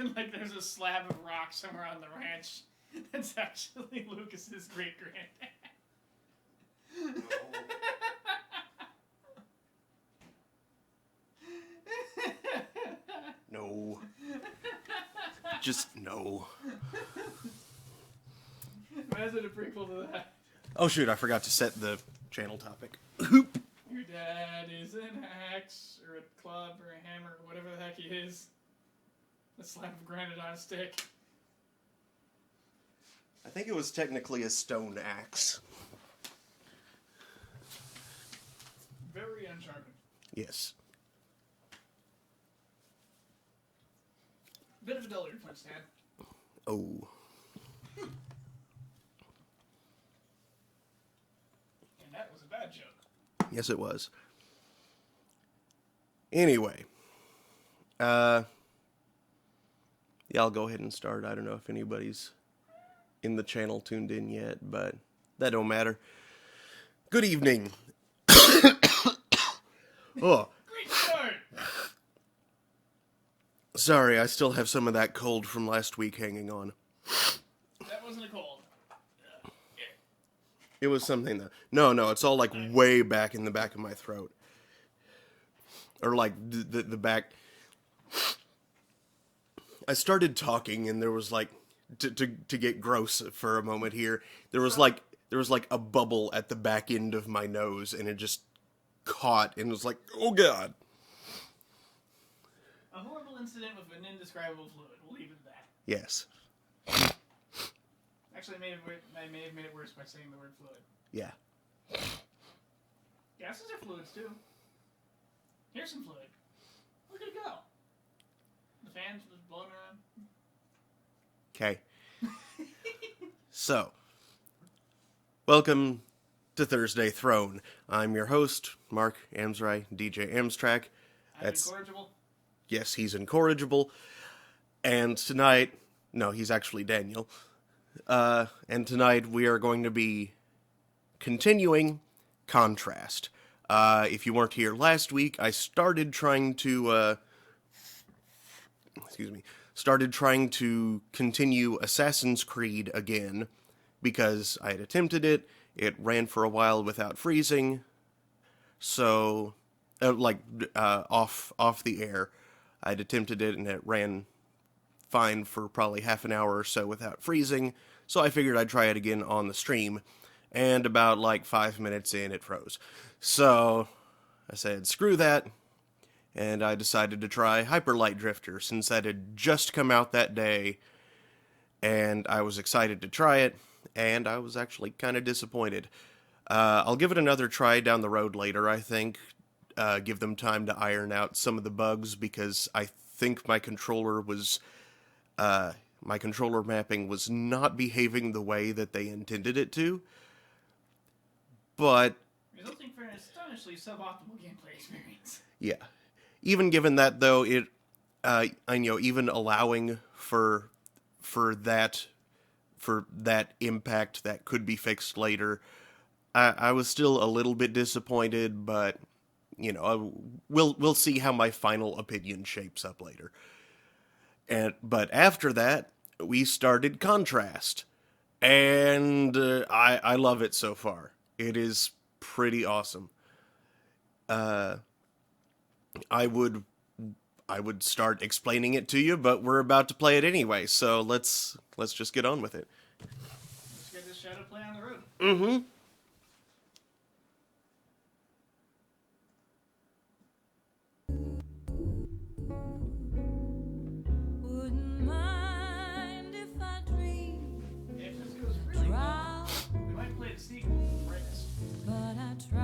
And, like, there's a slab of rock somewhere on the ranch that's actually Lucas's great-granddad. No. Just no. Imagine a prequel to that. Oh shoot, I forgot to set the channel topic. Your dad is an axe, or a club, or a hammer, or whatever the heck he is. A slab of granite on a stick. I think it was technically a stone axe. Very uncharted. Yes. Bit of a dull influence, Dad. Oh. And that was a bad joke. Yes, it was. Anyway. Yeah, I'll go ahead and start. I don't know if anybody's in the channel tuned in yet, but that don't matter. Good evening. Oh. Great start! Sorry, I still have some of that cold from last week hanging on. That wasn't a cold. It was something that... No, it's all like way back in the back of my throat. Or like the back... I started talking and there was like... To get gross for a moment here, there was like a bubble at the back end of my nose and it just caught and was like, oh god. A horrible incident with an indescribable fluid. We'll leave it at that. Yes. Actually, I may have made it worse by saying the word fluid. Yeah. Gases are fluids, too. Here's some fluid. Look at it go. The fan's just blowing around. Okay. So, welcome to Thursday Throne. I'm your host, Mark Amsry, DJ Amstrack. I'm incorrigible. Yes, he's incorrigible. And tonight... No, he's actually Daniel. And tonight we are going to be continuing Contrast. If you weren't here last week, I started trying to continue Assassin's Creed again, because I had attempted it. It ran for a while without freezing, so, off the air. I'd attempted it, and it ran fine for probably half an hour or so without freezing, so I figured I'd try it again on the stream, and about, 5 minutes in, it froze. So, I said, screw that, and I decided to try Hyper Light Drifter, since that had just come out that day, and I was excited to try it, and I was actually kind of disappointed. I'll give it another try down the road later, I think. Give them time to iron out some of the bugs, because I think my controller mapping was not behaving the way that they intended it to. But resulting for an astonishingly suboptimal gameplay experience. Yeah. Even given that, though, it, even allowing for that impact that could be fixed later, I was still a little bit disappointed, but, we'll see how my final opinion shapes up later. But after that, we started Contrast, and I love it so far. It is pretty awesome. I would start explaining it to you, but we're about to play it anyway, so let's just get on with it. Let's get this shadow play on the road. Mm-hmm.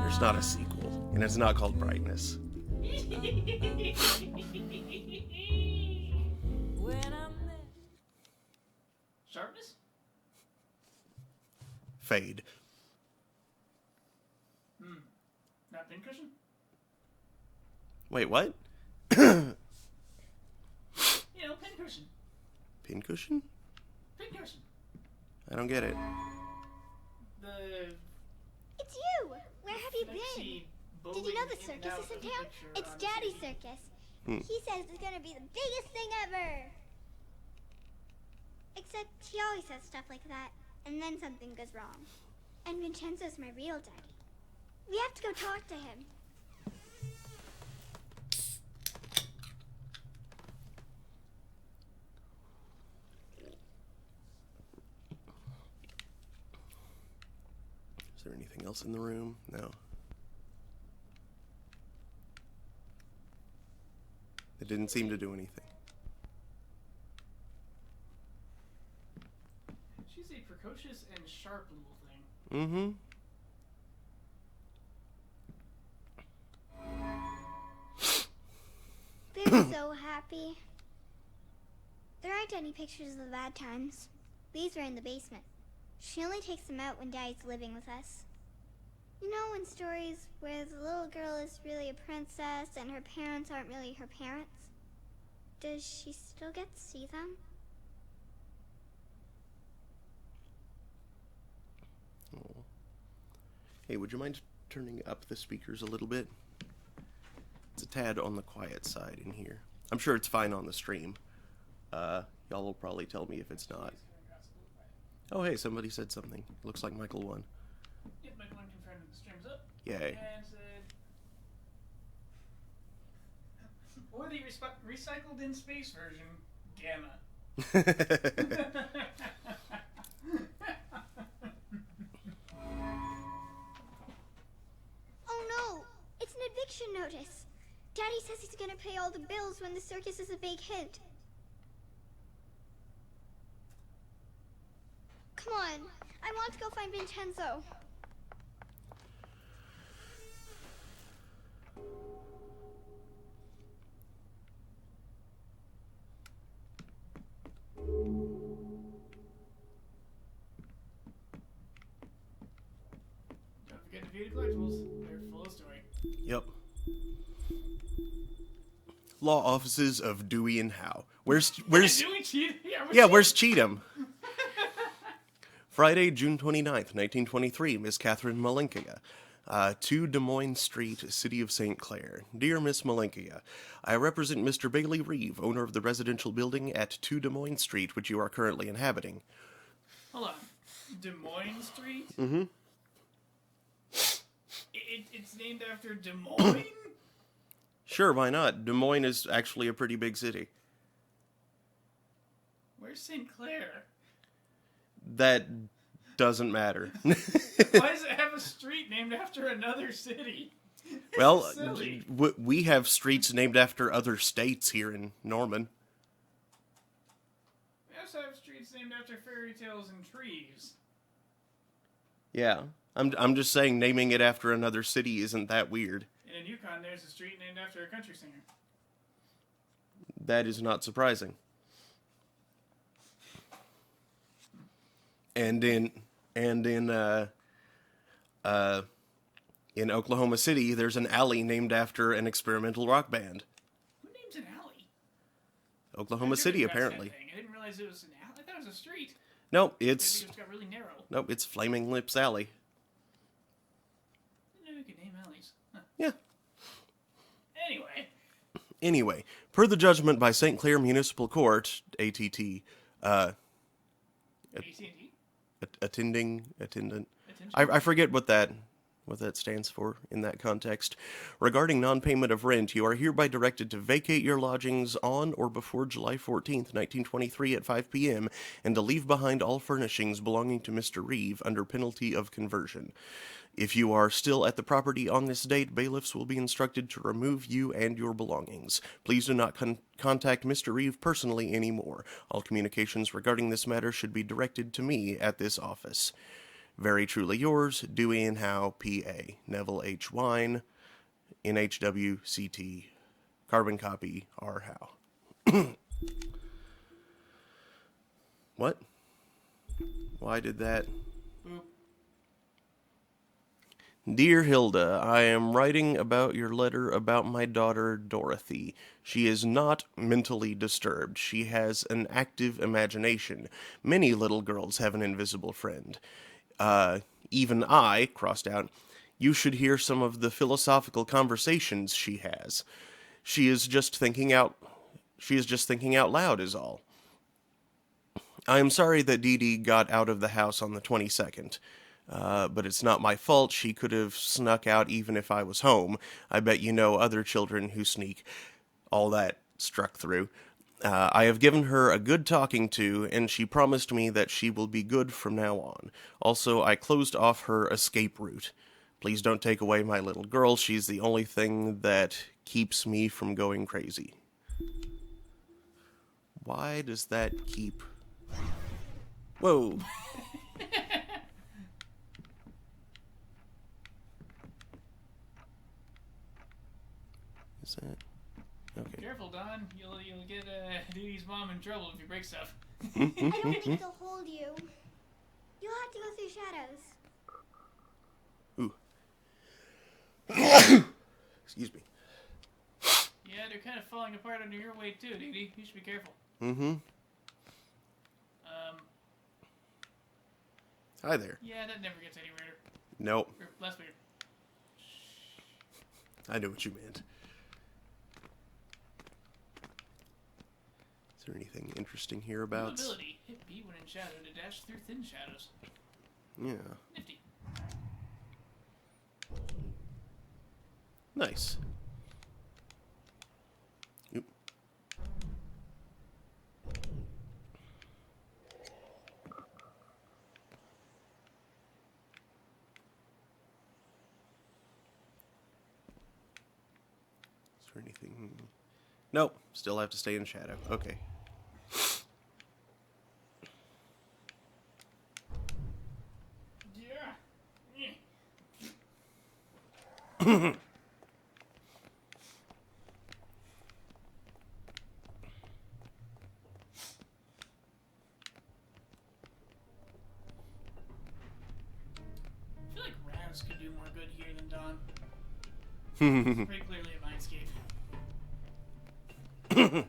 There's not a sequel, and it's not called Brightness. Sharpness? Fade. Not pincushion? Wait, what? Pincushion. Pincushion? Pincushion. I don't get it. It's you! Where have you been? Did you know the circus is in town? It's Daddy's circus. He says it's gonna be the biggest thing ever. Except he always says stuff like that, and then something goes wrong. And Vincenzo's my real daddy. We have to go talk to him. Is there anything else in the room? No. It didn't seem to do anything. She's a precocious and sharp little thing. Mm-hmm. They're so happy. There aren't any pictures of the bad times. These are in the basement. She only takes them out when Daddy's living with us. You know, in stories where the little girl is really a princess and her parents aren't really her parents? Does she still get to see them? Oh. Hey, would you mind turning up the speakers a little bit? It's a tad on the quiet side in here. I'm sure it's fine on the stream. Y'all will probably tell me if it's not. Oh, hey, somebody said something. Looks like Michael won. Yep, Michael won, confirmed the stream's up. Yay. And said... Or the recycled in space version, Gamma. Oh no! It's an eviction notice! Daddy says he's gonna pay all the bills when the circus is a big hit. Come on, I want to go find Vincenzo. Don't forget to view the collectibles. They're full of story. Yep. Law offices of Dewey and Howe. Where's Dewey Cheatham? where's Cheatham? Friday, June 29th, 1923, Miss Catherine Malenkia. 2 Des Moines Street, City of St. Clair. Dear Miss Malenkia, I represent Mr. Bailey Reeve, owner of the residential building at 2 Des Moines Street, which you are currently inhabiting. Hold on. Des Moines Street? Mm-hmm. It's named after Des Moines? Sure, why not? Des Moines is actually a pretty big city. Where's St. Clair? That doesn't matter. Why does it have a street named after another city? Well, Silly. we have streets named after other states here in Norman. We also have streets named after fairy tales and trees. Yeah, I'm just saying naming it after another city isn't that weird. And in Yukon, there's a street named after a country singer. That is not surprising. And in Oklahoma City, there's an alley named after an experimental rock band. Who names an alley? Oklahoma City, apparently. I didn't realize it was an alley. I thought it was a street. Nope, Maybe it's it just got really narrow. it's Flaming Lips Alley. I didn't know you could name alleys. Huh. Yeah. Anyway, Per the judgment by St. Clair Municipal Court, ATT, AT&T? attendant. Attention? I forget what that stands for in that context. Regarding non-payment of rent, you are hereby directed to vacate your lodgings on or before July 14th, 1923 at 5 p.m. and to leave behind all furnishings belonging to Mr. Reeve under penalty of conversion. If you are still at the property on this date, bailiffs will be instructed to remove you and your belongings. Please do not contact Mr. Reeve personally anymore. All communications regarding this matter should be directed to me at this office. Very truly yours, Dewey and Howe, P.A. Neville H. Wine, NHW, CT, carbon copy, R. Howe. What? Why did that? Boop. Dear Hilda, I am writing about your letter about my daughter, Dorothy. She is not mentally disturbed. She has an active imagination. Many little girls have an invisible friend. Even I, crossed out, you should hear some of the philosophical conversations she has. She is just thinking out loud is all. I am sorry that Dee Dee got out of the house on the 22nd. But it's not my fault. She could have snuck out even if I was home. I bet you know other children who sneak. All that struck through. I have given her a good talking to, and she promised me that she will be good from now on. Also, I closed off her escape route. Please don't take away my little girl. She's the only thing that keeps me from going crazy. Why does that keep... Whoa. Is that... Okay. Careful, Don. You'll get Dee Dee's mom in trouble if you break stuff. I don't think they'll hold you. You'll have to go through shadows. Ooh. Excuse me. Yeah, they're kind of falling apart under your weight too, Dee Dee. You should be careful. Mm-hmm. Hi there. Yeah, that never gets any weirder. Nope. Or less weird. I knew what you meant. Is there anything interesting here about... Ability. Hit B when in shadow to dash through thin shadows. Yeah. Nifty. Nice. Oop. Is there anything... Nope. Still have to stay in shadow. Okay. Yeah. I feel like Raz could do more good here than Don. It's pretty clearly a mindscape. I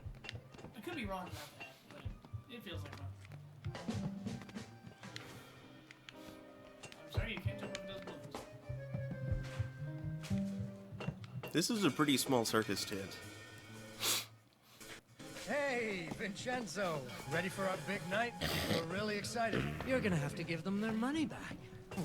could be wrong about that, but it feels like one. I'm sorry, you can't jump over those balloons. This is a pretty small circus tent. Hey, Vincenzo. Ready for our big night? We're really excited. You're gonna have to give them their money back.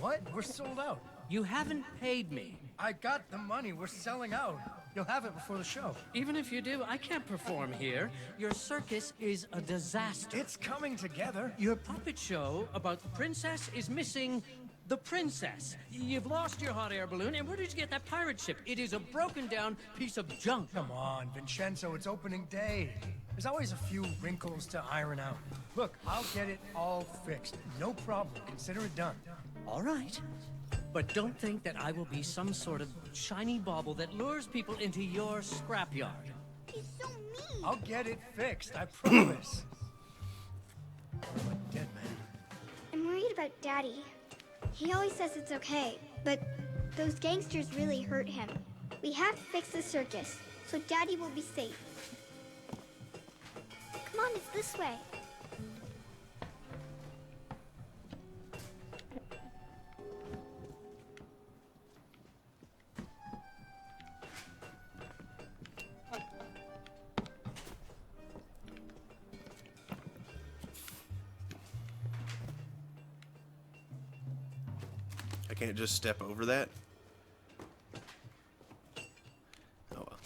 What? We're sold out. You haven't paid me. I got the money. We're selling out. You'll have it before the show. Even if you do, I can't perform here. Your circus is a disaster. It's coming together. Your puppet show about the princess is missing the princess. You've lost your hot air balloon, and where did you get that pirate ship? It is a broken down piece of junk. Come on, Vincenzo. It's opening day. There's always a few wrinkles to iron out. Look, I'll get it all fixed. No problem. Consider it done. All right. But don't think that I will be some sort of shiny bauble that lures people into your scrapyard. He's so mean. I'll get it fixed. I promise. I'm a dead man. I'm worried about Daddy. He always says it's okay, but those gangsters really hurt him. We have to fix the circus, so Daddy will be safe. Come on, it's this way. I can't just step over that. Oh well.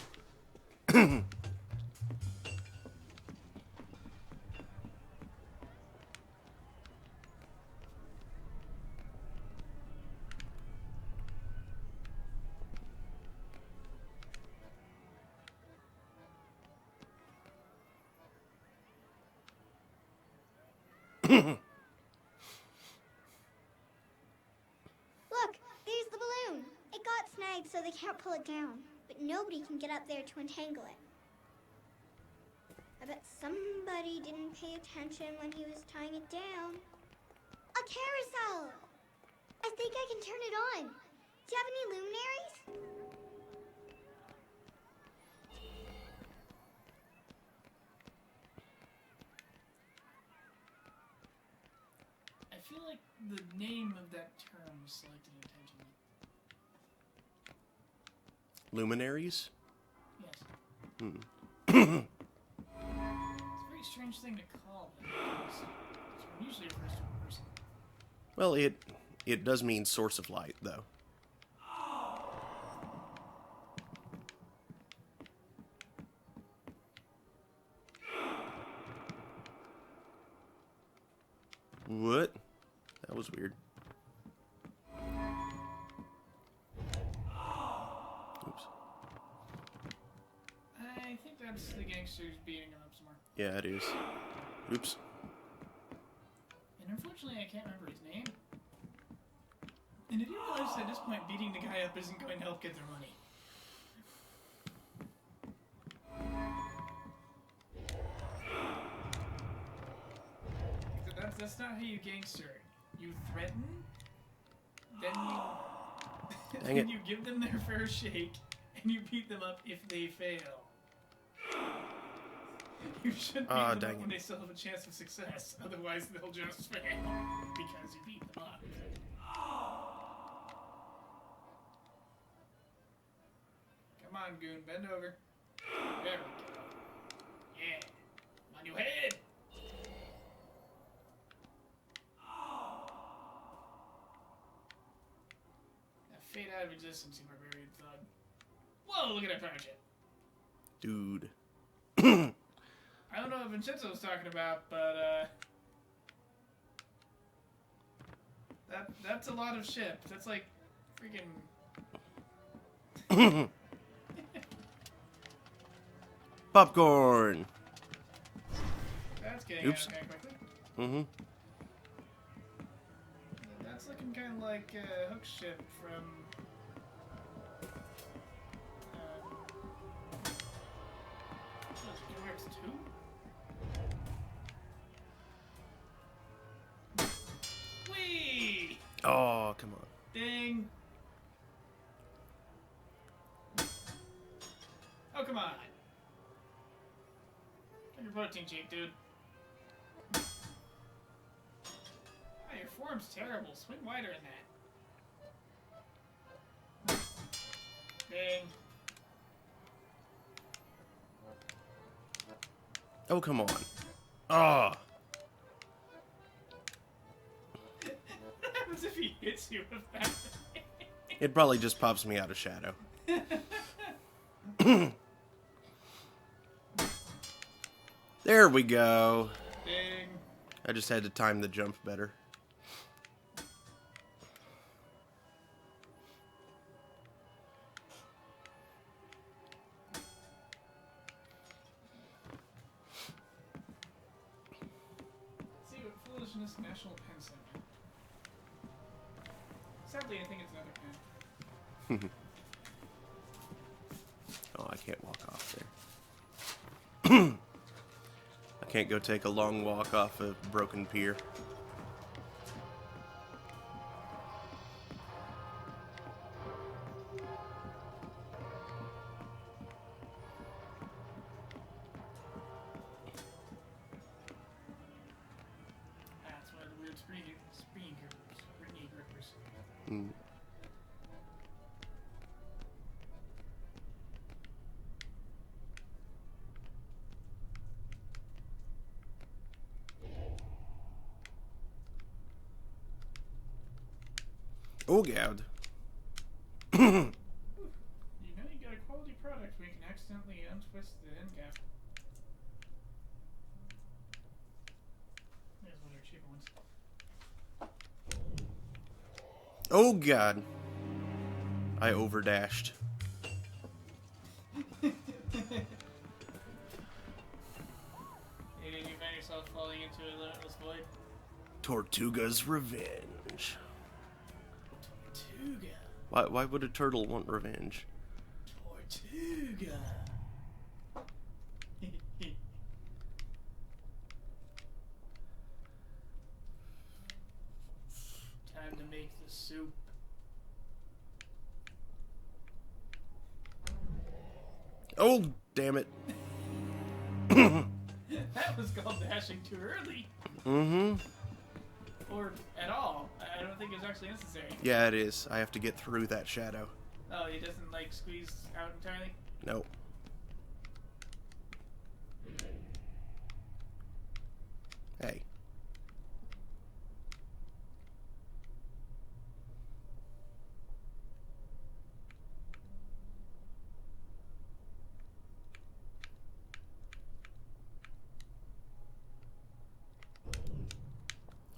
Look, there's the balloon. It got snagged so they can't pull it down, but nobody can get up there to untangle it. I bet somebody didn't pay attention when he was tying it down. A carousel! I think I can turn it on. Do you have any luminaries? I feel like the name of that term was selected intentionally. Luminaries? Yes. Hmm. It's a very strange thing to call them. It's Usually refers to a person. Well, it does mean source of light, though. What? That was weird. Oops. I think that's the gangsters beating him up some more. Yeah, it is. Oops. And unfortunately, I can't remember his name. And did you realize at this point beating the guy up isn't going to help get their money? That's not how you gangster. You threaten, then you Dang it. you give them their fair shake, and you beat them up if they fail. You should beat them dang up it. when they still have a chance of success. Otherwise, they'll just fail because you beat them up. Come on, Goon, bend over. There we go. Yeah. On your head. Fade out of existence, you barbarian thug. Whoa, look at that pirate ship. Dude. I don't know what Vincenzo was talking about, but, that's a lot of ship. That's like freaking... Popcorn! That's getting Oops. out of hand quickly. Mm-hmm. That's looking kind of like Hook's ship from... Kingdom Hearts 2? Whee! Oh, come on. Ding! Oh, come on! Get your protein shake, dude. Oh, your form's terrible. Swing wider in that. Ding. Oh, come on. Oh. What happens if he hits you with that? It probably just pops me out of shadow. There we go. Ding. I just had to time the jump better. See what foolishness National Pen Center. Sadly, I think it's another pen. Oh, I can't walk off there. I can't go take a long walk off a broken pier. That's why the weird springy grippers. Mm. Oh, God. You know you got a quality product when you can accidentally untwist the end cap. There's one of your cheaper ones. Oh, God. I overdashed. And you find yourself falling into a limitless void. Tortuga's revenge. Tortuga. Why would a turtle want revenge? Tortuga. Time to make the soup. Oh, damn it. That was called dashing too early. Mm-hmm. Or at all. I don't think it's actually necessary. Yeah, it is. I have to get through that shadow. Oh, it doesn't, like, squeeze out entirely? Nope. Hey.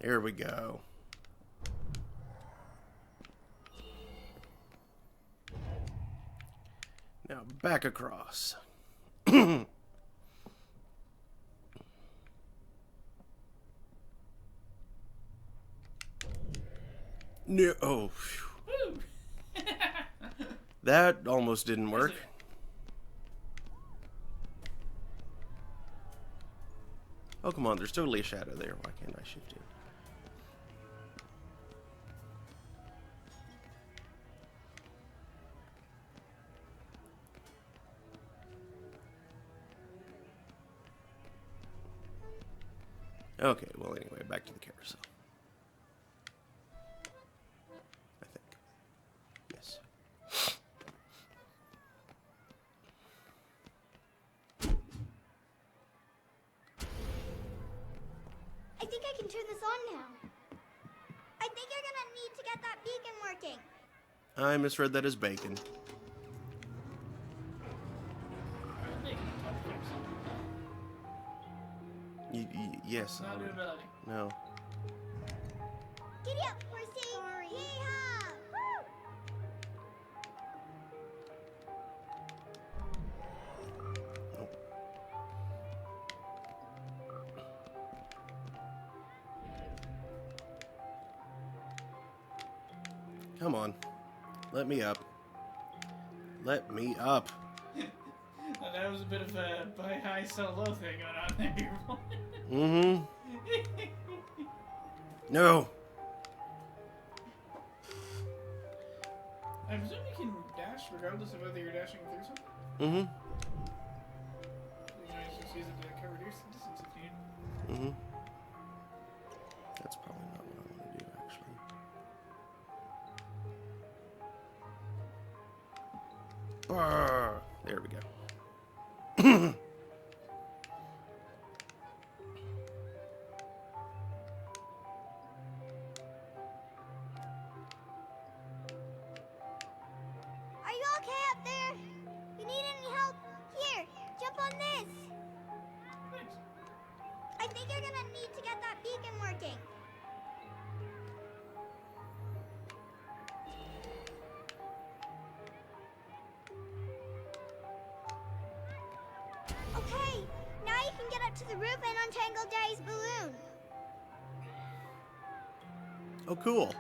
There we go. Now back across. No. Oh. Phew. Woo! That almost didn't work. Oh, come on. There's totally a shadow there. Why can't I shift it? Okay, well, anyway, back to the carousel. I think. Yes. I think I can turn this on now. I think you're gonna need to get that beacon working. I misread that as bacon. Yes. Not doing melody. No. Giddy up, horsey! Yee-haw! Woo! Nope. Come on. Let me up. Let me up. That was a bit of a buy high, sell low thing going on there. Mm-hmm. No. I presume you can dash regardless of whether you're dashing through something. Mm-hmm. You know, you just use it to cover distance if you need. Mm-hmm. That's probably not what I want to do, actually. Brr. There we go. Are you okay up there? You need any help? Here, jump on this. Thanks. I think you're gonna need to get that beacon working. Okay, now you can get up to the roof and untangle Daddy's balloon. Oh, cool.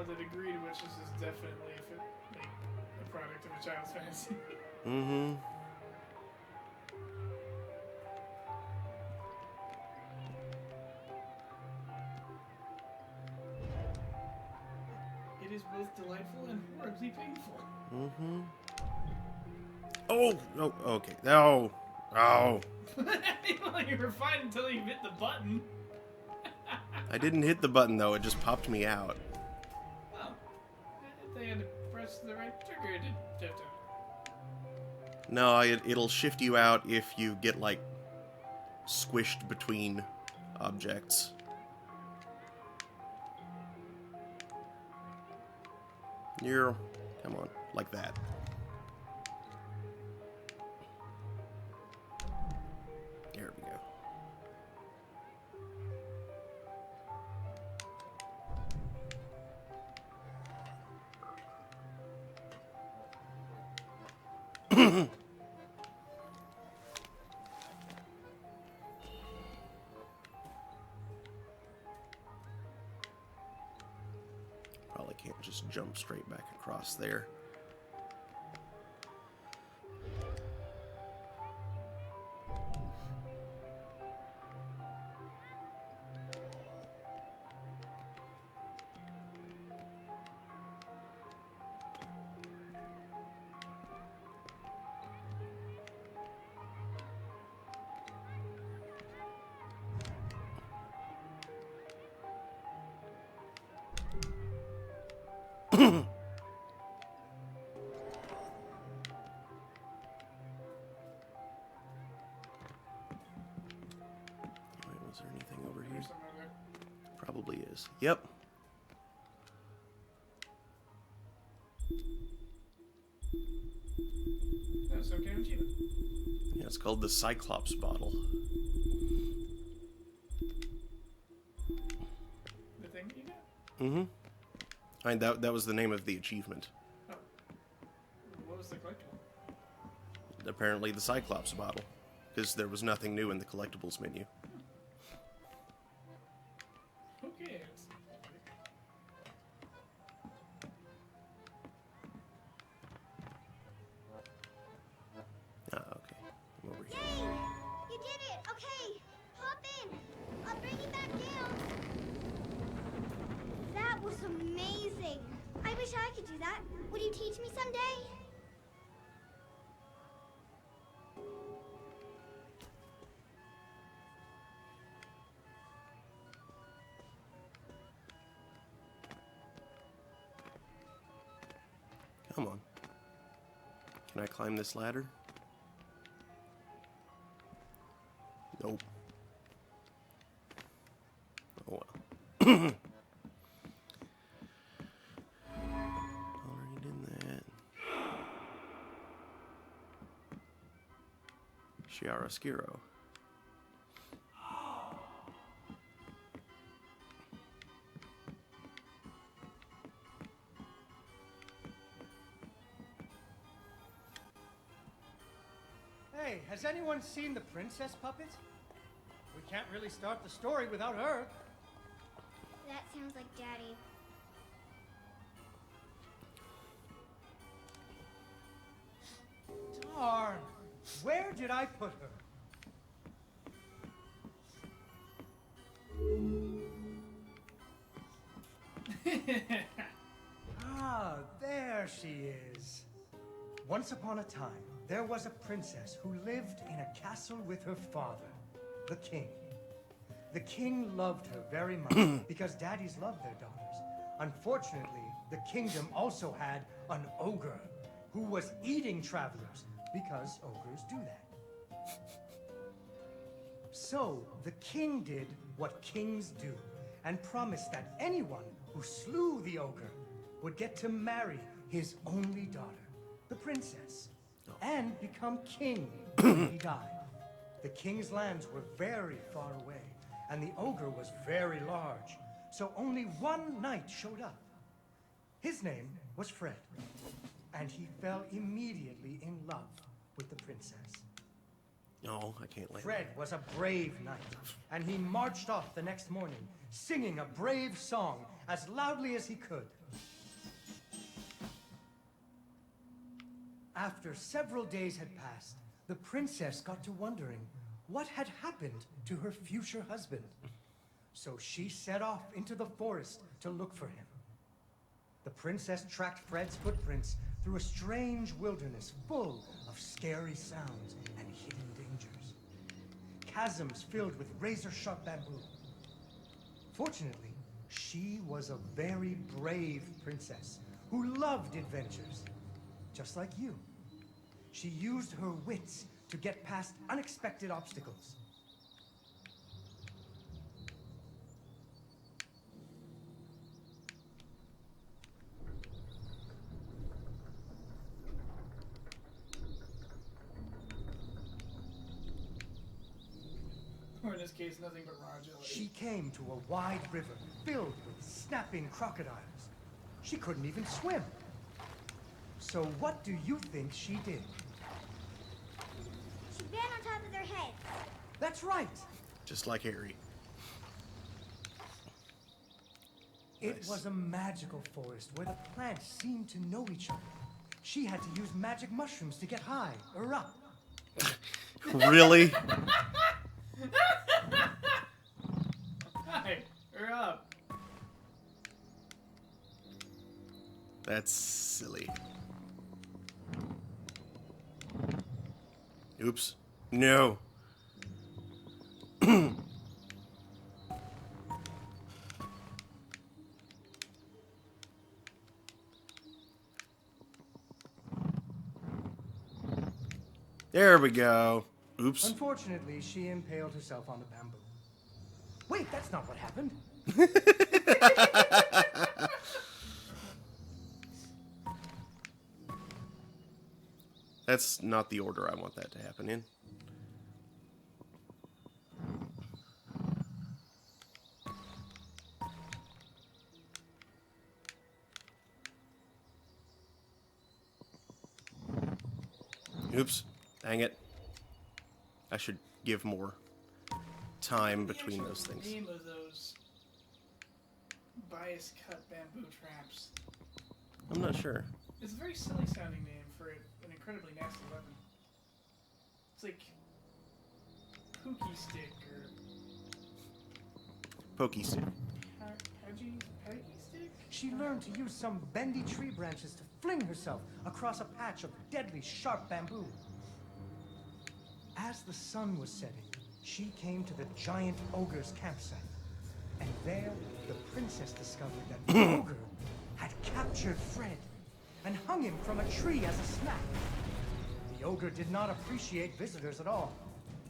The degree to which this is definitely a product of a child's fantasy. Mm-hmm. It is both delightful and horribly painful. Mm-hmm. Oh! Oh, okay. Oh! Oh! Well, you were fine until you hit the button. I didn't hit the button, though. It just popped me out. Oh. They had to press the right trigger to shift out. No, it'll shift you out if you get, like, squished between objects. Come on. Like that. There we go. Probably can't just jump straight back across there. Wait, was there anything over here? There's something over there. Probably is. Yep. That's okay with you. Yeah, it's called the Cyclops bottle. The thing you got? Mm-hmm. I mean, that was the name of the achievement. Oh. What was the collectible? Apparently the Cyclops bottle. Because there was nothing new in the collectibles menu. Who cares? Ah, okay. I'm over here. Yay! You did it! Okay, hop in. I'll bring you back down. That was amazing. I wish I could do that. Would you teach me someday? Come on. Can I climb this ladder? Nope. Oh well. Already did that. Chiaroscuro. Hey, has anyone seen the princess puppet? We can't really start the story without her. That sounds like Daddy. Darn. Where did I put her? Ah, there she is. Once upon a time, there was a princess who lived in a castle with her father, the king. The king loved her very much because daddies love their daughters. Unfortunately, the kingdom also had an ogre who was eating travelers because ogres do that. So the king did what kings do and promised that anyone who slew the ogre would get to marry his only daughter, the princess, and become king when he died. The king's lands were very far away, and the ogre was very large, so only one knight showed up. His name was Fred, and he fell immediately in love with the princess. No, I can't land. Fred was a brave knight, and he marched off the next morning, singing a brave song as loudly as he could. After several days had passed, the princess got to wondering what had happened to her future husband. So she set off into the forest to look for him. The princess tracked Fred's footprints through a strange wilderness full of scary sounds and hidden dangers. Chasms filled with razor-sharp bamboo. Fortunately, she was a very brave princess who loved adventures, just like you. She used her wits to get past unexpected obstacles. Or in this case, nothing but raw jelly. She came to a wide river filled with snapping crocodiles. She couldn't even swim. So what do you think she did? She ran on top of their heads. That's right. Just like Harry. It Nice. was a magical forest where the plants seemed to know each other. She had to use magic mushrooms to get high or up. Really? Hi, you're up. That's silly. Oops. No. There we go. Oops. Unfortunately, she impaled herself on the bamboo. Wait, that's not what happened. That's not the order I want that to happen in. Oops. Dang it. I should give more time between What's those the things. name of those bias cut bamboo traps? I'm not sure. It's a very silly sounding name for an incredibly nasty weapon. It's like pookie stick or Pokey stick. peggy stick? She learned to use some bendy tree branches to fling herself across a patch of deadly sharp bamboo. As the sun was setting, she came to the giant ogre's campsite. And there, the princess discovered that the ogre had captured Fred and hung him from a tree as a snack. The ogre did not appreciate visitors at all.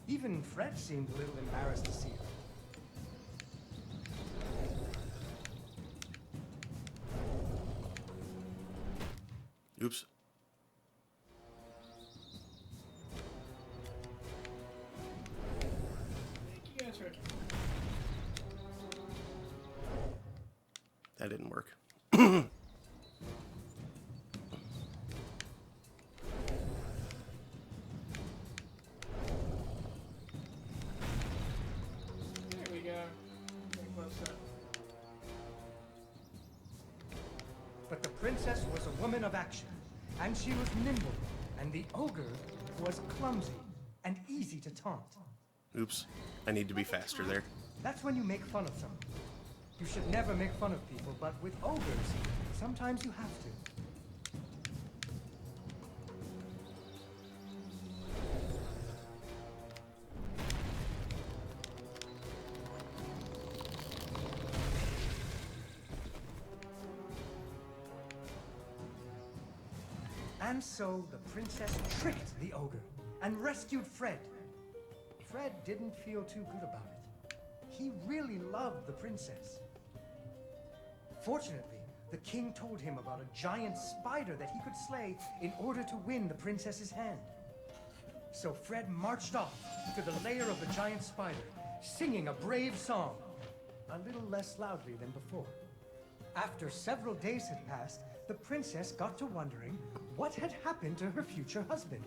Even Fred seemed a little embarrassed to see her. Oops. Thank you guys for That didn't work. There we go. Very close up. But the princess was a woman of action, and she was nimble, and the ogre was clumsy and easy to taunt. Oops. I need to be faster there. That's when you make fun of someone. You should never make fun of people, but with ogres, sometimes you have to. And so the princess tricked the ogre and rescued Fred. Fred didn't feel too good about it. He really loved the princess. Fortunately, the king told him about a giant spider that he could slay in order to win the princess's hand. So Fred marched off to the lair of the giant spider, singing a brave song, a little less loudly than before. After several days had passed, the princess got to wondering what had happened to her future husband.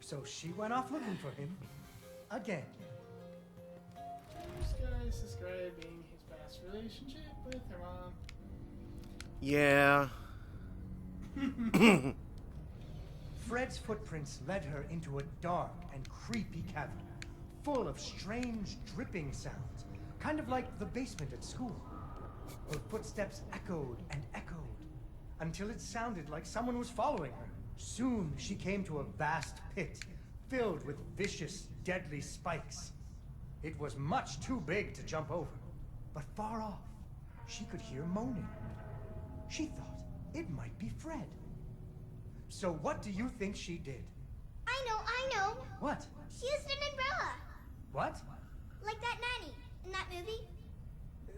So she went off looking for him again. This guy's describing his past relationship with her mom. Yeah. Fred's footprints led her into a dark and creepy cavern, full of strange dripping sounds, kind of like the basement at school. Her footsteps echoed and echoed, until it sounded like someone was following her. Soon she came to a vast pit, filled with vicious, deadly spikes. It was much too big to jump over, but far off, she could hear moaning. She thought it might be Fred. So what do you think she did? I know. What? She used an umbrella. What? Like that nanny in that movie.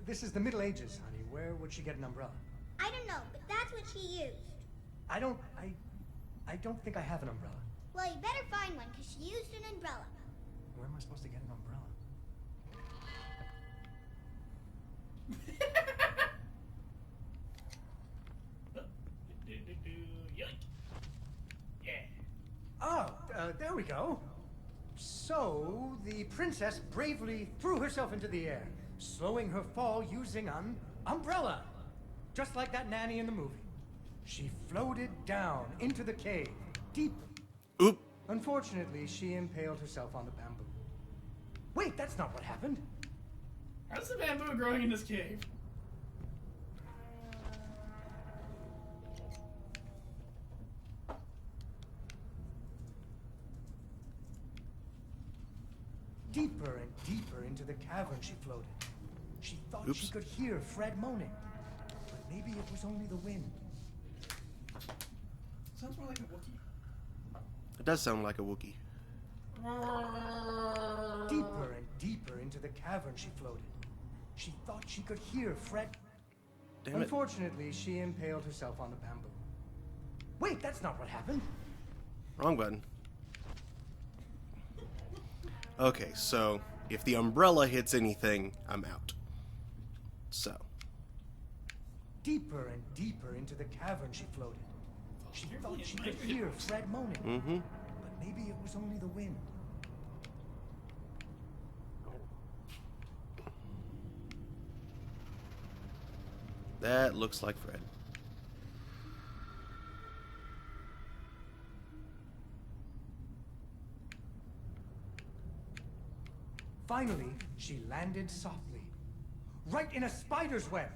This is the Middle Ages, honey. Where would she get an umbrella? I don't know, but that's what she used. I don't think I have an umbrella. Well, you better find one, because she used an umbrella. Where am I supposed to get an umbrella? Yoink. Yeah. Oh, there we go. So, the princess bravely threw herself into the air, slowing her fall using an umbrella. Just like that nanny in the movie. She floated down into the cave, deep. Oop. Unfortunately, she impaled herself on the bamboo. Wait, that's not what happened. How's the bamboo growing in this cave? Deeper and deeper into the cavern she floated. She thought she Oops. could hear Fred moaning. But maybe it was only the wind. Sounds more like a Wookiee. It does sound like a Wookiee. Deeper and deeper into the cavern she floated. She thought she could hear Fred. Damn it. Unfortunately, she impaled herself on the bamboo. Wait, that's not what happened. Wrong button. Okay, so if the umbrella hits anything, I'm out. So. Deeper and deeper into the cavern she floated. She thought she could hear Fred moaning. Mm-hmm. But maybe it was only the wind. That looks like Fred. Finally, she landed softly, right in a spider's web.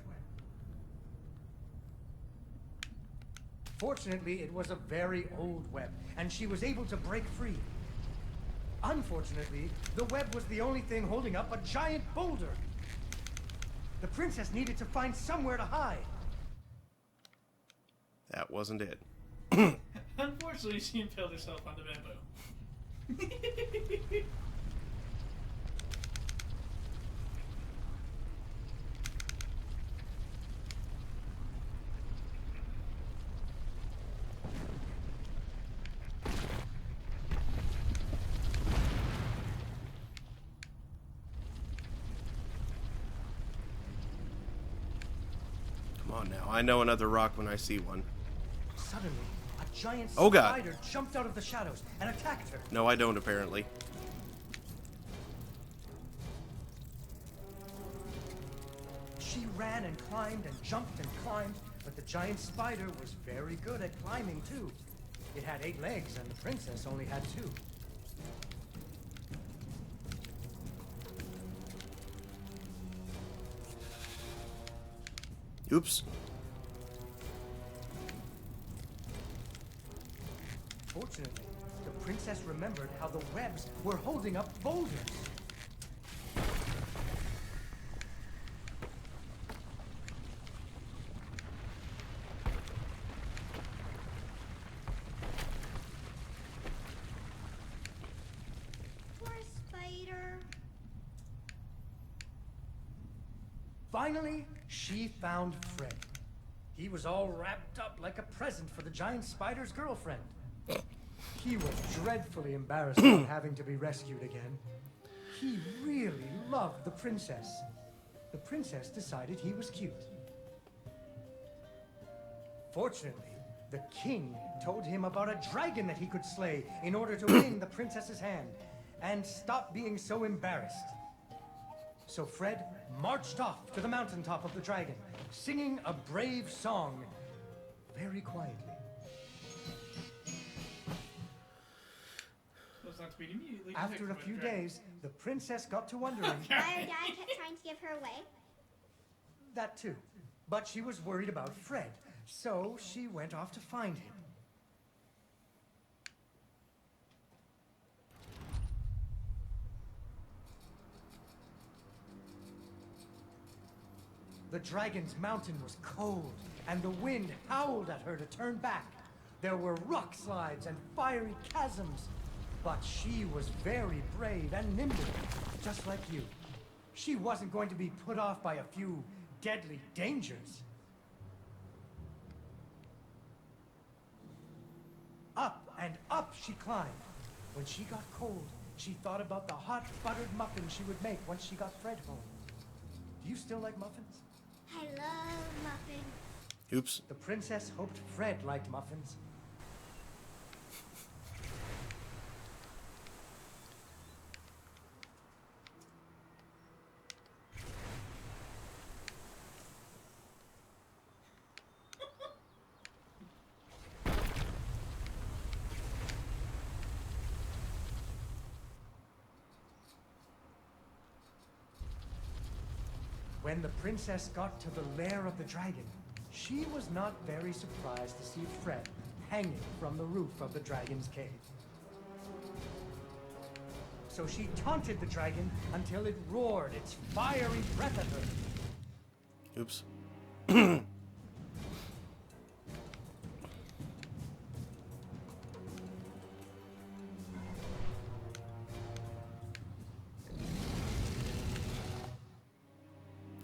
Fortunately, it was a very old web, and she was able to break free. Unfortunately, the web was the only thing holding up a giant boulder. The princess needed to find somewhere to hide. That wasn't it. Unfortunately, she impaled herself on the bamboo. Come on now. I know another rock when I see one. Suddenly, a giant Oh, God. spider jumped out of the shadows and attacked her. No, I don't, apparently. She ran and climbed and jumped and climbed, but the giant spider was very good at climbing too. It had 8 legs and the princess only had 2. Oops. Fortunately, the princess remembered how the webs were holding up boulders. Poor spider. Finally, she found Fred. He was all wrapped up like a present for the giant spider's girlfriend. He was dreadfully embarrassed about having to be rescued again. He really loved the princess. The princess decided he was cute. Fortunately, the king told him about a dragon that he could slay in order to win the princess's hand and stop being so embarrassed. So Fred marched off to the mountaintop of the dragon, singing a brave song very quietly. Not to be immediately After a detected by few the dragon. days, the princess got to wondering Why her dad kept trying to give her away? that too. But she was worried about Fred, so she went off to find him. The dragon's mountain was cold, and the wind howled at her to turn back. There were rock slides and fiery chasms. But she was very brave and nimble, just like you. She wasn't going to be put off by a few deadly dangers. Up and up she climbed. When she got cold, she thought about the hot buttered muffins she would make once she got Fred home. Do you still like muffins? I love muffins. Oops. The princess hoped Fred liked muffins. When the princess got to the lair of the dragon, she was not very surprised to see Fred hanging from the roof of the dragon's cave. So she taunted the dragon until it roared its fiery breath at her. Oops.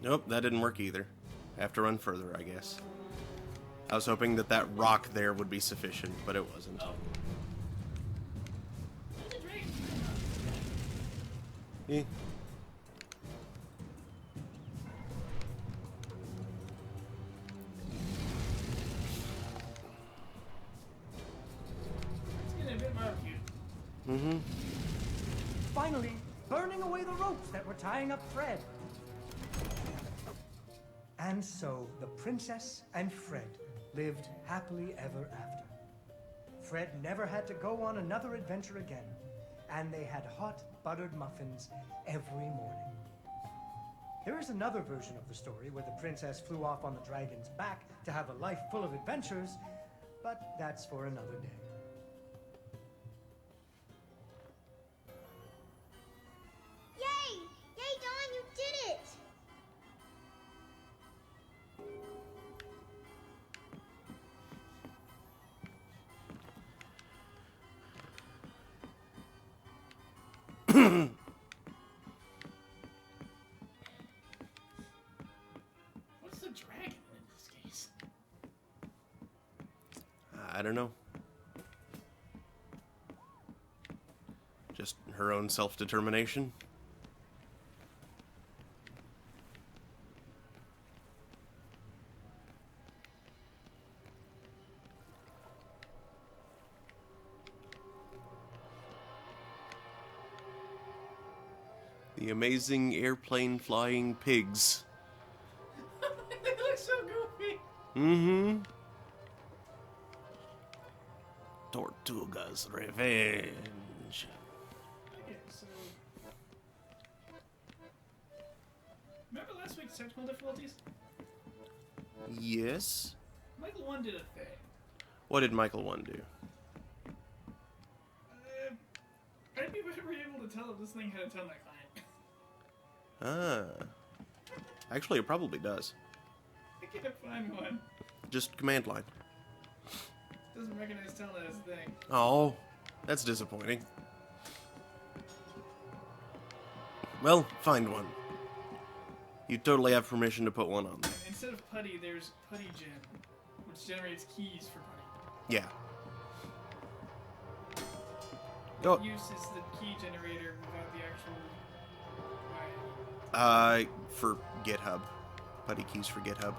Nope, that didn't work either. I have to run further, I guess. I was hoping that that rock there would be sufficient, but it wasn't. Oh. The dragon. Eh. It's getting a bit more cute. Mm-hmm. Finally, burning away the ropes that were tying up Fred. And so, the princess and Fred lived happily ever after. Fred never had to go on another adventure again, and they had hot buttered muffins every morning. There is another version of the story where the princess flew off on the dragon's back to have a life full of adventures, but that's for another day. Yay! Yay, Dawn, you did it! What's the dragon in this case? I don't know. Just her own self-determination. The amazing airplane flying pigs. They look so goofy. Mm-hmm. Tortuga's Revenge. Okay, so. Remember last week's technical difficulties? Yes. Michael 1 did a thing. What did Michael 1 do? I'd be better able to tell if this thing had a telnet client. Actually, it probably does. I can't find one. Just command line. Doesn't recognize telnet as a thing. Oh, that's disappointing. Well, find one. You totally have permission to put one on there. And instead of putty, there's putty gen, which generates keys for putty. Yeah. What Oh. use is the key generator without the actual... For GitHub. Putty keys for GitHub.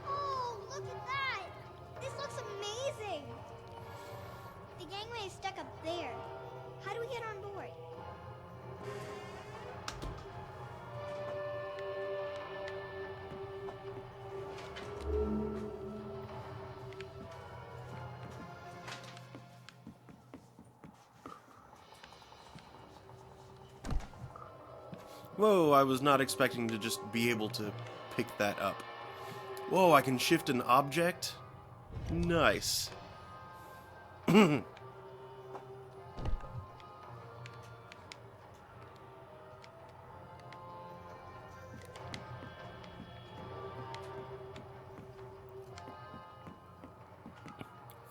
Oh, look at that! This looks amazing! The gangway is stuck up there. How do we get on board? Whoa, I was not expecting to just be able to pick that up. Whoa, I can shift an object? Nice.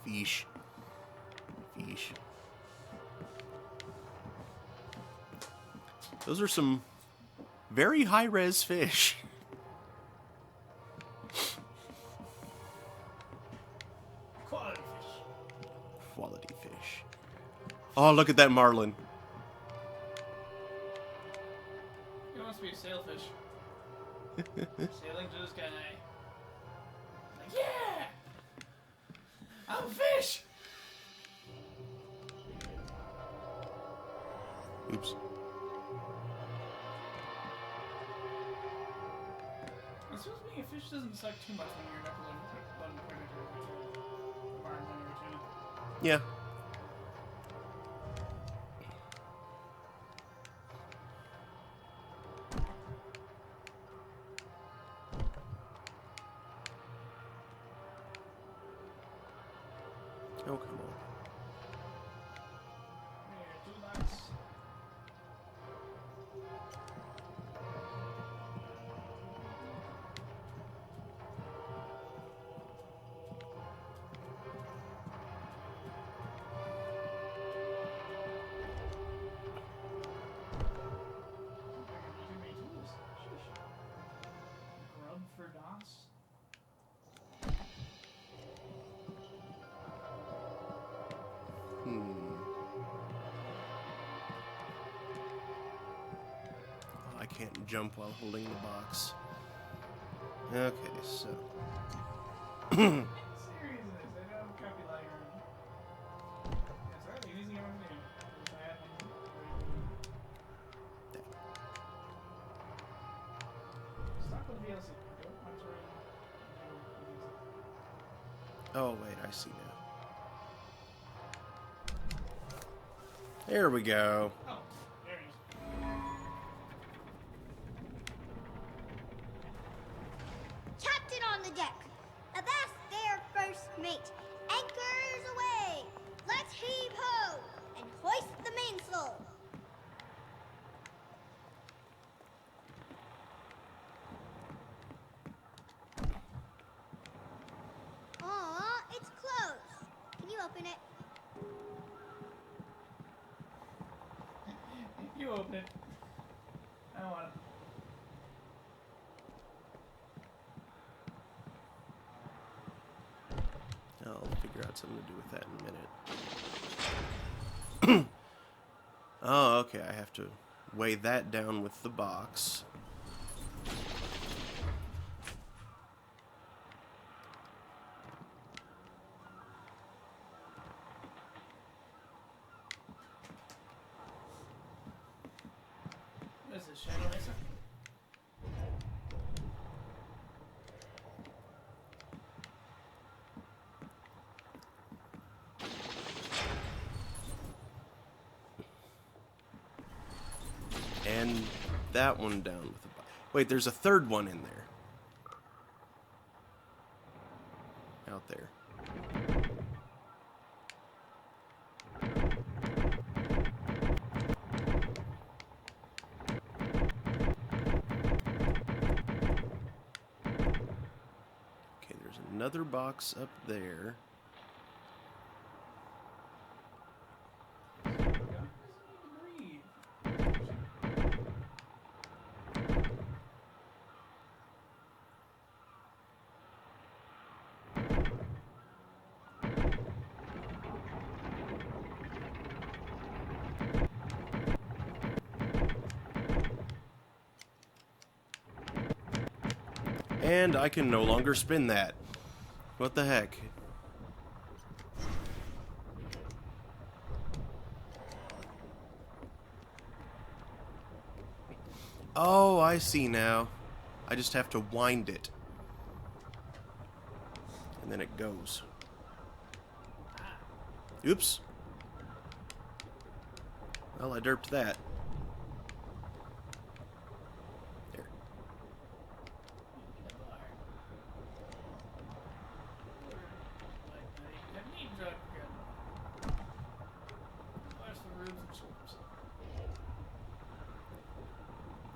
Fish. Fish. Those are some very high-res fish. Quality fish. Quality fish. Oh, look at that marlin. It must be a sailfish. Sailing to the sky. Like, yeah! I'm a fish! Oops. It's supposed to be a fish doesn't suck too much when you're an button predator, which will environment or two. Yeah. Oh, come on. Here, 2 bucks. Grub for DOS. I can't jump while holding the box. Okay, so. Serious this. I don't have copyright or. That's right. It isn't even there. I had one. Start with VLC. Go. Once we're in. Oh, wait, I see now. There we go. Oh, there he is. Captain on the deck. Avast there, first mate. Anchors away. Let's heave ho and hoist the mainsail. Aw, it's closed. Can you open it? You open it. I don't want it. I'll figure out something to do with that in a minute. Oh, okay, I have to weigh that down with the box. What is this, Shadow Racer? And that one down with the box. Wait, there's a third one in there. Out there. Okay, there's another box up there. There we go. Breathe. And I can no longer spin that. What the heck? Oh, I see now. I just have to wind it. And then it goes. Oops. Well, I derped that. There.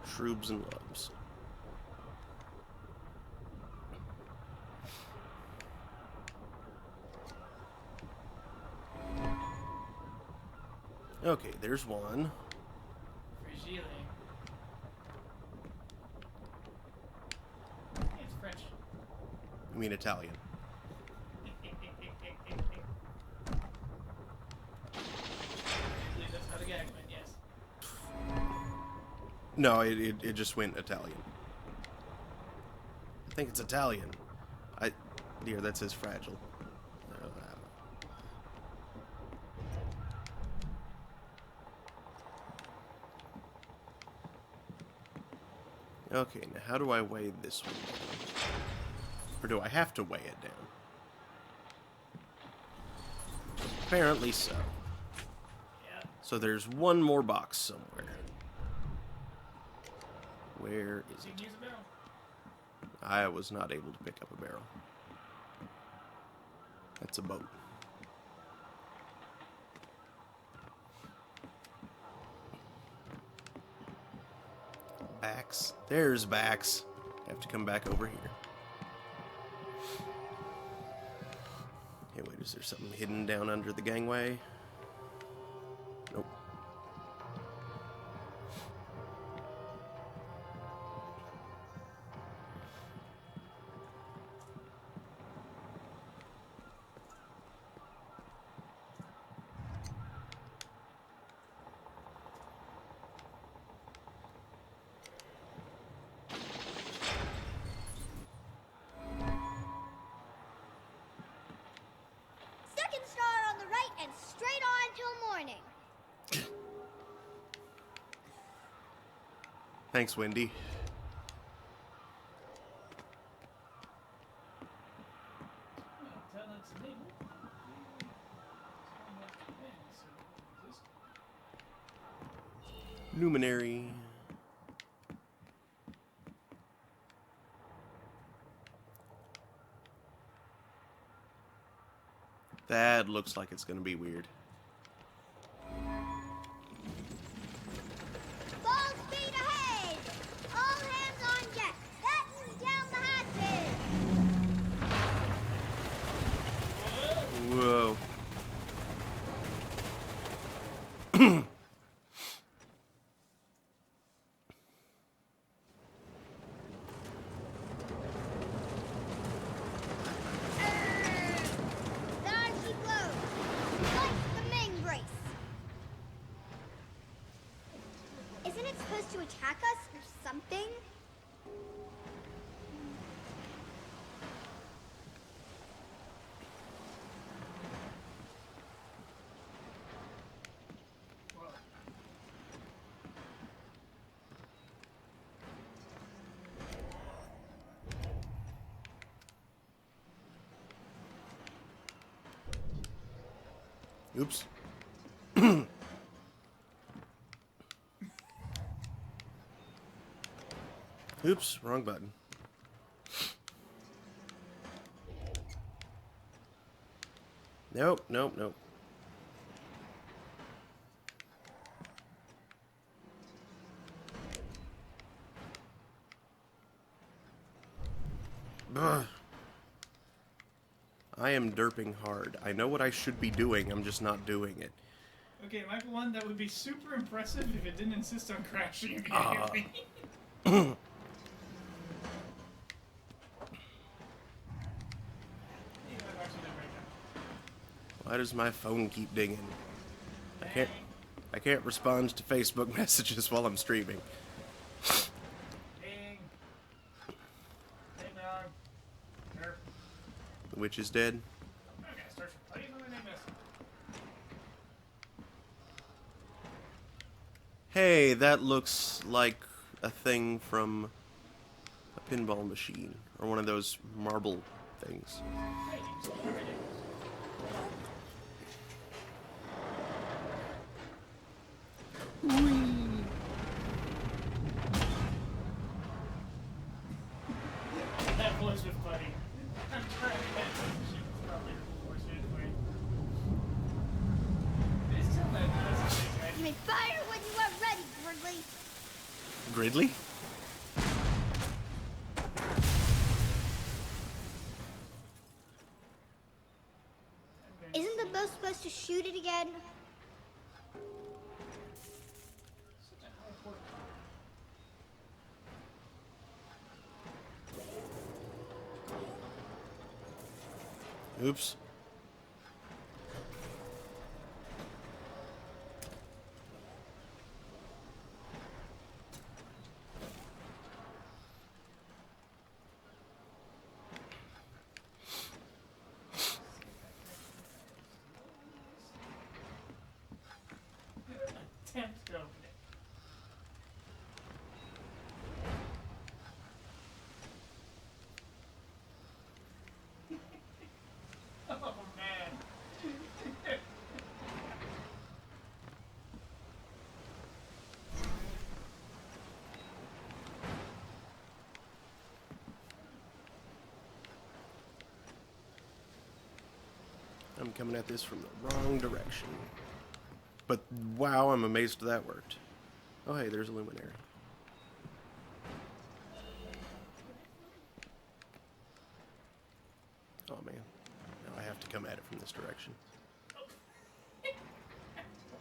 Shrubs and lubs. Okay, there's one. Fragile. It's French. I mean Italian. I believe that's how the gag went, yes. No, it just went Italian. I think it's Italian. Dear, that says fragile. Okay, now how do I weigh this one down? Or do I have to weigh it down? Apparently so. Yeah. So there's one more box somewhere. Where is You it? can use a barrel. I was not able to pick up a barrel. That's a boat. Bax. There's Bax. Have to come back over here. Hey, wait, is there something hidden down under the gangway? Nope. second star on the right and straight on till morning. Thanks, Wendy. Tell it to me. Luminary. That looks like it's gonna be weird. Full speed ahead! All hands on deck! Batten down the hatches! Whoa. Down she blows! Like the main brace! Isn't it supposed to attack us or something? Oops. Oops, wrong button. Nope, nope, nope. Ugh. I am derping hard. I know what I should be doing, I'm just not doing it. Okay, Michael 1, that would be super impressive if it didn't insist on crashing immediately. Why does my phone keep dinging? I can't respond to Facebook messages while I'm streaming. Ding. Ding dong. Nerf. The witch is dead. Okay, start from playing when I name this. Hey, that looks like a thing from a pinball machine or one of those marble things. Hey, you already. That voice was funny. I'm trying to get she was probably voice was funny. Just tell that that's a big You may fire when you are ready, Gridley. Gridley? Isn't the bow supposed to shoot it again? Oops. attempt to open it. Oh man. I'm coming at this from the wrong direction. But wow, I'm amazed that worked. Oh hey, there's a luminary. Oh man, now I have to come at it from this direction.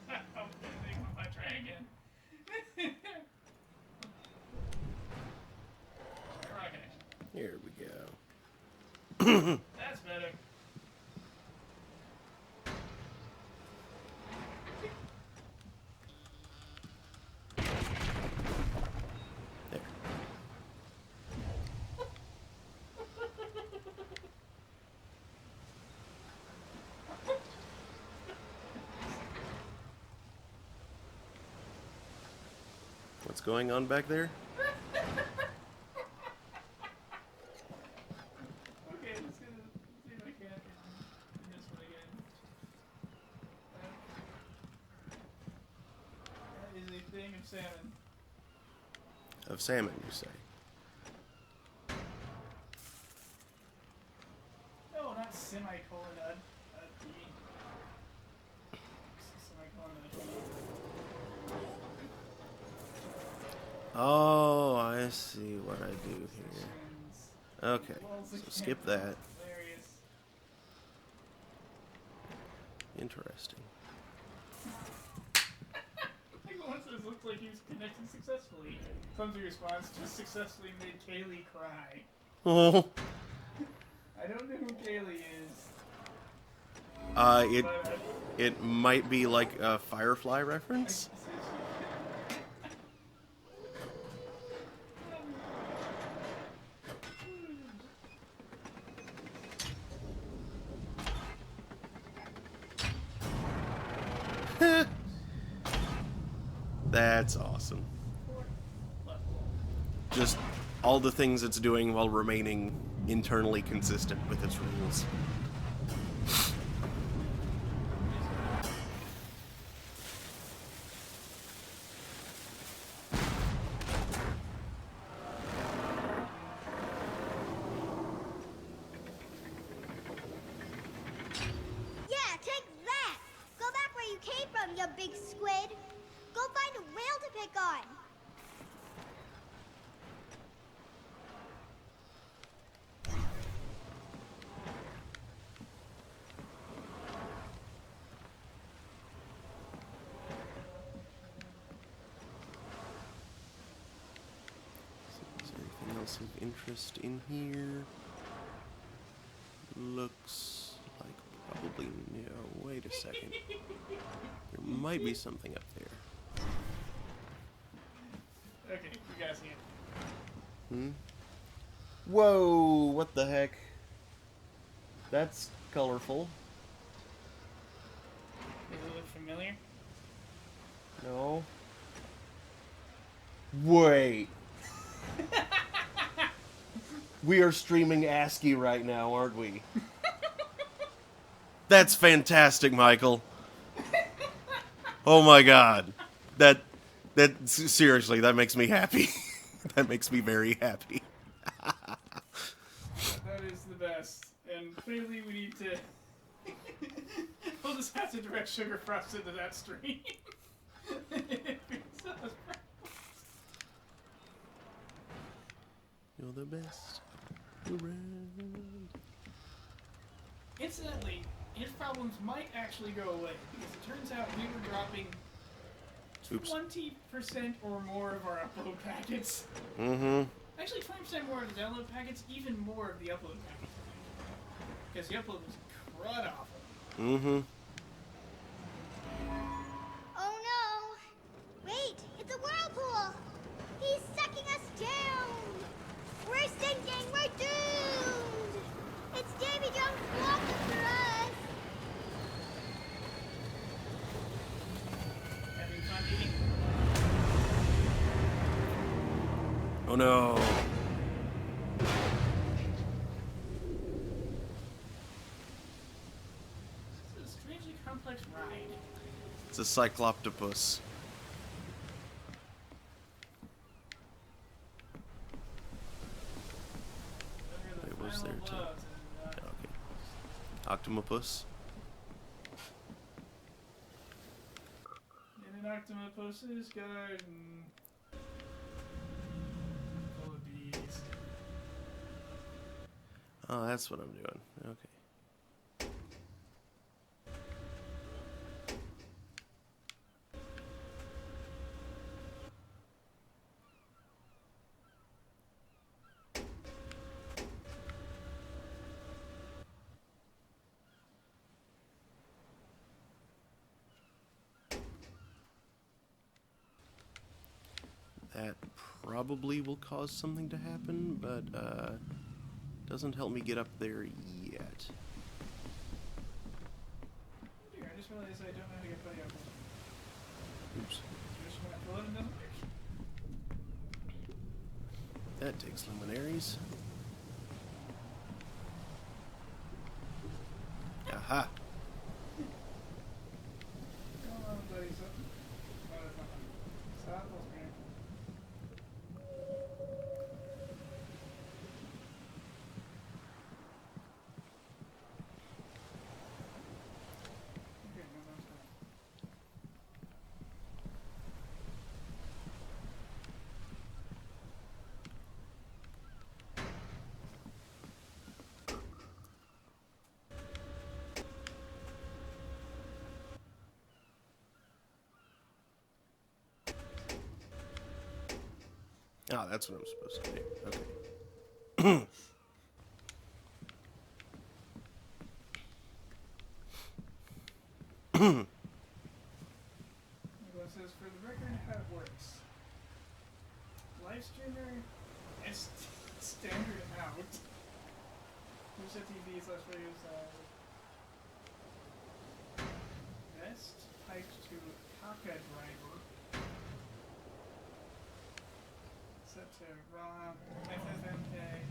I try again. Rock action. Here we go. That's better. There. What's going on back there? Okay, let's see if I can in this one again. That is a thing of salmon. Of salmon, you say? No, not semicolon, D. Semicolon, Oh, I see what I do here. Okay, so skip that. Hilarious. Interesting. I think one says looks like he was connecting successfully. Clumsy response just successfully made Kaylee cry. Oh. I don't know who Kaylee is. It might be like a Firefly reference. That's awesome. Just all the things it's doing while remaining internally consistent with its rules. Yeah, take that! Go back where you came from, you big squid! Go find a whale to pick on! Is there anything else of interest in here? Looks like probably no. Wait a second. There might be something up there. Okay, you guys see it. Hmm? Whoa, what the heck? That's colorful. Does it look familiar? No. Wait. We are streaming ASCII right now, aren't we? That's fantastic, Michael. Oh my god. Seriously, that makes me happy. That makes me very happy. That is the best. And clearly we need to... we'll just have to direct Sugar Frost into that stream. You're the best around. Incidentally, his problems might actually go away, because it turns out we were dropping Oops. 20% or more of our upload packets. Mm-hmm. Actually, 20% more of the download packets, even more of the upload packets. Because the upload was crud awful. Mm-hmm. Oh no! Wait, it's a whirlpool! He's sucking us down! We're sinking! We're doomed! It's Davy Jones walking for us! Having fun eating? Oh no. This is a strangely complex ride. It's a cycloptopus. It was there too. Okay. Octomopus. In an octopus's garden. Full of bees. Oh, that's what I'm doing. Okay. That probably will cause something to happen, but doesn't help me get up there yet. Dear, I just realized I don't know how to get putty up. Oops. Just went to let him down the That takes luminaries. Aha. Come on, buddy. Stop. Oh, that's what I'm supposed to do. Okay. It says, for the record, how it works. Live streamer is standard out. Twitch.tv/videos best piped to Kaka driver. Set to raw FFmpeg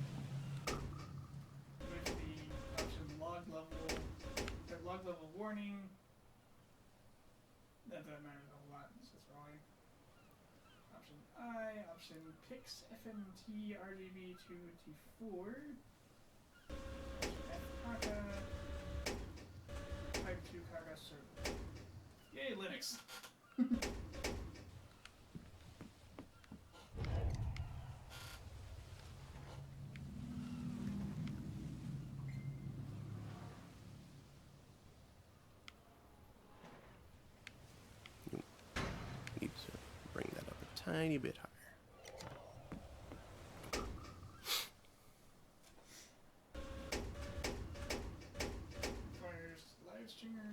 with the option log level warning. That doesn't matter a whole lot, it's just wrong. Option I, option Pix FMT RGB to T4. Option F Kaka. Type 2 Kaka server. Yay, Linux! Need to bring that up a tiny bit higher. Requires live streamer,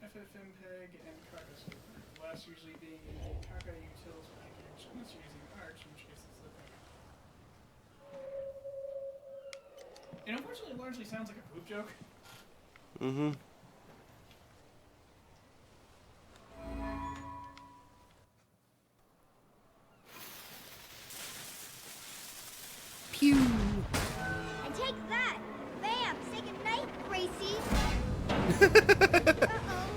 FFmpeg, and Kaka server. The last usually being a Kaka utils package, unless you're using Arch, in which case it's the package. It unfortunately largely sounds like a poop joke. Mm-hmm. Pew! And take that! Bam! Say goodnight, Gracie! Uh-oh.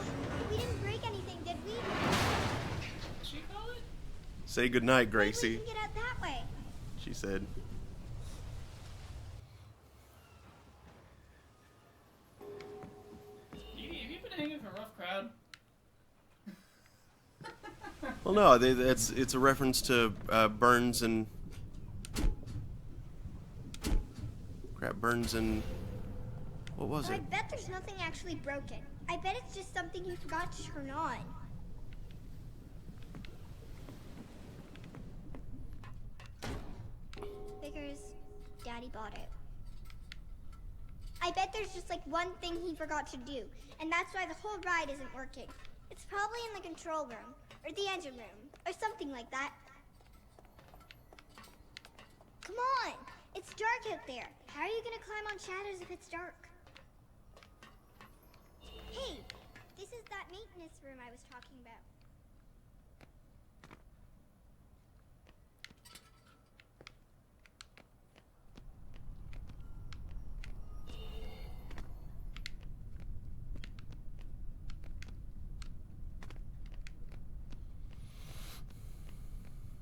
We didn't break anything, did we? What'd she call it? Say goodnight, Maybe Gracie, we can get out that way. she said. Have you been hanging with a rough crowd? Well, no, it's a reference to Burns and... Crap, Burns and... What was But I it? bet there's nothing actually broken. I bet it's just something you forgot to turn on. Figures Daddy bought it. I bet there's just like one thing he forgot to do, and that's why the whole ride isn't working. It's probably in the control room, or the engine room, or something like that. Come on! It's dark out there. How are you gonna climb on shadows if it's dark? Hey, this is that maintenance room I was talking about.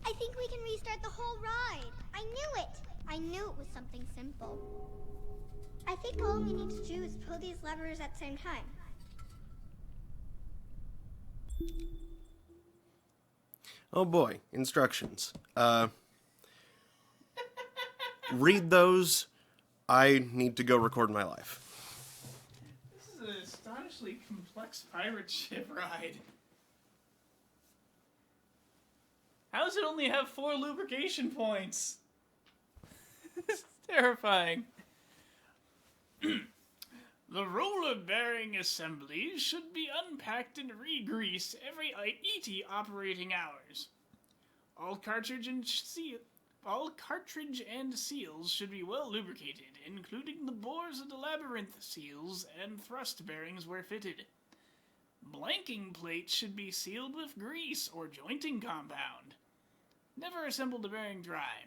I think we can restart the whole ride. I knew it. I knew it was something simple. I think all we need to do is pull these levers at the same time. Oh boy, instructions. Read those. I need to go record my life. This is an astonishingly complex pirate ship ride. How does it only have 4 lubrication points? It's terrifying. The roller bearing assemblies should be unpacked and re-greased every 80 operating hours. All cartridge and seals should be well lubricated, including the bores of the labyrinth seals and thrust bearings where fitted. Blanking plates should be sealed with grease or jointing compound. Never assemble the bearing dry.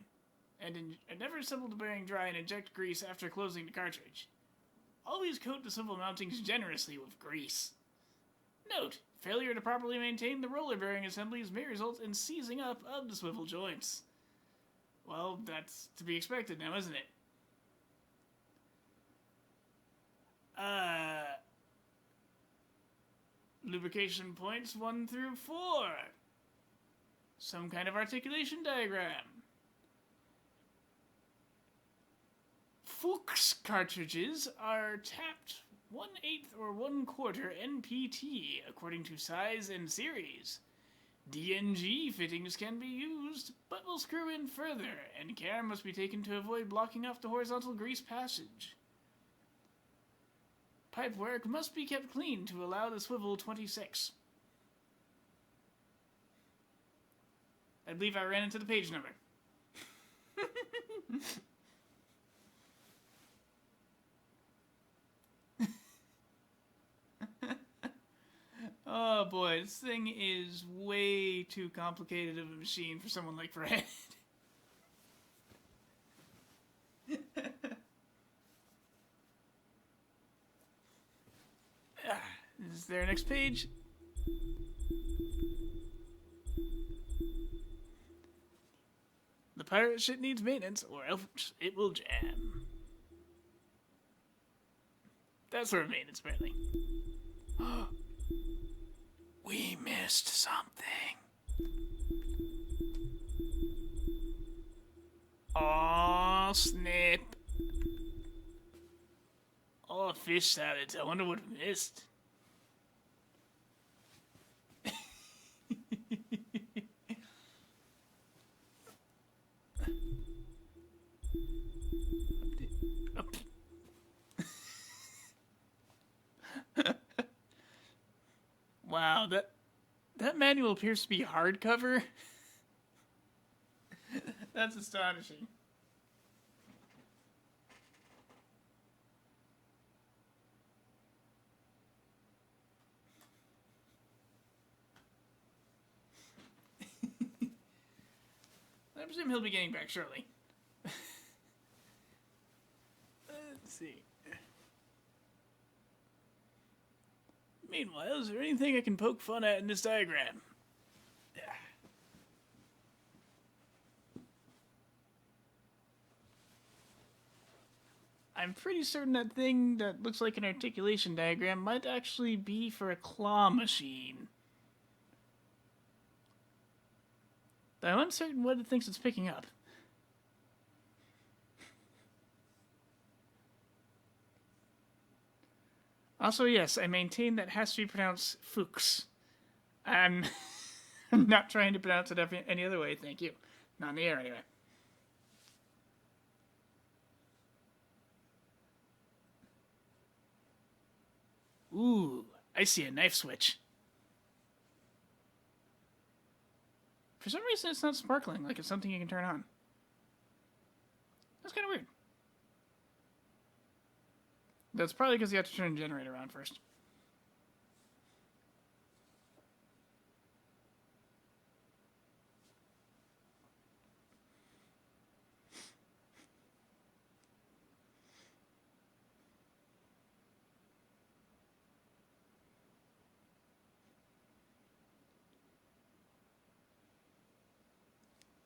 and never assemble the bearing dry and inject grease after closing the cartridge. Always coat the swivel mountings generously with grease. Note, failure to properly maintain the roller bearing assemblies may result in seizing up of the swivel joints. Well, that's to be expected now, isn't it? Lubrication points 1 through 4. Some kind of articulation diagram. Fuchs cartridges are tapped 1/8 or 1/4 NPT according to size and series. DNG fittings can be used, but will screw in further, and care must be taken to avoid blocking off the horizontal grease passage. Pipework must be kept clean to allow the swivel 26. I believe I ran into the page number. Oh boy, this thing is way too complicated of a machine for someone like Fred. Is there a next page? The pirate ship needs maintenance, or else it will jam. That sort of maintenance, apparently. We missed something. Aw, snap. Oh, fish salads. I wonder what we missed. Wow, that manual appears to be hardcover. That's astonishing. I presume he'll be getting back shortly. Let's see. Meanwhile, is there anything I can poke fun at in this diagram? I'm pretty certain that thing that looks like an articulation diagram might actually be for a claw machine. Though I'm uncertain what it thinks it's picking up. Also, yes, I maintain that has to be pronounced Fuchs. I'm not trying to pronounce it any other way, thank you. Not in the air, anyway. Ooh, I see a knife switch. For some reason, it's not sparkling, like it's something you can turn on. That's kind of weird. That's probably because you have to turn the generator on first.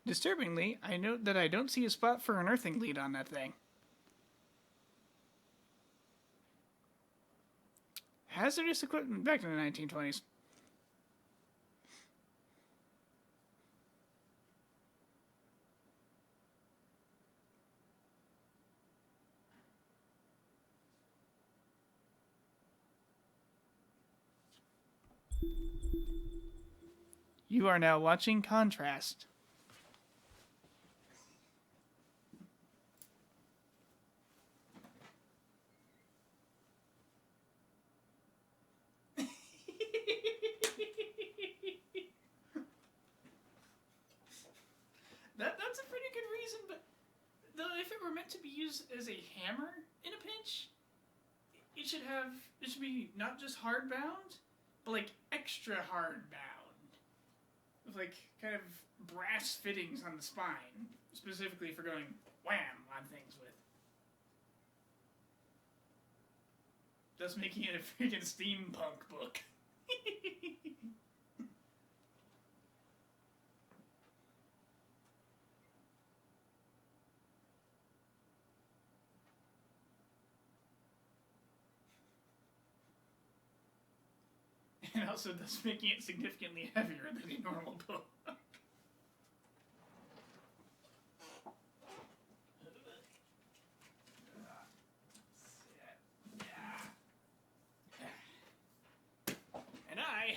Disturbingly, I note that I don't see a spot for an earthing lead on that thing. Hazardous equipment back in the 1920s. You are now watching Contrast. That's a pretty good reason, but though if it were meant to be used as a hammer in a pinch, it should be not just hard bound, but like extra hard bound. with like kind of brass fittings on the spine, specifically for going wham on things with. Thus making it a freaking steampunk book. And also thus making it significantly heavier than a normal book. And I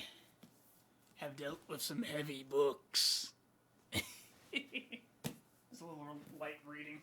have dealt with some heavy books. It's a little light reading.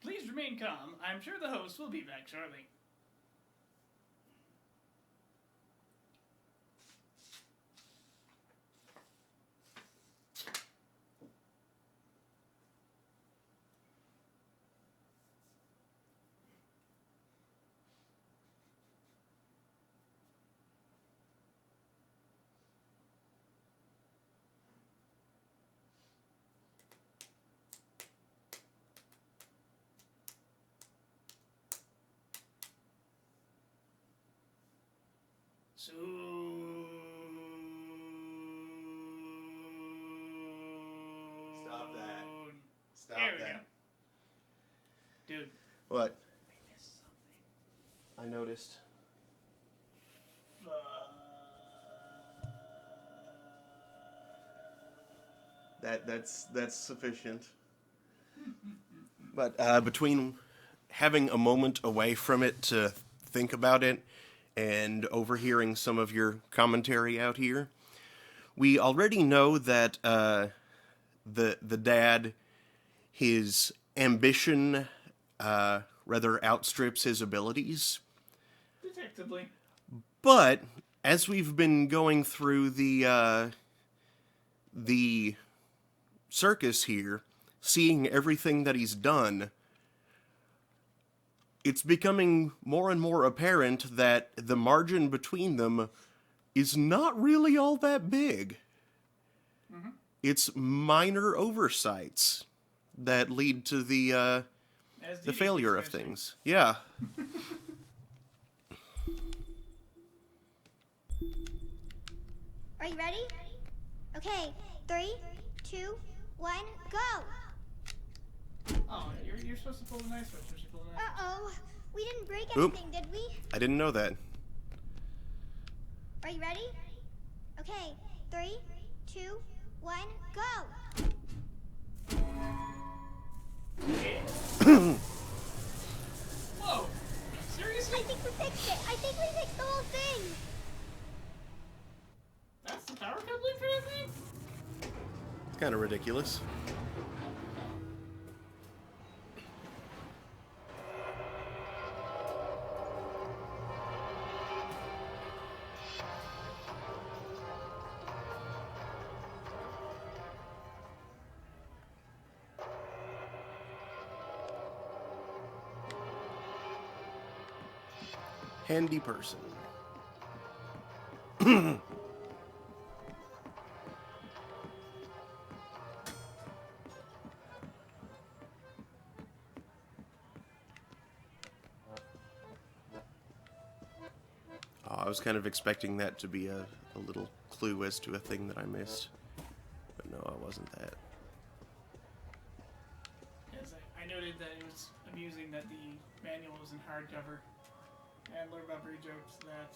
Please remain calm. I'm sure the host will be back shortly. Stop that. Stop There we that. go. Dude. What? I missed something. I noticed. That's sufficient. But between having a moment away from it to think about it and overhearing some of your commentary out here, we already know that the dad, his ambition rather outstrips his abilities. Detectably. But as we've been going through the circus here, seeing everything that he's done, it's becoming more and more apparent that the margin between them is not really all that big. Mm-hmm. It's minor oversights that lead to the failure of things. Yeah. Are you ready? Okay, 3, 2, 1, go! Oh, you're supposed to pull the nice switch. You're supposed to pull the nice switch. Uh-oh, we didn't break Oop. anything, did we? I didn't know that. Are you ready? Okay, 3, 2, 1, go! Whoa! Seriously? I think we fixed it! I think we fixed the whole thing! That's the power coupling for that thing? It's kind of ridiculous. Handy person. I was kind of expecting that to be a little clue as to a thing that I missed. But no, I wasn't that. Yes, I noted that it was amusing that the manual was in hardcover. And Lord Bobbery joked that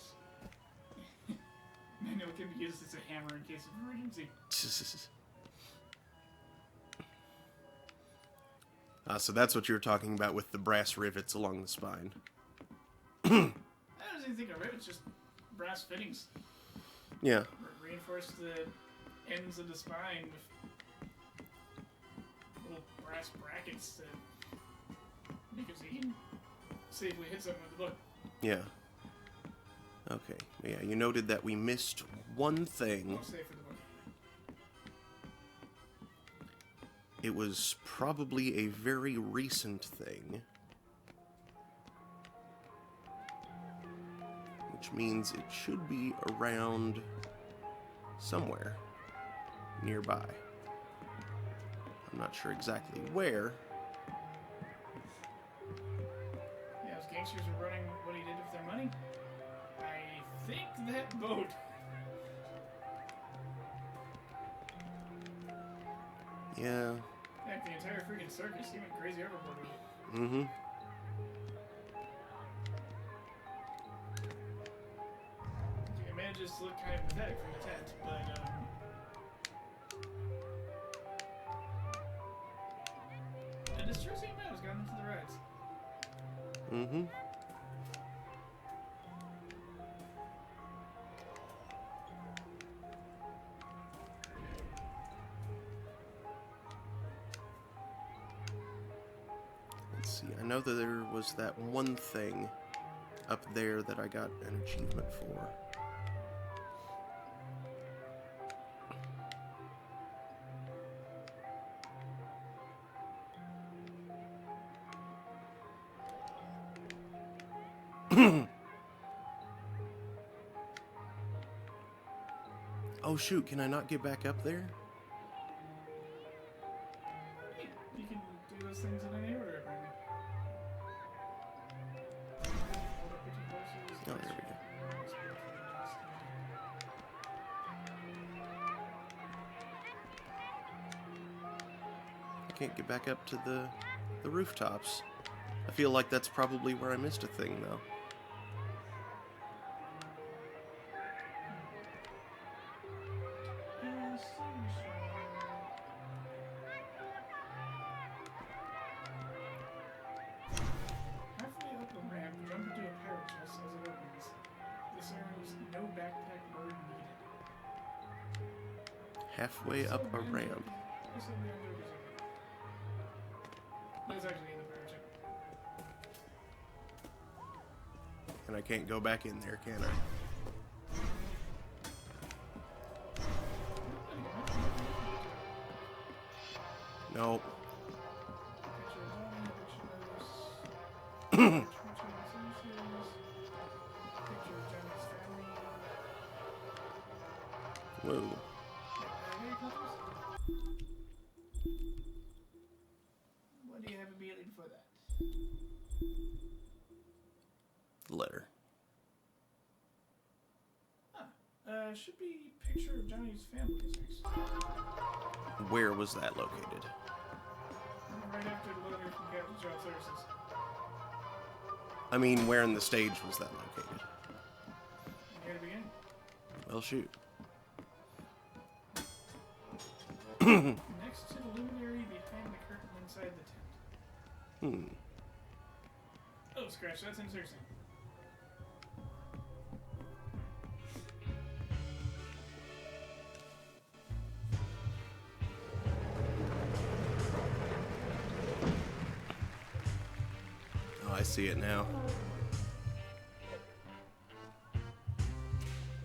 manual can be used as a hammer in case of emergency. So that's what you were talking about with the brass rivets along the spine. I don't even think of rivets, just brass fittings. Yeah. Reinforce the ends of the spine with little brass brackets to make it so you can safely hit something with the book. Yeah. Okay. Yeah, you noted that we missed one thing. I'll save for the book. It was probably a very recent thing. Which means it should be around somewhere nearby. I'm not sure exactly where. Yeah, those gangsters were running what he did with their money. I think that boat. Yeah. Heck, the entire freaking circus, he went crazy overboard with it. Mm-hmm. It manages to look kind of pathetic from the tent, but the distressing man has gotten into the rides. Mm-hmm. Let's see. I know that there was that one thing up there that I got an achievement for. Oh shoot, can I not get back up there? Yeah, you can do those things in any order, apparently. Oh, there we go. I can't get back up to the rooftops. I feel like that's probably where I missed a thing, though. Halfway up a ramp, jump into a pirate chest as it opens. This area was no backpack bird needed. Halfway up a ramp. This will be under the zone. That's actually in the pirate ship. And I can't go back in there, can I? No. Whoa. What do you have immediately before that? Letter. Should be picture of Johnny's family is next. Where was that located? Right after the letter from Captain Job Services. I mean, where in the stage was that located? Here to begin. Well, shoot. Next to the luminary behind the curtain inside the tent. Oh, scratch, that's insertion. Oh, I see it now.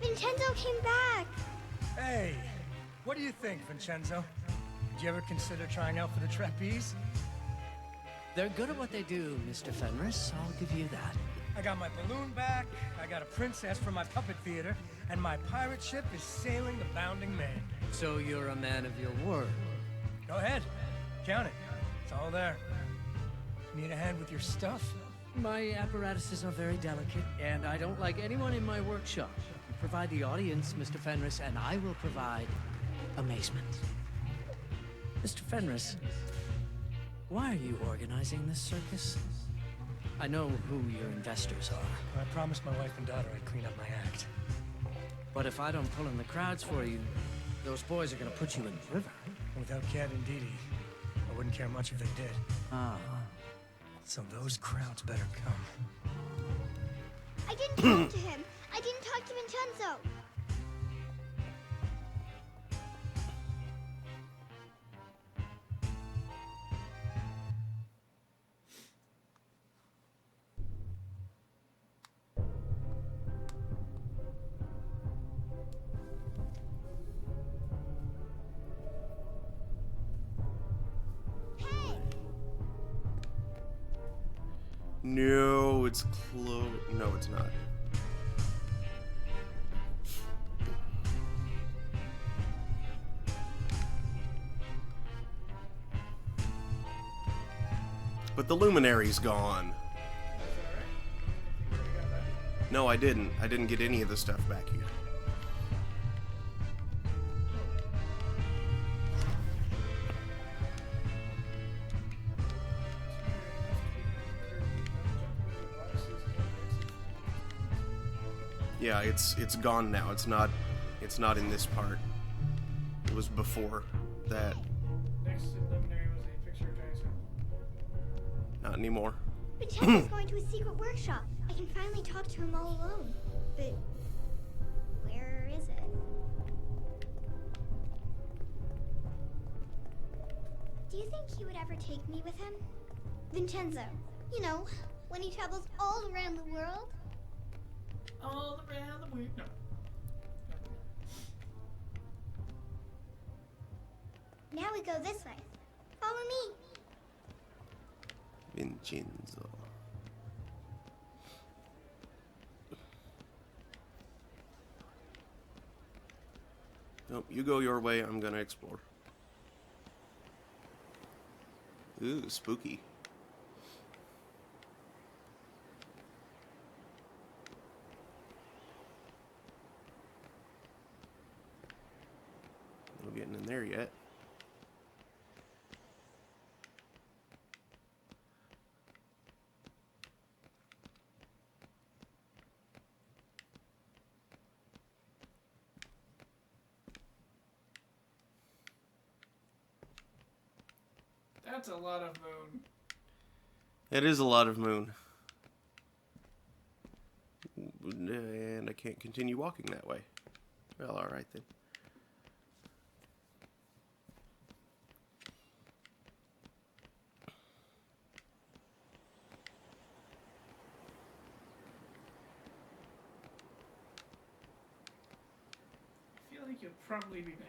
Vincenzo came back! Hey, what do you think, Vincenzo? Did you ever consider trying out for the trapeze? They're good at what they do, Mr. Fenris. I'll give you that. I got my balloon back, I got a princess from my puppet theater, and my pirate ship is sailing the Bounding Main. So you're a man of your word. Go ahead, count it. It's all there. Need a hand with your stuff? My apparatuses are very delicate, and I don't like anyone in my workshop. You provide the audience, Mr. Fenris, and I will provide amazement. Mr. Fenris, why are you organizing this circus? I know who your investors are. I promised my wife and daughter I'd clean up my act. But if I don't pull in the crowds for you, those boys are gonna put you in the river. Without Cat and Dee Dee, I wouldn't care much if they did. Ah. So those crowds better come. I didn't talk to him. I didn't talk to Vincenzo. No, it's close. No, it's not. But the luminary's gone. No, I didn't. I didn't get any of the stuff back here. Yeah, it's gone now. It's not in this part. It was before that. Next to the luminary was a picture of Dicer. Not anymore. Vincenzo's going to his secret workshop. I can finally talk to him all alone. But where is it? Do you think he would ever take me with him? Vincenzo. You know, when he travels all around the world. All around the world. No. Now we go this way. Follow me. Vincenzo. Nope, you go your way. I'm gonna explore. Ooh, spooky. No getting in there yet. That's a lot of moon. It is a lot of moon. And I can't continue walking that way. Well, alright then. I feel like you'll probably be back there.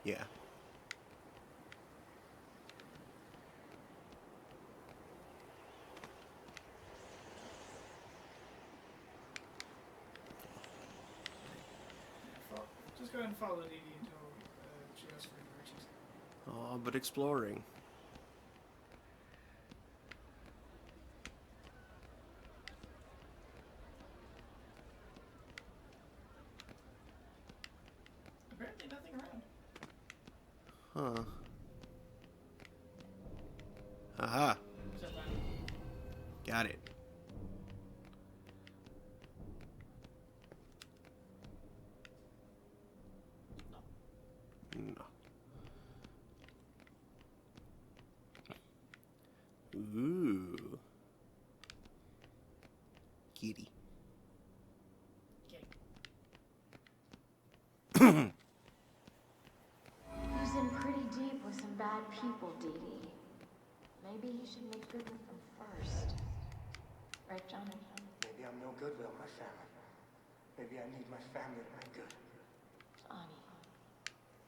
Yeah. Just go ahead and follow Dee Dee until she asks for directions. Oh, but exploring. Apparently nothing around. Huh. Aha. Except that. Got it. No. Ooh. Kitty. Okay. He's in pretty deep with some bad people, Dee Dee. Maybe he should make good with them first. Right, Johnny? Maybe I'm no good without my family. Maybe I need my family to make good. Johnny,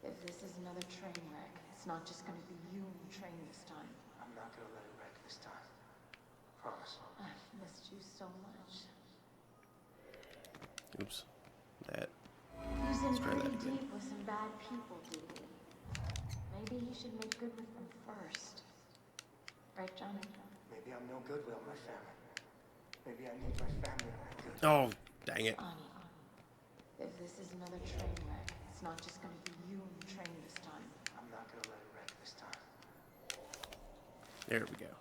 if this is another train wreck, it's not just gonna be you in the train this time. I'm not gonna let it wreck this time. Promise. I've missed you so much. Oops. That. He's in try that pretty again. deep with some bad people, Dee Dee. Maybe he should make good with them first. Right, Johnny? Maybe I'm no good without my family. Maybe I need my family back. Oh, dang it. If this is another train wreck, it's not just gonna be you on the train this time. I'm not gonna let it wreck this time. There we go.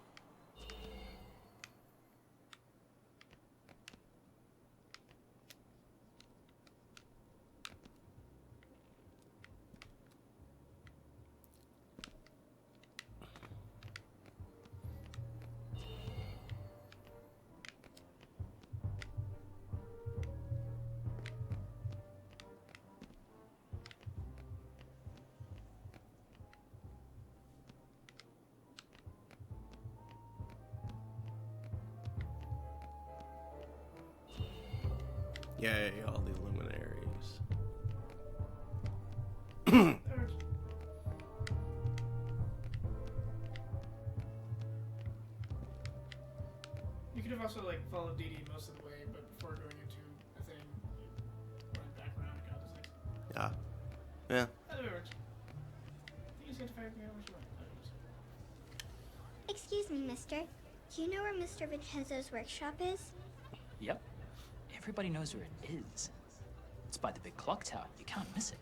Yay, all the luminaries. You could have also like followed Dee Dee most of the way, but before going into a thing, you went back around and got this thing. Ah. Yeah. Either way works. You just get to figure out what you want. Excuse me, mister. Do you know where Mr. Vincenzo's workshop is? Yep. Everybody knows where it is. It's by the big clock tower. You can't miss it.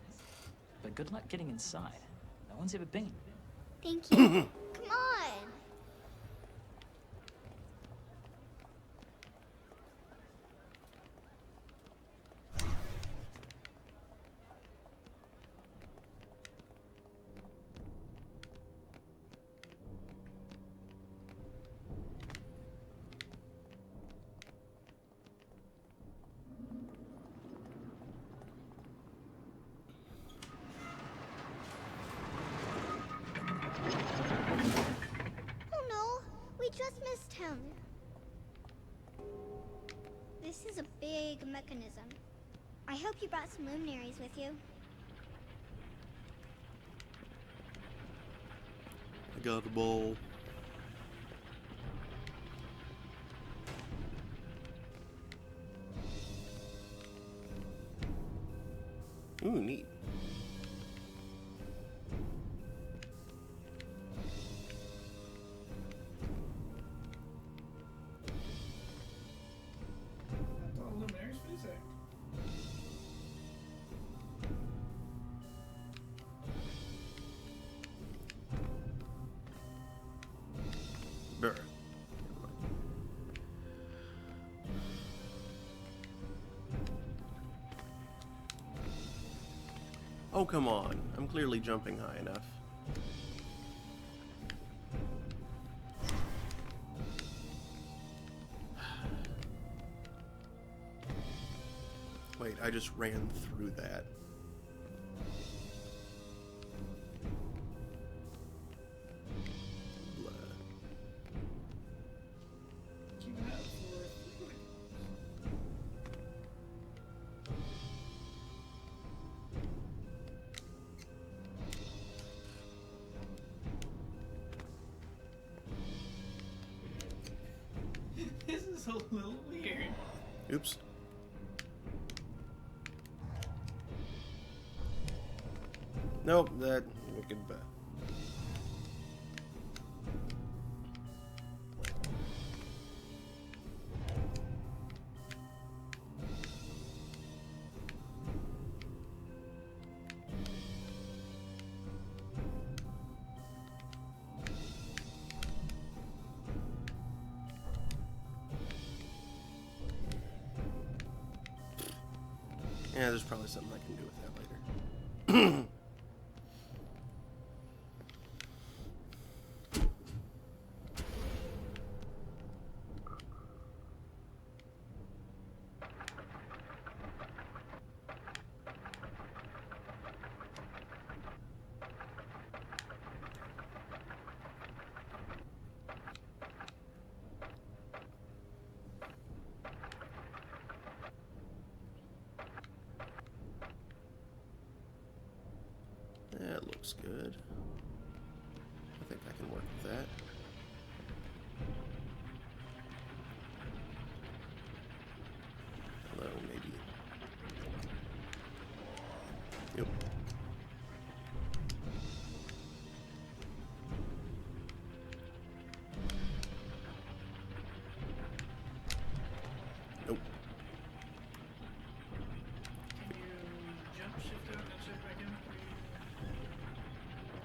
But good luck getting inside. No one's ever been. Thank you. Come on! Oh no, we just missed him. This is a big mechanism. I hope you brought some luminaries with you. I got a bowl. Ooh, neat. That's all the luminaries for this act. Brr. Oh, come on. I'm clearly jumping high enough. Wait, I just ran through that. Blah. Keep an eye out for This is a little weird. Oops. Nope, that wicked bad. Yeah, there's probably something I can do with that later. That looks good. I think I can work with that. Although, maybe. Yep.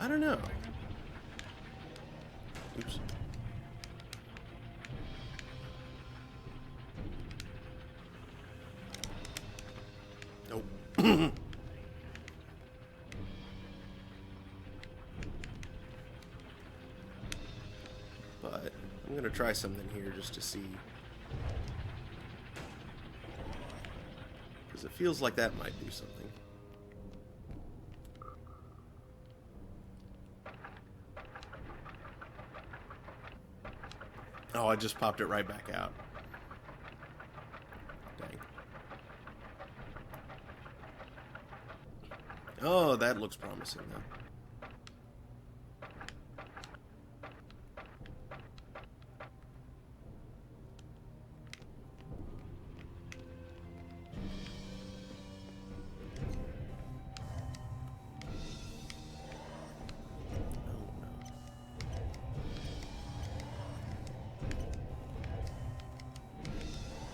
I don't know. Oops. Nope. But I'm gonna try something here just to see. Because it feels like that might do something. Oh, I just popped it right back out. Dang. Oh, that looks promising, though.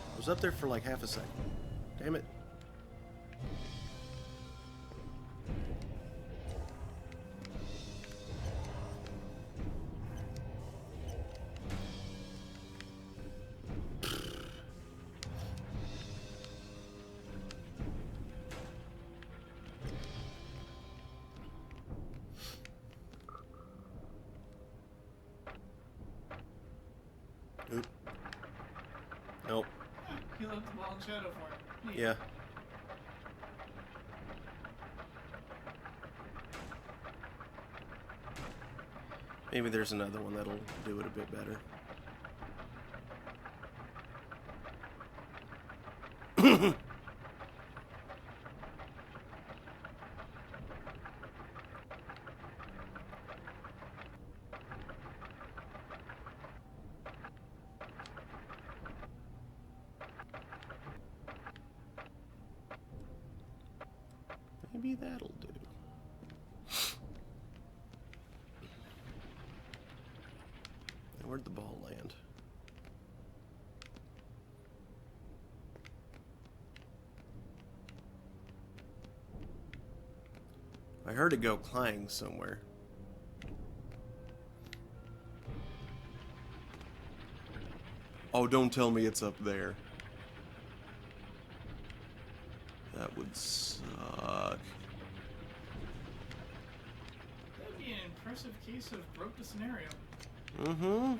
I was up there for like half a second. Damn it. Oop. Nope. You left the ball in shadow for him. Neat. Yeah. Maybe there's another one that'll do it a bit better. Maybe that'll do. Where'd the ball land? I heard it go clang somewhere. Oh, don't tell me it's up there. That would suck. That'd be an impressive case of broke the scenario. Mm-hmm.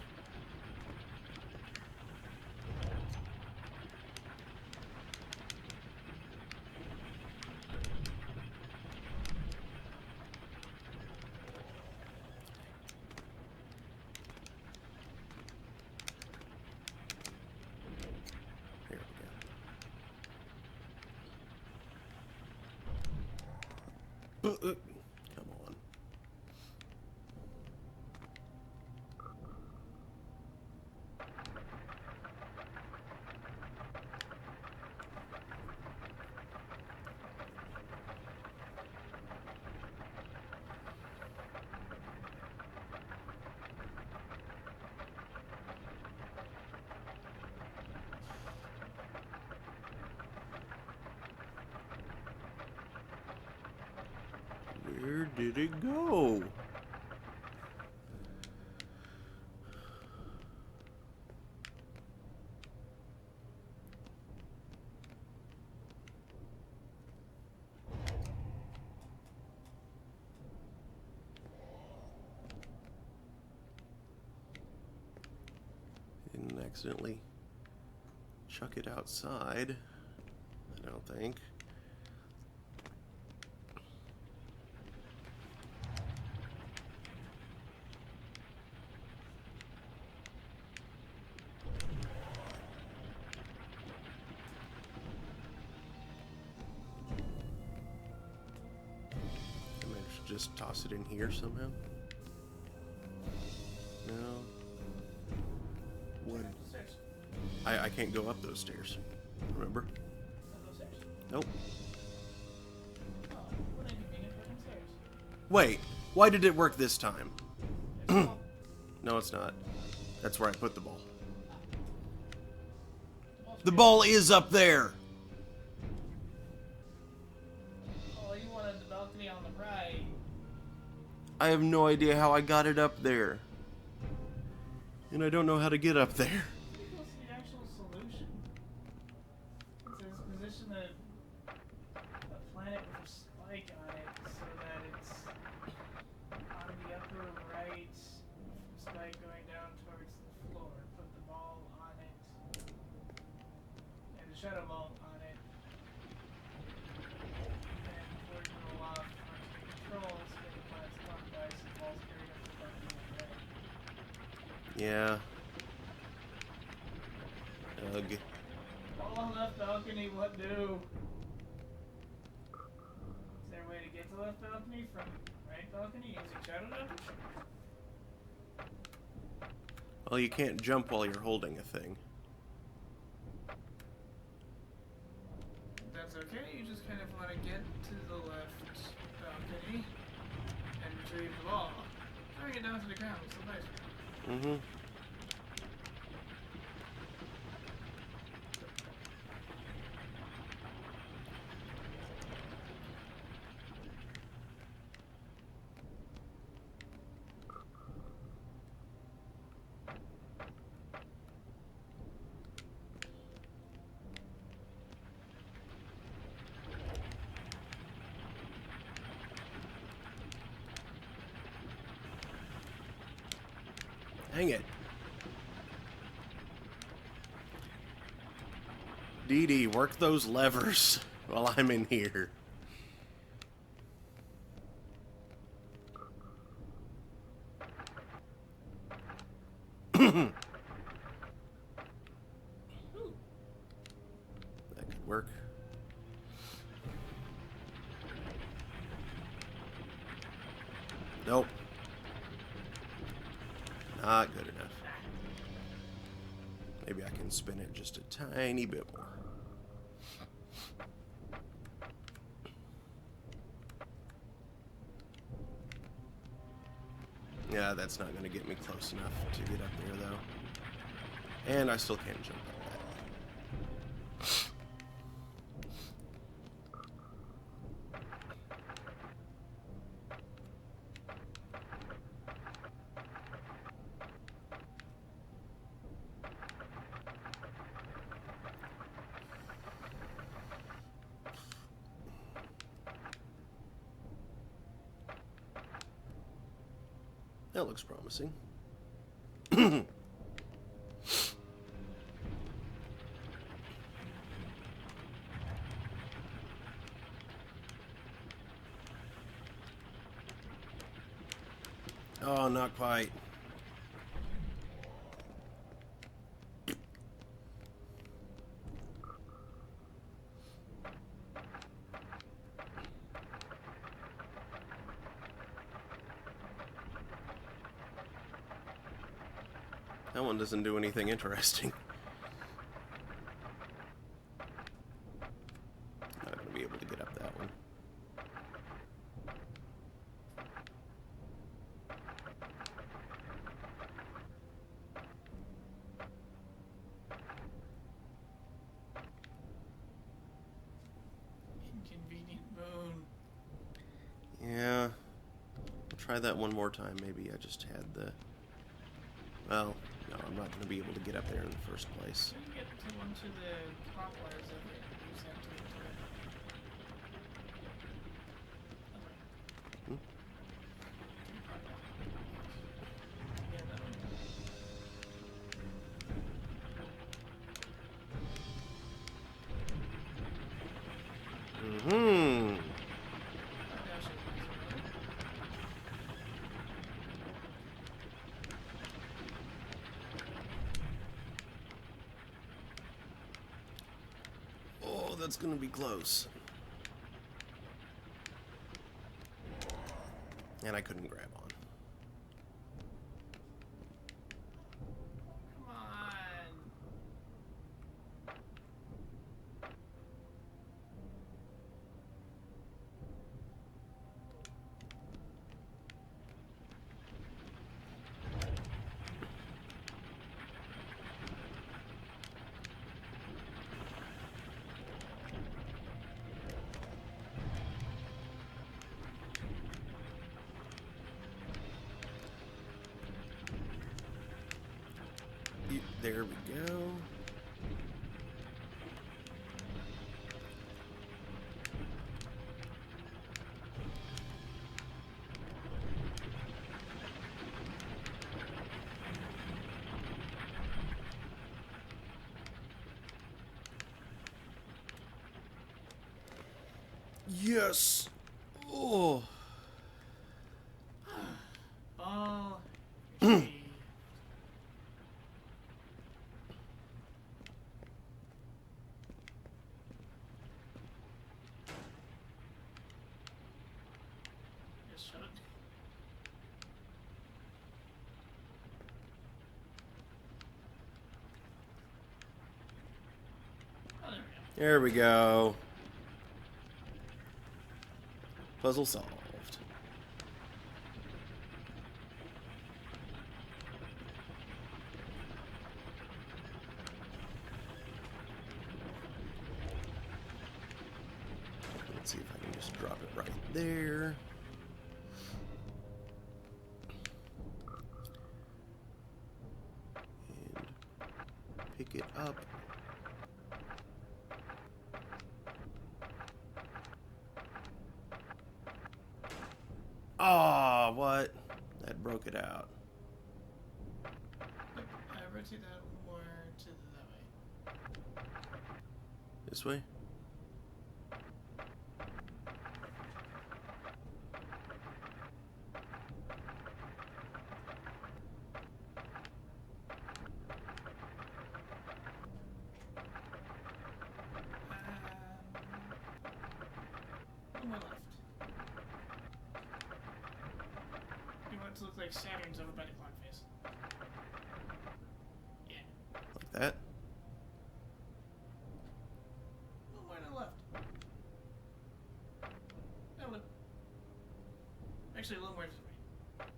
Here we go. Come on. Where did it go? Didn't accidentally chuck it outside, I don't think. I might just toss it in here somehow. No. What? Stairs. I can't go up those stairs. Remember? Up those stairs. Nope. Oh, what inconvenient fucking stairs. Wait, why did it work this time? There's no- No, it's not. That's where I put the ball. ball's The right. ball is up there! Oh, you wanted the balcony on the right. I have no idea how I got it up there. And I don't know how to get up there. What's the actual solution? It says position a planet with a spike on it so that it's on the upper right, spike going down towards the floor. Put the ball on it, and the shadow ball on it. And before you roll off, once you control, spin the planet's clockwise, the ball's carried up to the button on the right. Yeah. Ugh. Ball left balcony, what do? Is there a way to get to left balcony from right balcony using shadow dodge? Well, you can't jump while you're holding a thing. That's okay, you just kind of want to get to the left balcony and retrieve the ball. Throwing it down to the ground was the nice one. Mm-hmm. Dang it. Dee Dee, work those levers while I'm in here. That could work. Nope. Not good enough. Maybe I can spin it just a tiny bit more. Yeah, that's not going to get me close enough to get up there, though. And I still can't jump on that. That looks promising. Oh, not quite. That one doesn't do anything interesting. Not going to be able to get up that one. Inconvenient moon. Yeah. I'll try that one more time. Maybe I just had the... Well, no, I'm not going to be able to get up there in the first place. You get to one to the clockwise of it. Use that to get to it. Hmm? Yeah, that one. Mm-hmm. Dash it. Oh, that's going to be close. And I couldn't grab on. Come on. There we go. Yes. Oh. Ball. Just shut it. Oh, there we go. There we go. Puzzle solved. Let's see if I can just drop it right there. And pick it up. Ah, what? That broke it out. Rotate that more to that way. This way? A little more left. You want it to look like Saturn's over by the clock face. Yeah. Like that? A little more to the left. That would. Actually, a little more to the right.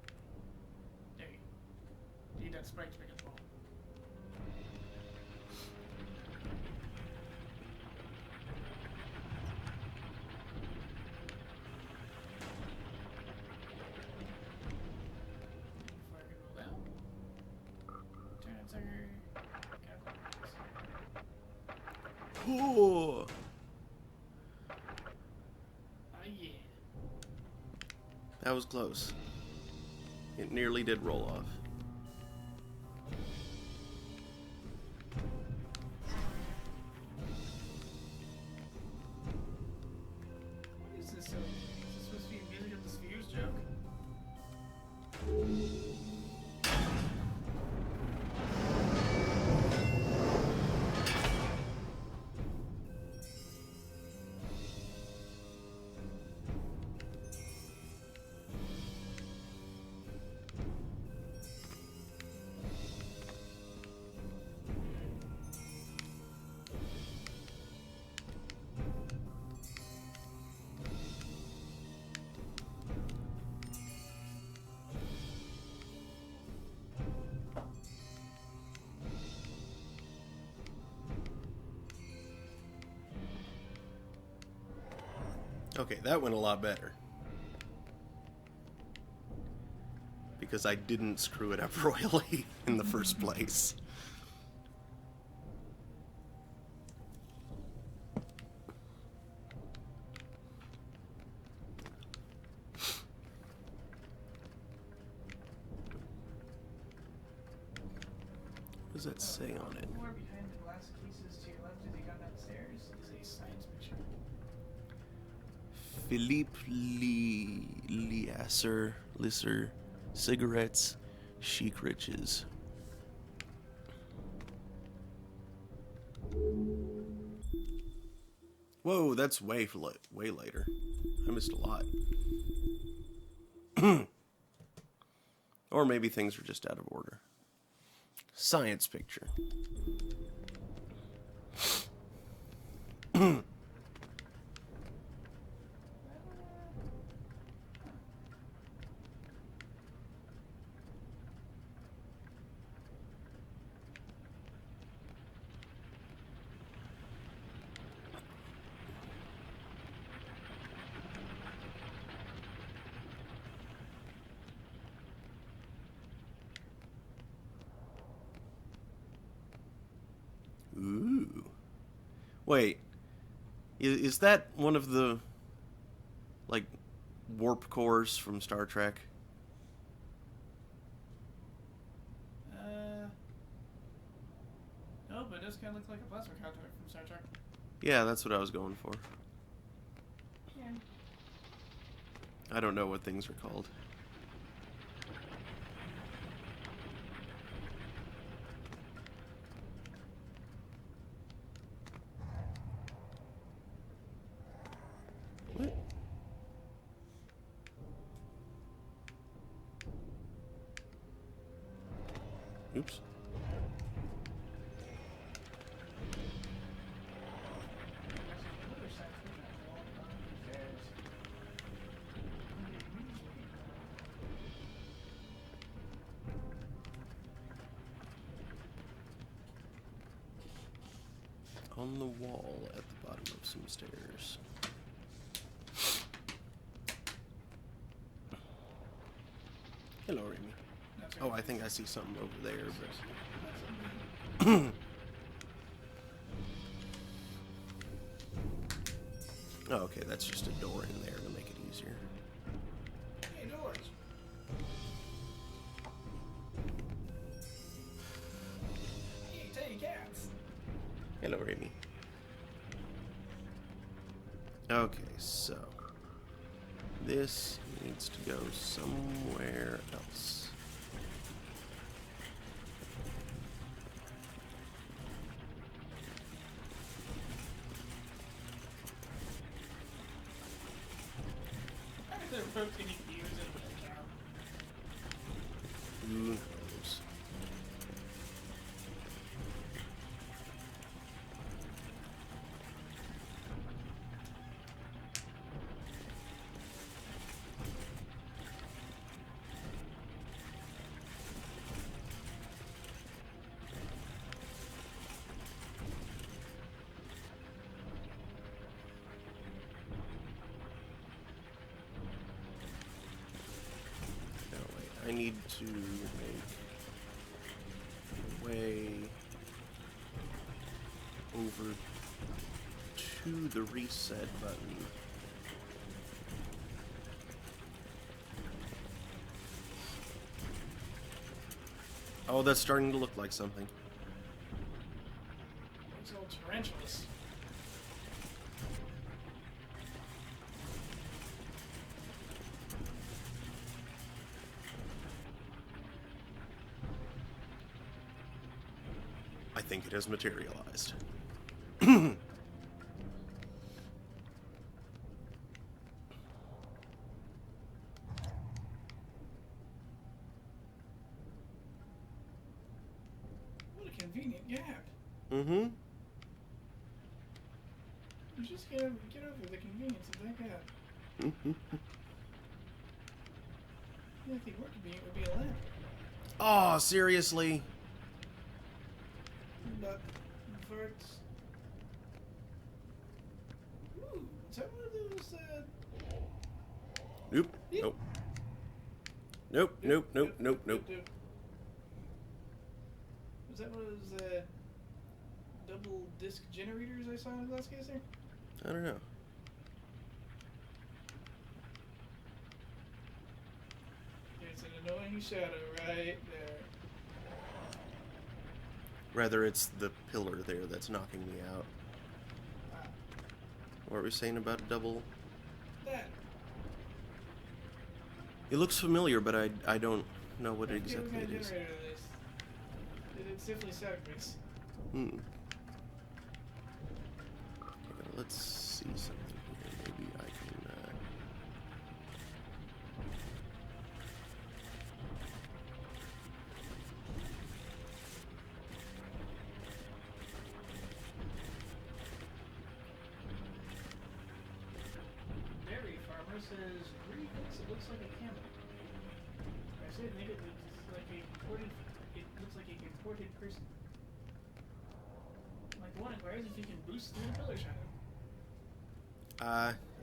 There you go. Need that spike to make it fall. Before I can roll down. Turn on sucker. Oh. Oh yeah. That was close. It nearly did roll off. What is this? Is this supposed to be music of the spheres joke? Okay, that went a lot better. Because I didn't screw it up royally in the first place. What does that say on it? More behind the glass cases to your left as you come downstairs is a science picture. Philippe Lisser, cigarettes, chic riches. Whoa, that's way later. I missed a lot. Or maybe things are just out of order. Science picture. Wait, is that one of the, like, warp cores from Star Trek? No, but it does kind of look like a plasma contact from Star Trek. Yeah, that's what I was going for. Yeah. I don't know what things are called. What? Oops. On the wall at the bottom of some stairs. Hello, Remy. Oh, I think I see something over there, but... Oh, okay, that's just a door in there to make it easier. Hey, doors. Hey, tiny cats. Hello, Remy. Okay, so... this needs to go somewhere else. I guess they're both getting views in the account. Who knows? No, wait, I need to make a way over to the reset button. Oh, that's starting to look like something. Those old tarantulas. I think it has materialized. What a convenient gap. Mm-hmm. You just get over the convenience of that gap. The only thing more convenient would be a lamp. Oh, seriously? But farts. Ooh, is that one of those, Nope. Nope. Nope, nope, nope, nope, nope. Was that one of those, double disc generators I saw in the glass case there? I don't know. It's an annoying shadow right there. Rather, it's the pillar there that's knocking me out. What were we saying about a double? That. It looks familiar, but I don't know what What kind exactly of it is. generator it is? It's definitely static base. Hmm. Okay, let's see something here. Maybe I can. Dairy farmer says refix. It looks like a camel. I said maybe it looks like a imported. It looks like a imported person. Like the one inquires if you can boost through the pillar shadow.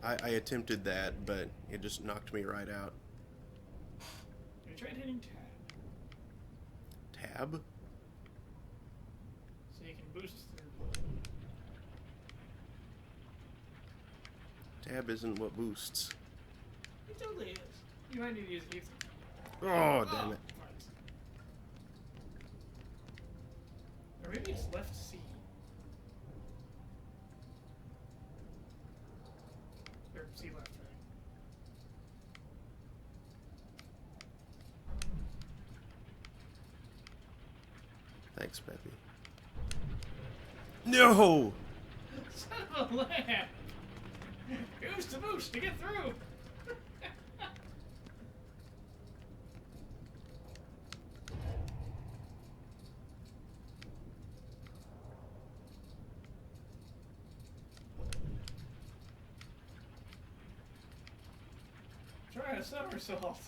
I attempted that, but it just knocked me right out. You tried hitting tab, Tab? so you can boost through. Tab isn't what boosts. It totally is. You might need to use ether. Oh, damn it. Farts. Or maybe it's left C. Or C left, right? Thanks, Peppy. No! Son of a lamb! Goose to boost to get through! Try a somersault.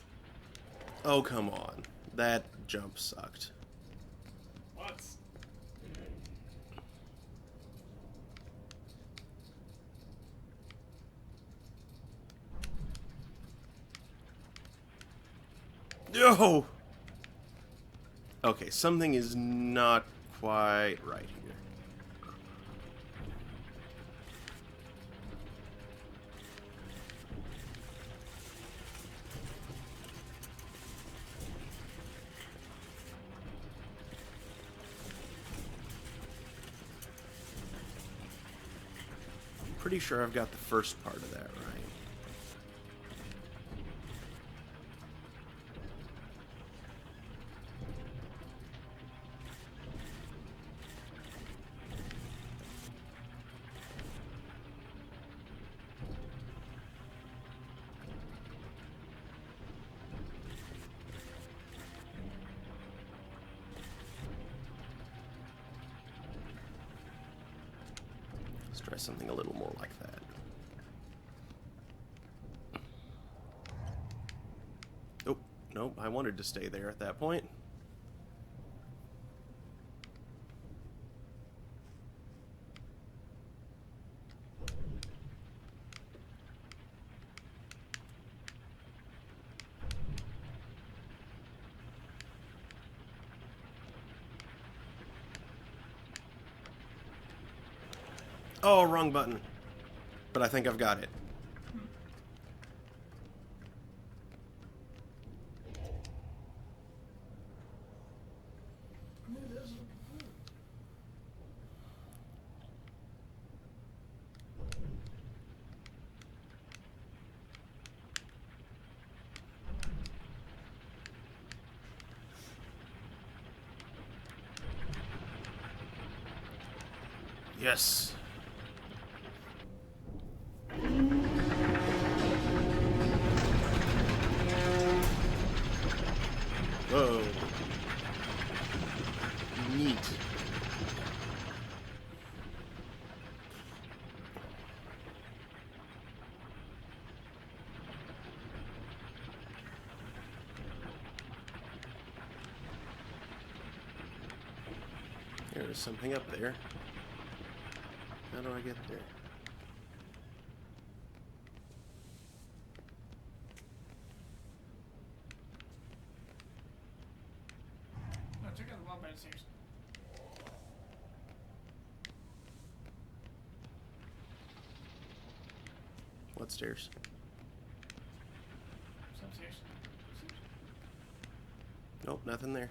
Oh, come on. That jump sucked. Once. No! Okay, something is not quite right here. Pretty sure I've got the first part of that right. Let's try something a little more like that. Oh, nope, I wanted to stay there at that point. Oh, wrong button. But I think I've got it. Yes. Whoa. Neat. There's something up there. How do I get there? No, check out the wall by the stairs. What stairs? Some stairs. Nope, nothing there.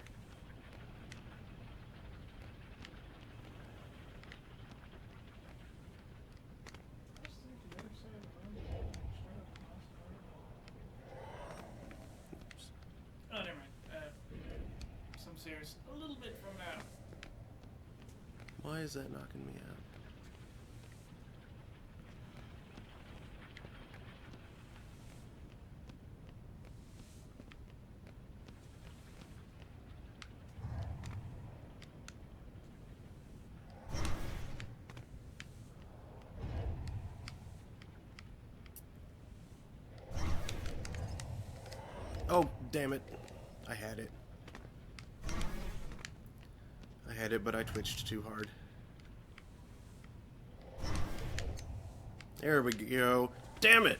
Oh, never mind. Some stairs. A little bit from now. Why is that knocking me out? Oh, damn it. I had it. I had it, but I twitched too hard. There we go. Damn it!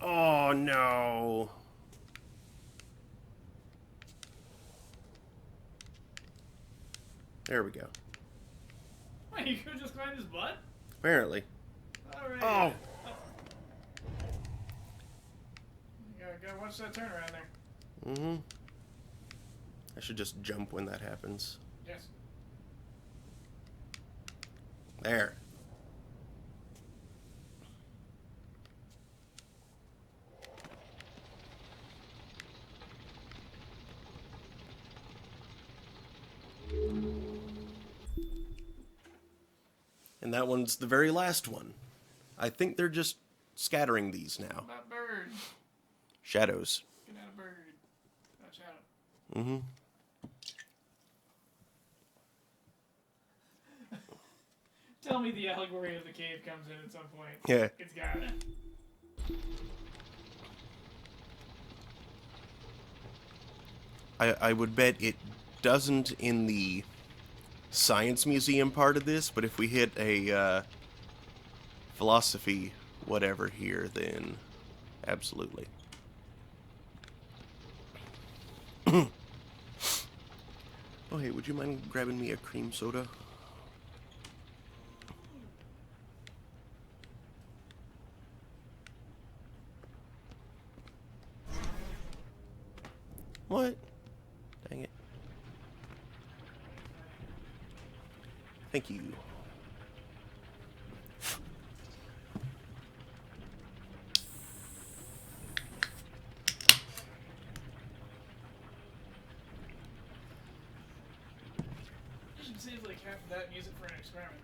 Oh, no. There we go. Wait, you could just climb his butt? Apparently. Alright. Oh! Gotta watch that turnaround there. Mm-hmm. I should just jump when that happens. Yes. There. And that one's the very last one. I think they're just scattering these now. That bird. Shadows. Get out of bird. Watch out. Mm-hmm. Tell me the allegory of the cave comes in at some point. Yeah. It's gotta. I would bet it doesn't in the science museum part of this, but if we hit a philosophy whatever here, then absolutely. Oh, hey, would you mind grabbing me a cream soda? What? Dang it. Thank you. You should save like half of that and use it for an experiment.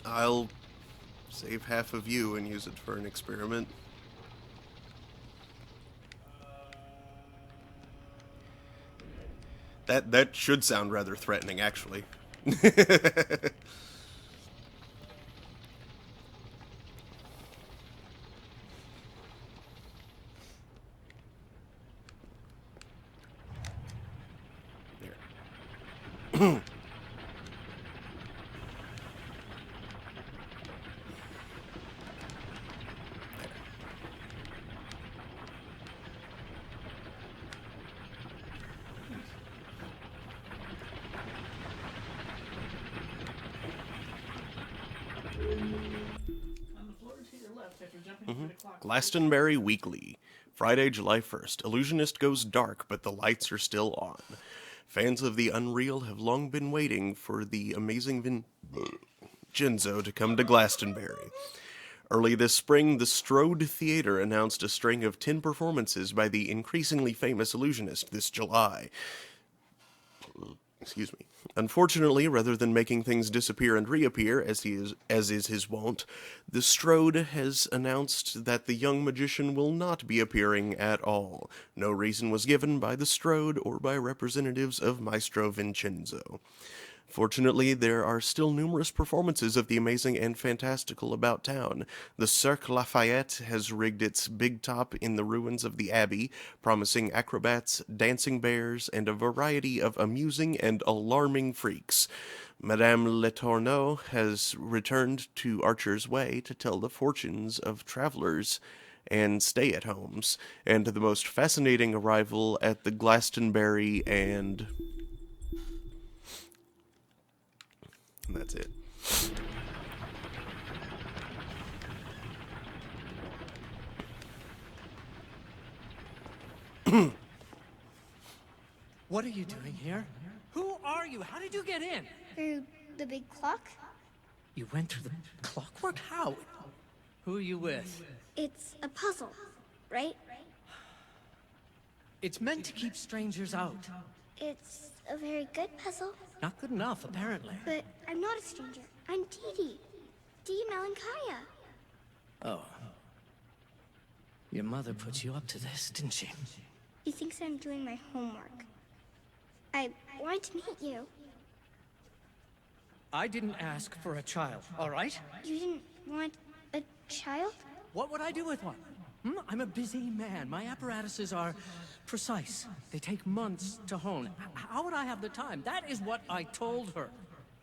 I'll save half of you and use it for an experiment. That should sound rather threatening, actually. There. On the floor to your left after jumping through the clock. Glastonbury Weekly. Friday, July 1st. Illusionist goes dark, but the lights are still on. Fans of the Unreal have long been waiting for the amazing Vincenzo to come to Glastonbury. Early this spring, the Strode Theatre announced a string of 10 performances by the increasingly famous illusionist this July. Excuse me. Unfortunately, rather than making things disappear and reappear, as is his wont, the Strode has announced that the young magician will not be appearing at all. No reason was given by the Strode or by representatives of Maestro Vincenzo. Fortunately, there are still numerous performances of the amazing and fantastical about town. The Cercle Lafayette has rigged its big top in the ruins of the Abbey, promising acrobats, dancing bears, and a variety of amusing and alarming freaks. Madame Letourneau has returned to Archer's Way to tell the fortunes of travelers and stay-at-homes, and the most fascinating arrival at the Glastonbury and that's it. What are you doing here? Who are you? How did you get in? Through the big clock? You went through the clockwork? How? Who are you with? It's a puzzle, right? It's meant to keep strangers out. It's a very good puzzle, Not good enough, apparently. but I'm not a stranger. I'm Dee Dee Malankaya. Oh. Your mother put you up to this, didn't she? He thinks I'm doing my homework. I wanted to meet you. I didn't ask for a child, all right? You didn't want a child? What would I do with one? I'm a busy man. My apparatuses are precise. They take months to hone. How would I have the time? That is what I told her.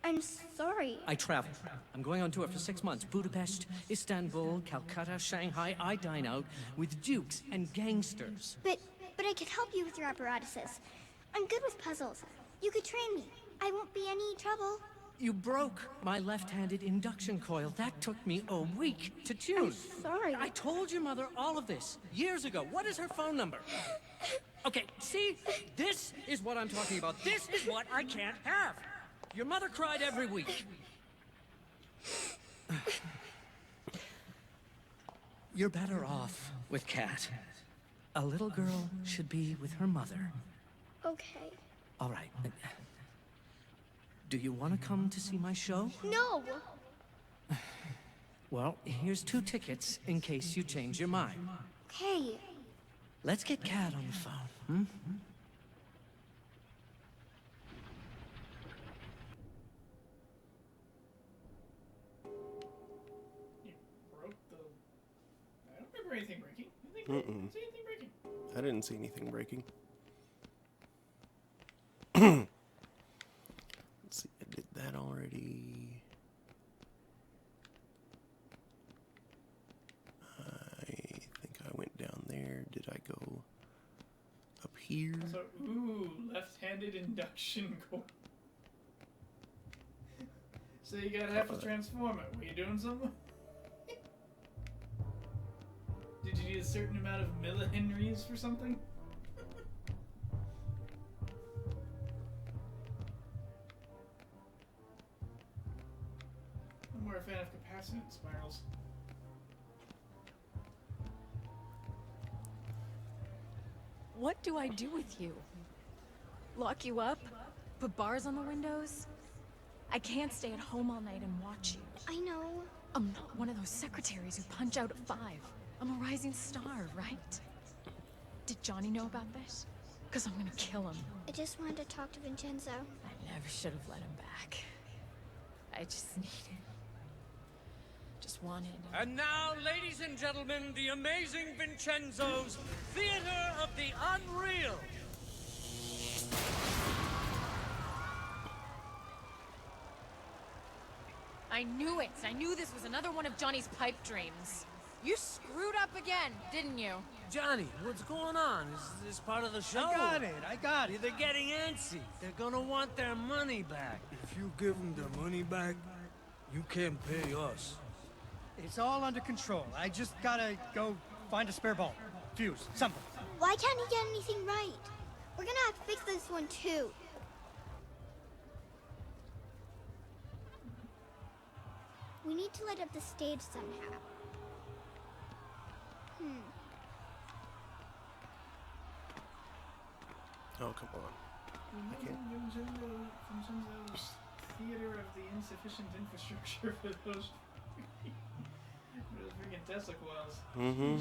I'm sorry. I travel. I'm going on tour for 6 months. Budapest, Istanbul, Calcutta, Shanghai. I dine out with dukes and gangsters. But I could help you with your apparatuses. I'm good with puzzles. You could train me. I won't be any trouble. You broke my left-handed induction coil. That took me a week to tune. I'm sorry. I told your mother all of this years ago. What is her phone number? Okay, see? This is what I'm talking about. This is what I can't have. Your mother cried every week. You're better off with Kat. A little girl should be with her mother. Okay. All right. Do you want to come to see my show? No! Well, here's 2 tickets in case you change your mind. Okay. Let's get Kat on the phone, hmm? You broke the... I don't remember anything breaking. I didn't see anything breaking. I didn't see anything breaking. Let's see, I did that already. I think I went down there. Did I go up here? So, ooh, left-handed induction core. So you gotta have to transform it. Were you doing something? Did you need a certain amount of millihenries for something? I'm more a fan of capacitance spirals. What do I do with you? Lock you up? Put bars on the windows? I can't stay at home all night and watch you. I know. I'm not one of those secretaries who punch out at 5. I'm a rising star, right? Did Johnny know about this? Because I'm gonna kill him. I just wanted to talk to Vincenzo. I never should have let him back. I just wanted... And now, ladies and gentlemen, the amazing Vincenzo's Theater of the Unreal. I knew it! I knew this was another one of Johnny's pipe dreams. You screwed up again, didn't you? Johnny, what's going on? Is this part of the show? I got it. They're getting antsy. They're gonna want their money back. If you give them their money back, you can't pay us. It's all under control. I just gotta go find a spare bulb, fuse, something. Why can't he get anything right? We're gonna have to fix this one too. We need to light up the stage somehow. Oh, come on. I can't. Vincenzo's Theater of the Insufficient Infrastructure for those freaking Tesla coils. Mm-hmm.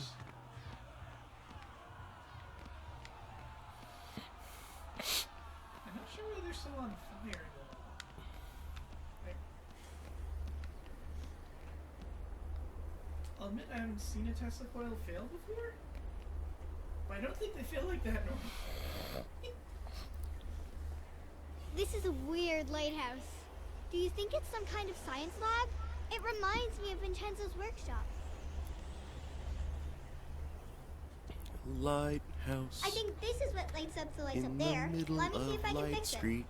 I'm not sure whether they're still on fire though. I'll admit I haven't seen a Tesla coil fail before, but I don't think they fail like that normally. This is a weird lighthouse. Do you think it's some kind of science lab? It reminds me of Vincenzo's workshop. Lighthouse. I think this is what lights up the lights in up there. the middle Let me see of if I can Light fix Street.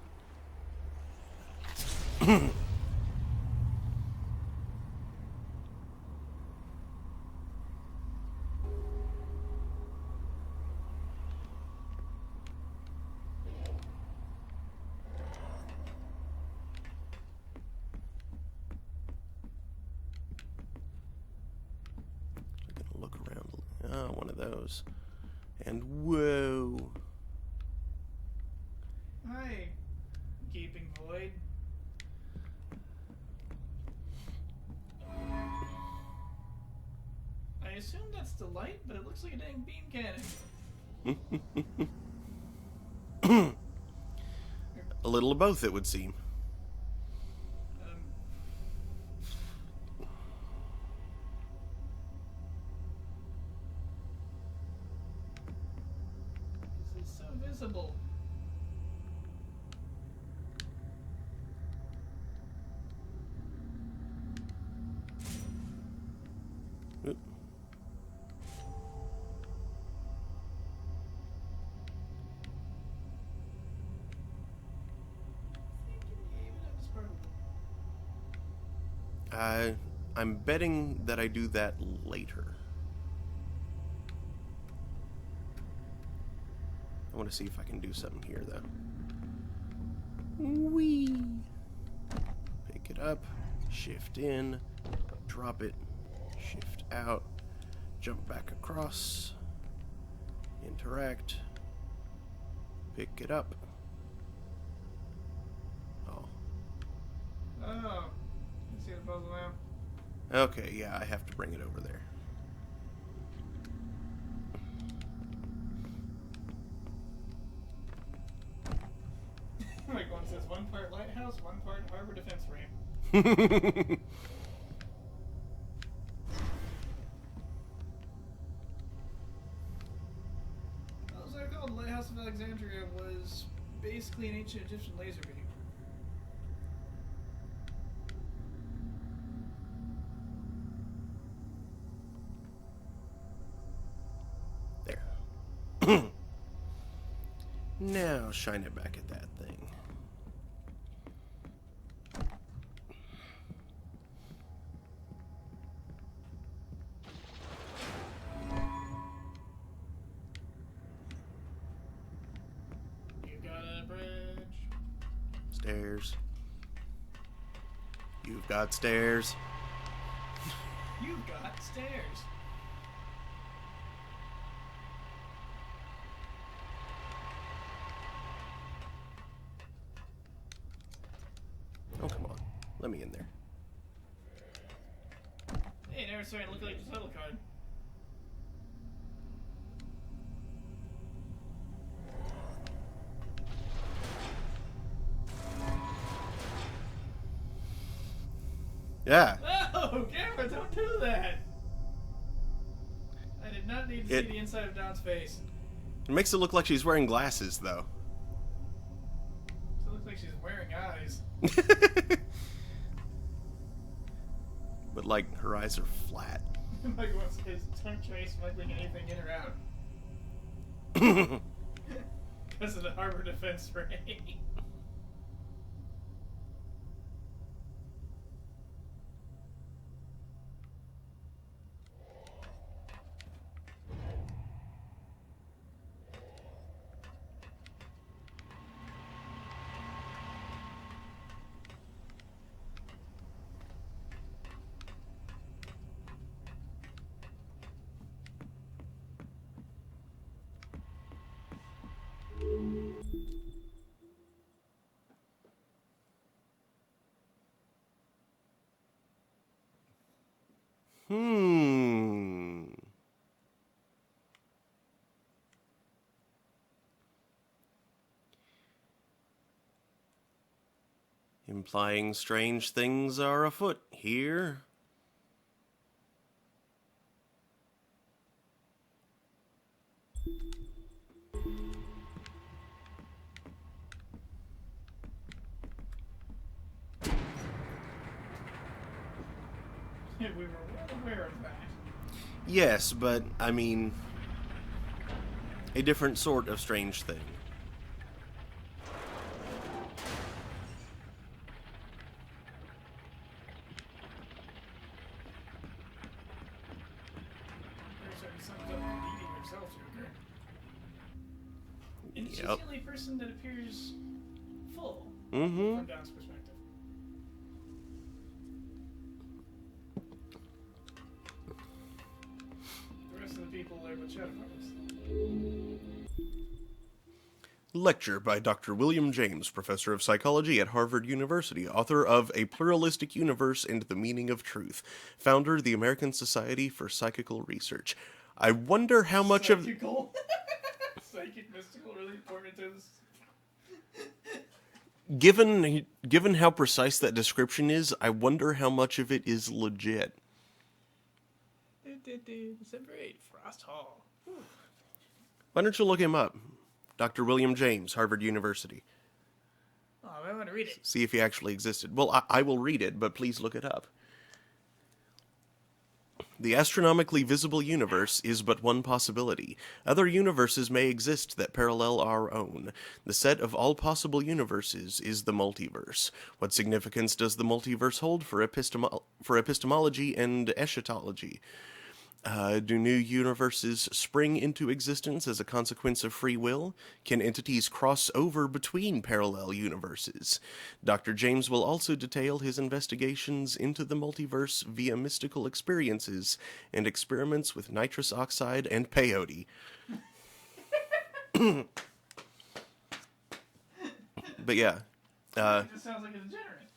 Look around. Oh, one of those. And whoa. Hi, gaping void. I assume that's the light, but it looks like a dang beam cannon. A little of both, it would seem. This is so visible. Oop. I'm betting that I do that later. I want to see if I can do something here, though. Whee! Pick it up, shift in, drop it, shift out, jump back across, interact, pick it up. Oh. Oh. You see the puzzle now? Okay, yeah, I have to bring it over there. Like one says, one part lighthouse, one part harbor defense frame. As I recall, the Lighthouse of Alexandria was basically an ancient Egyptian laser beam. There. Now shine it back at that thing. You got a bridge. Stairs. You've got stairs. You've got stairs. Oh, come on. Let me in there. Hey, now it's starting to look like the title card. Yeah. Oh, camera, don't do that! I did not need to see the inside of Dawn's face. It makes it look like she's wearing glasses, though. It looks like she's wearing eyes. But, like, her eyes are flat. Like once his tongue tray smuggling anything in or out. Because of the harbor defense frame. Implying strange things are afoot here. We were well aware of that. Yes, but, I mean, a different sort of strange thing. And she's Yep. the only person that appears full Mm-hmm. from Dawn's perspective. The rest of the people are but shadow puppets. Lecture by Dr. William James, Professor of Psychology at Harvard University, author of A Pluralistic Universe and the Meaning of Truth, founder of the American Society for Psychical Research. I wonder how much Psychical. Psychic, mystical, really portentous. Given how precise that description is, I wonder how much of it is legit. December 8th, Frost Hall. Why don't you look him up? Dr. William James, Harvard University. Oh, I want to read it. See if he actually existed. Well, I will read it, but please look it up. The astronomically visible universe is but one possibility. Other universes may exist that parallel our own. The set of all possible universes is the multiverse. What significance does the multiverse hold for epistemology and eschatology? Do new universes spring into existence as a consequence of free will? Can entities cross over between parallel universes? Dr. James will also detail his investigations into the multiverse via mystical experiences and experiments with nitrous oxide and peyote. But yeah, It just sounds like a degenerate.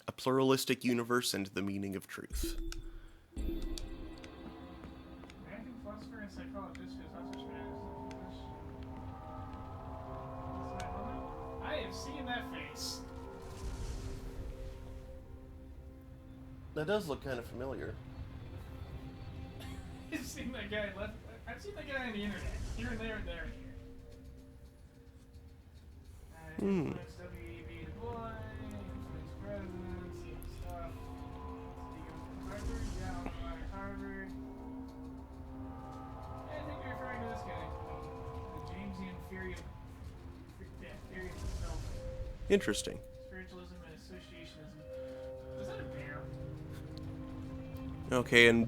a pluralistic universe and the meaning of truth. American philosopher and psychologist whose authorship matters. I have seen that face. That does look kind of familiar. I've seen that guy I've seen that guy on the internet. Here and there and there and here. Influence W.E.B. Du Bois, influence presidents, and stuff. Harvard? Yeah, I don't know why Harvard. I think you're referring to this guy. The Jamesian theory of itself. Interesting. Spiritualism and associationism. Was that a bear? Okay, and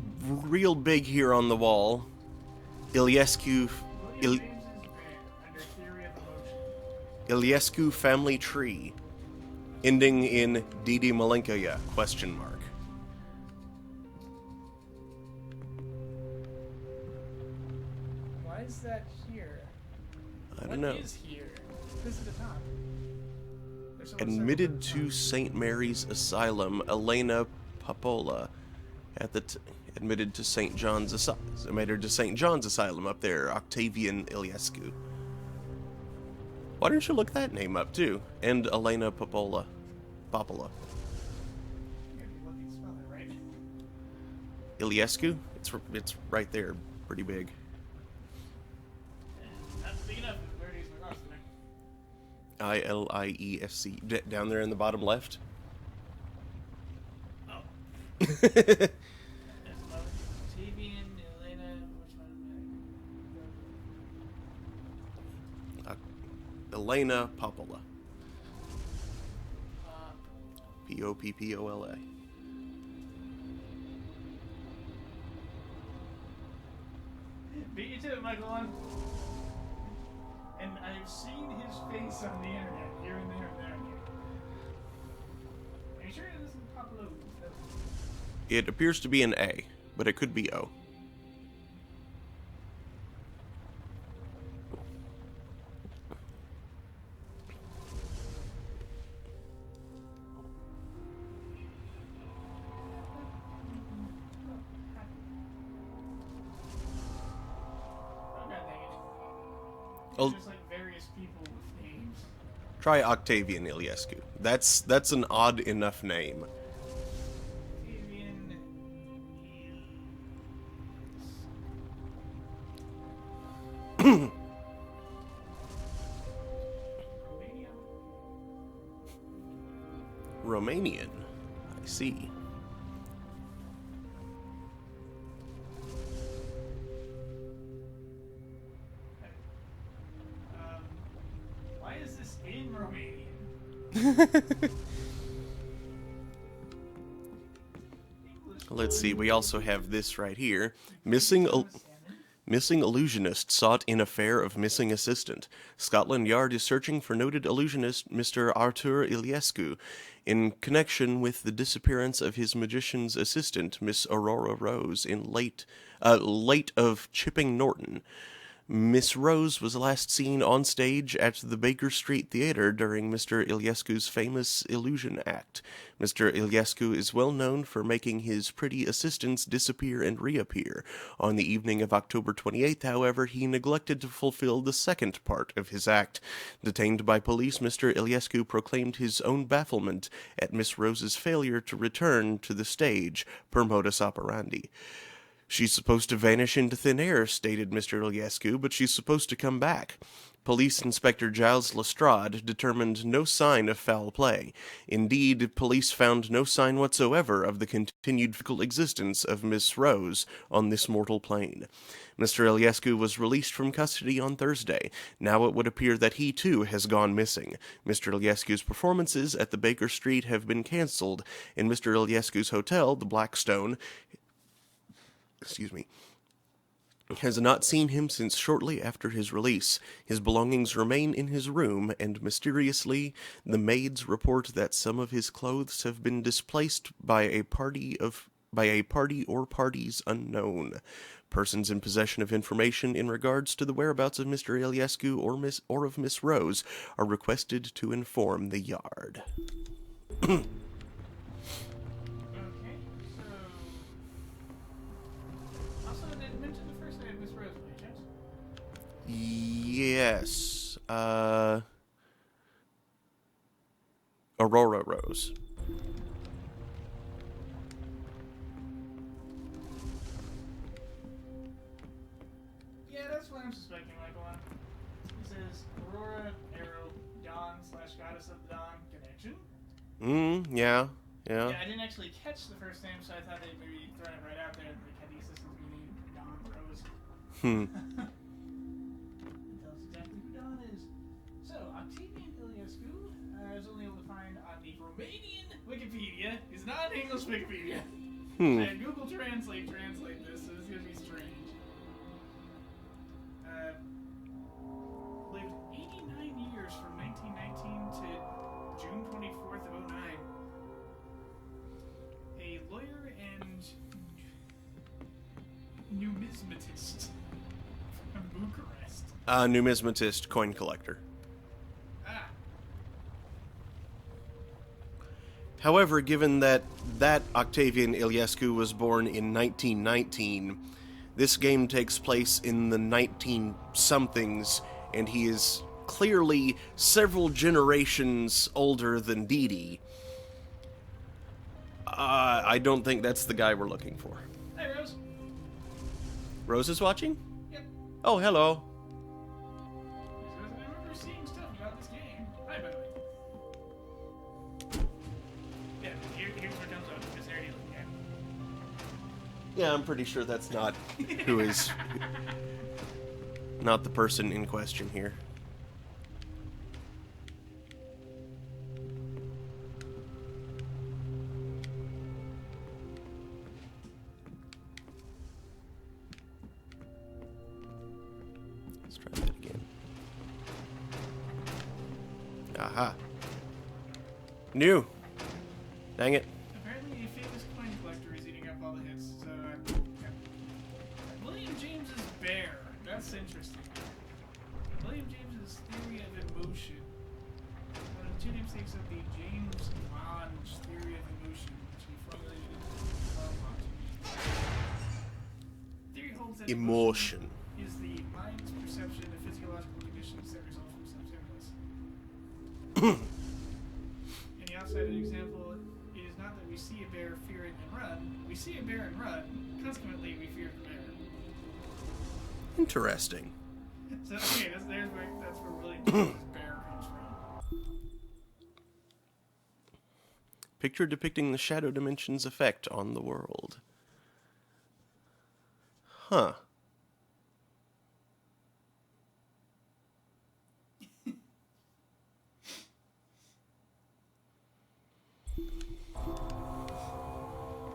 real big here on the wall, Iliescu William James's bear under theory of emotion. Iliescu family tree, ending in Didi Malenkaya, question mark. Why is that here? I don't know. What is here? This is the top. There's someone Admitted circled to St. Mary's Asylum, Elena Popola, admitted to St. John's Asylum up there, Octavian Iliescu. Why don't you look that name up too? And Elena Popola. You gotta be lucky to spell that right. Iliescu? It's right there, pretty big. Not big enough. Where it is my cross there. Iliesc. Down there in the bottom left. Oh. There's Octavian, Elena, which one? Elena Popola. Poppola. Beat you to it, Michael. And I've seen his face on the internet, here and there and there and here. Are you sure it isn't Pablo? It appears to be an A, but it could be O. Oh, god dang it. Oh. There's just like various people with names. Try Octavian Iliescu. That's an odd enough name. Octavian. Romania? Romanian. I see. Why is this in Romanian? Let's see, we also have this right here. Missing illusionist sought in affair of missing assistant. Scotland Yard is searching for noted illusionist Mr. Artur Iliescu in connection with the disappearance of his magician's assistant, Miss Aurora Rose, in late of Chipping Norton. Miss Rose was last seen on stage at the Baker Street Theatre during Mr. Iliescu's famous illusion act. Mr. Iliescu is well known for making his pretty assistants disappear and reappear. On the evening of October 28th, however, he neglected to fulfill the second part of his act. Detained by police, Mr. Iliescu proclaimed his own bafflement at Miss Rose's failure to return to the stage per modus operandi. She's supposed to vanish into thin air, stated Mr. Iliescu, but she's supposed to come back. Police Inspector Giles Lestrade determined no sign of foul play. Indeed, police found no sign whatsoever of the continued physical existence of Miss Rose on this mortal plane. Mr. Iliescu was released from custody on Thursday. Now it would appear that he, too, has gone missing. Mr. Iliescu's performances at the Baker Street have been cancelled. In Mr. Iliescu's hotel, the Blackstone, has not seen him since shortly after his release. His belongings remain in his room, and mysteriously, the maids report that some of his clothes have been displaced by a party or parties unknown. Persons in possession of information in regards to the whereabouts of Mr. Iliescu or of Miss Rose are requested to inform the Yard. Okay, so... Also, I didn't mention the first name of Miss Rose, by chance. Yes. Aurora Rose. Yeah, that's what I'm suspecting, Michael. It says Aurora, Arrow, Dawn / Goddess of the Dawn connection. Yeah. Yeah, I didn't actually catch the first name, so I thought they'd maybe thrown it right out there. Like, had the assistant's meaning Dawn Rose. It tells exactly who Dawn is. So, Octavian Iliescu, I was only able to find on the Romanian Wikipedia. It's not an English Wikipedia. I had Google Translate this, so this is going to be strange. Lived 89 years from 1919 to June 24th of 09. A lawyer and numismatist from Bucharest. Numismatist, coin collector. Ah, However, given that Octavian Iliescu was born in 1919, this game takes place in the 19-somethings, and he is clearly several generations older than Dee Dee. I don't think that's the guy we're looking for. hey Rose. Rose is watching? Yep. Oh, hello. I remember seeing stuff about this game. Hi, by the way. Yeah, here's where it comes up. This area looking at. Yeah, I'm pretty sure that's not who is... not the person in question here. Let's try that again. Aha. New. Dang it. Apparently, a famous coin collector is eating up all the hits. So, yeah. William James's bear. That's interesting. William James's theory of emotion. One of the two namesakes of the James Monge theory of emotion, which he formulated in 12 Theory holds that Emotion. is the mind's perception of physiological conditions that result from some stimulus. In the outside example, it is not that we see a bear, fear it, and run. We see a bear and run. Consequently, we fear the bear. Interesting. So, okay, that's where William James's bear comes from. Picture depicting the shadow dimension's effect on the world. Huh.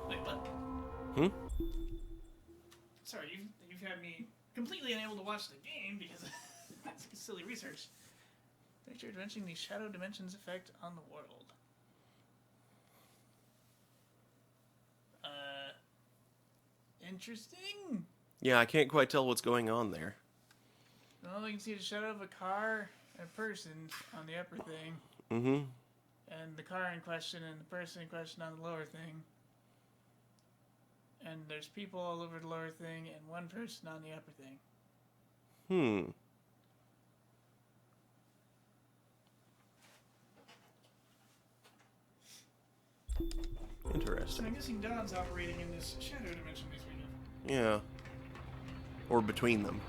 Wait, what? Sorry, you've had me completely unable to watch the game because that's silly research. Picture mentioning the shadow dimensions effect on the world. Interesting. Yeah, I can't quite tell what's going on there. Well, you can see the shadow of a car and a person on the upper thing, Mm-hmm. and the car in question and the person in question on the lower thing. And there's people all over the lower thing and one person on the upper thing. So Interesting. I'm guessing Don's operating in this shadow dimension this weekend. Yeah. Or between them.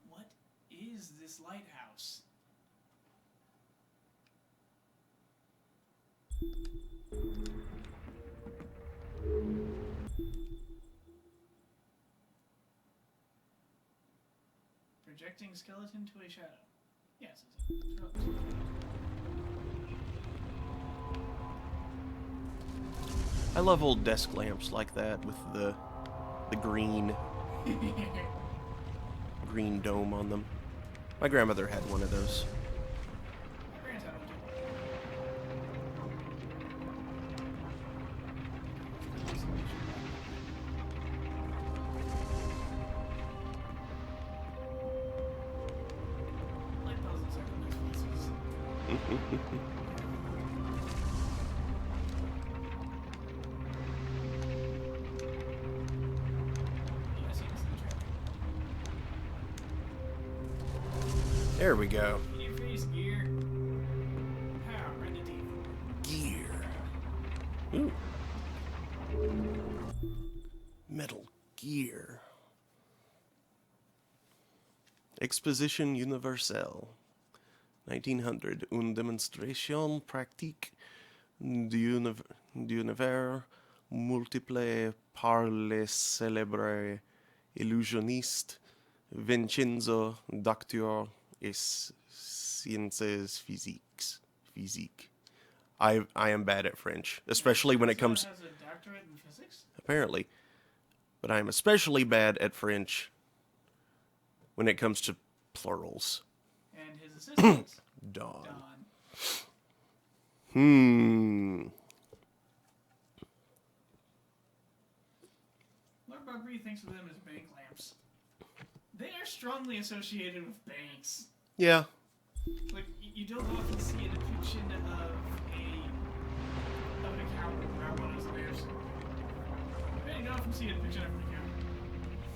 What is this lighthouse? Projecting skeleton to a shadow. Yes, it's I love old desk lamps like that with the green green dome on them. My grandmother had one of those. My parents had one too. Light bulbs inside the best places. There we go. In your face, gear. Pow, right in the teeth. Gear. Ooh. Metal Gear. Exposition Universelle. 1900. Une démonstration pratique d'univers multiple par le célèbre illusionniste Vincenzo Docteur et Sciences Physique. I am bad at French, especially when it comes... Has a doctorate in physics? Apparently. But I am especially bad at French when it comes to plurals. And his assistant, Dawn. Lord Barbary thinks of them as bank lamps. They are strongly associated with banks. Yeah. Like, you don't often see a depiction of an accountant around one of those lamps. You don't often see a depiction of an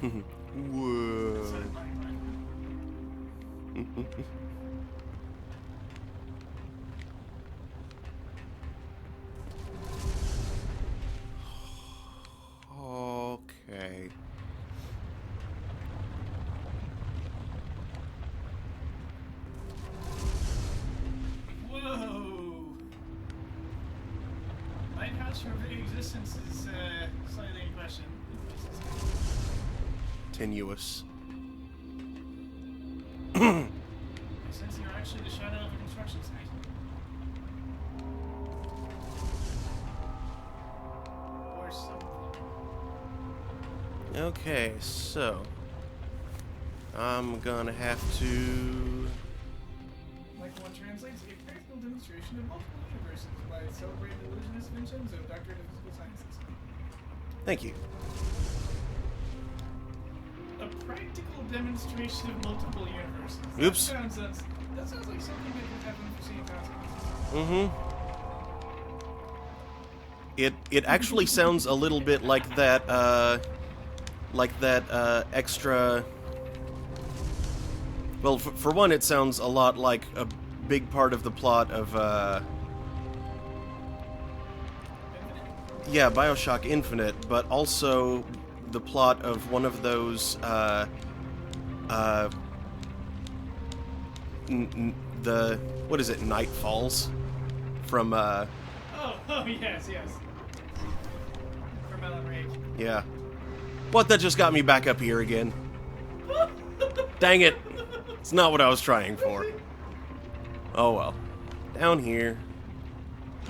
accountant. Whoa. Outside of Bonnie Black. Okay. Whoa! Lighthouse, your very existence is slightly in question. Tenuous. Since you're actually the shadow of a construction site. Or something. Okay, so I'm gonna have to... Like one translates, a practical demonstration of multiple universes by celebrated illusionist Vincenzo, Doctor of Physical Sciences. Thank you. A practical demonstration of multiple universes. Oops. That sounds like something that could have unforeseen consequences. Mm-hmm. It actually sounds a little bit like that, extra... Well, for one, it sounds a lot like a big part of the plot of, yeah, BioShock Infinite, but also the plot of one of those, what is it, Night Falls? From, Oh, yes. From Ellen Rake. Yeah. What, that just got me back up here again? Dang it! It's not what I was trying for. Oh well. Down here.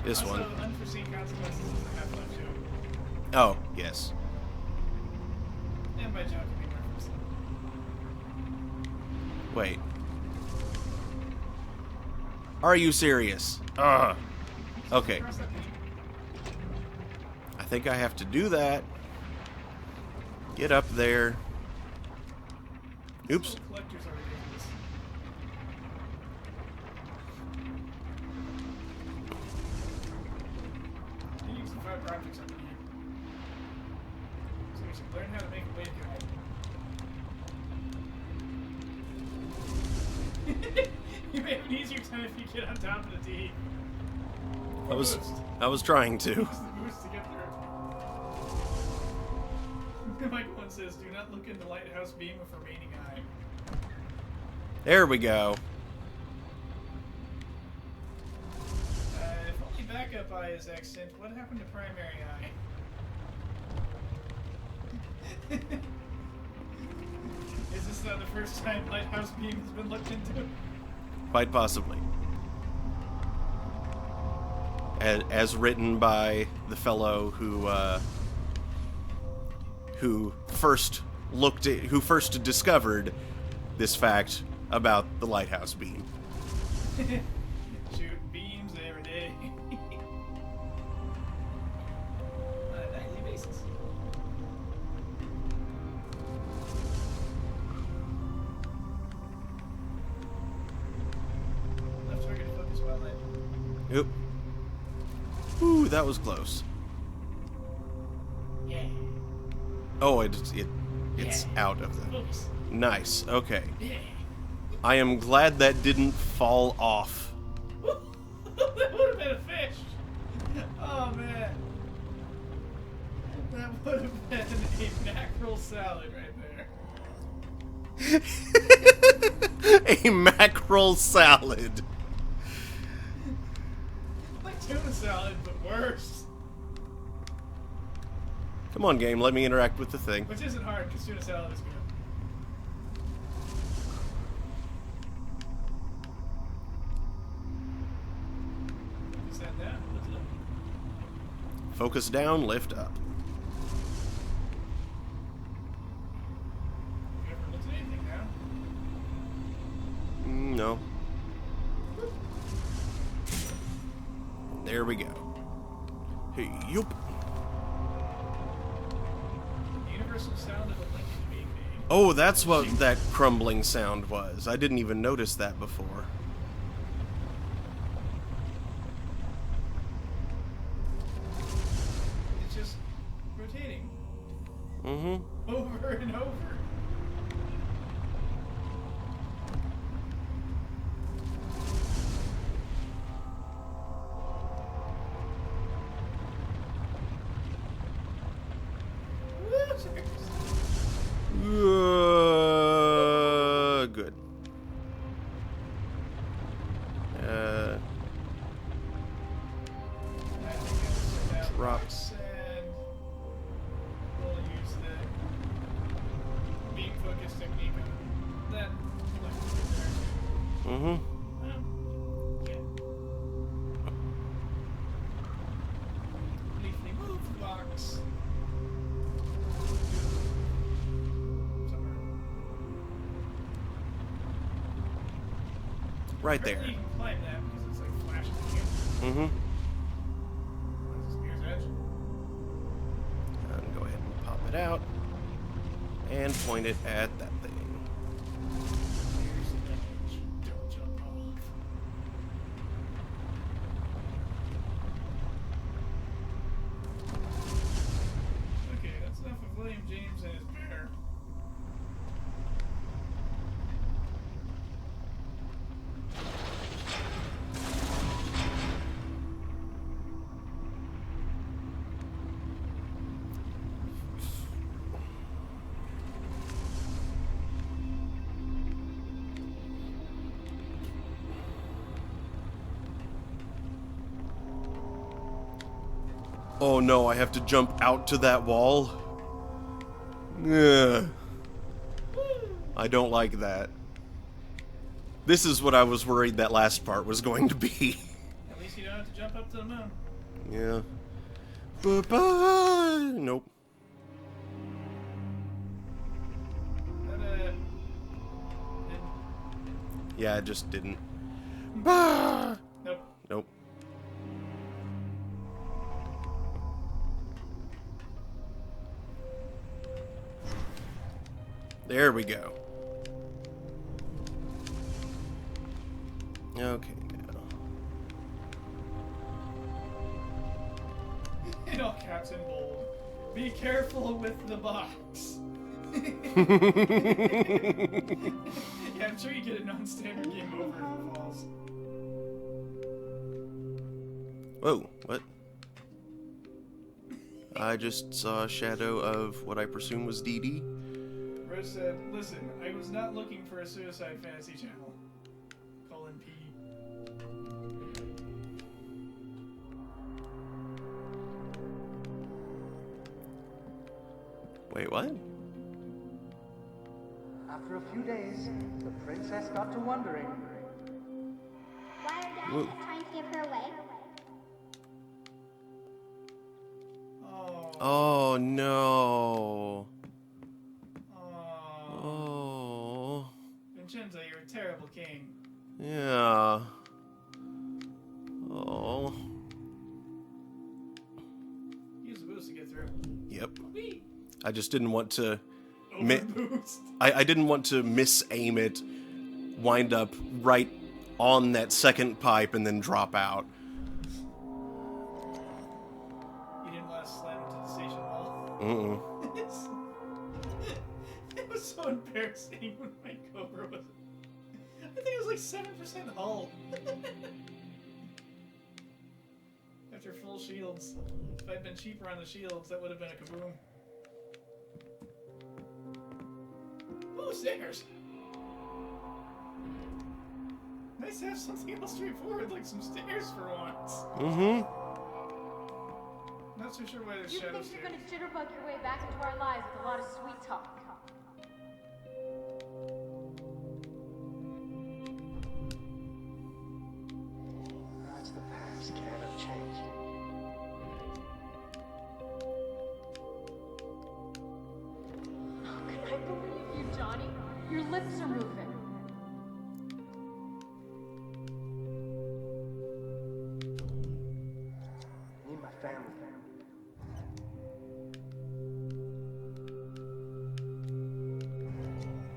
This Also, one. unforeseen consequences is the Half-Life 2. Oh, yes. And by joke, I mean reference. Wait. Are you serious? Ugh. Okay. Cross that page. I think I have to do that. Get up there. Oops. Little collectors are ridiculous. You need some fiber optics up in here. Seriously, learn how to make a waveguide. You may have an easier time if you get on top of the D. I was trying to. Use the boost to get there. Michael one says, "Do not look in the lighthouse beam with remaining eye." There we go. If only backup eye is extant, what happened to primary eye? Is this not the first time lighthouse beam has been looked into? Quite possibly. As written by the fellow who first discovered this fact about the lighthouse beam. Shoot beams every day. On a nightly basis. Left target focus spotlight. Oop. Ooh, that was close. Yeah. Oh, it's out of the... Focus. Nice, okay. Yeah. I am glad that didn't fall off. That would have been a fish. Oh man. That would have been a mackerel salad right there. A mackerel salad. Like tuna salad, but worse. Come on, game, let me interact with the thing. Which isn't hard, because tuna salad is good. Set down, lift it up. Focus down, lift up. Have you ever looked at anything now? No. There we go. Hey, yup. The universal sound of a Lincoln being made. Oh, that's what that crumbling sound was. I didn't even notice that before. It's just rotating. Mm-hmm. Over and over. Good. Drop. And we'll use the beam focus technique on that. Mm-hmm. Yeah. Briefly move the box. Somewhere. Right there. Apparently you can climb that because it's like flashing at you. Mm-hmm. What's the spear's edge? And go ahead and pop it out. And point it at that thing. Here's the edge. Don't jump off. Okay, that's enough of William James and his bear. Oh no, I have to jump out to that wall? Ugh. I don't like that. This is what I was worried that last part was going to be. At least you don't have to jump up to the moon. Yeah. Bye-bye. Nope. That, Yeah, it just didn't. Bah! nope. Nope. There we go. Okay, now. In all caps and bold. Be careful with the box. Yeah, I'm sure you get a non-standard game over if it falls. Whoa, what? I just saw a shadow of what I presume was Dee Dee. Rose said, listen, I was not looking for a suicide fantasy channel. Colin P. Wait, what? After a few days, the princess got to wondering. Why are Dad Whoa. just trying to give her away? Oh. Oh no. Oh. Oh. Vincenzo, you're a terrible king. Yeah. Oh. Use the boost to get through. Yep. Whee! I just didn't want to. Overboost. I didn't want to misaim it, wind up right on that second pipe, and then drop out. You didn't want to slam into the station wall. It was so embarrassing when my Cobra was. I think it was like 7% hull. After full shields. If I'd been cheaper on the shields, that would have been a kaboom. Ooh, stairs! Nice to have something else straightforward, like some stairs for once. Mm-hmm. Not so sure why there's You shadow think you're stairs. gonna jitterbug your way back into our lives with a lot of sweet talk? That's the past, can't have changed. How can I believe you, Johnny? Your lips are moving. I need my family.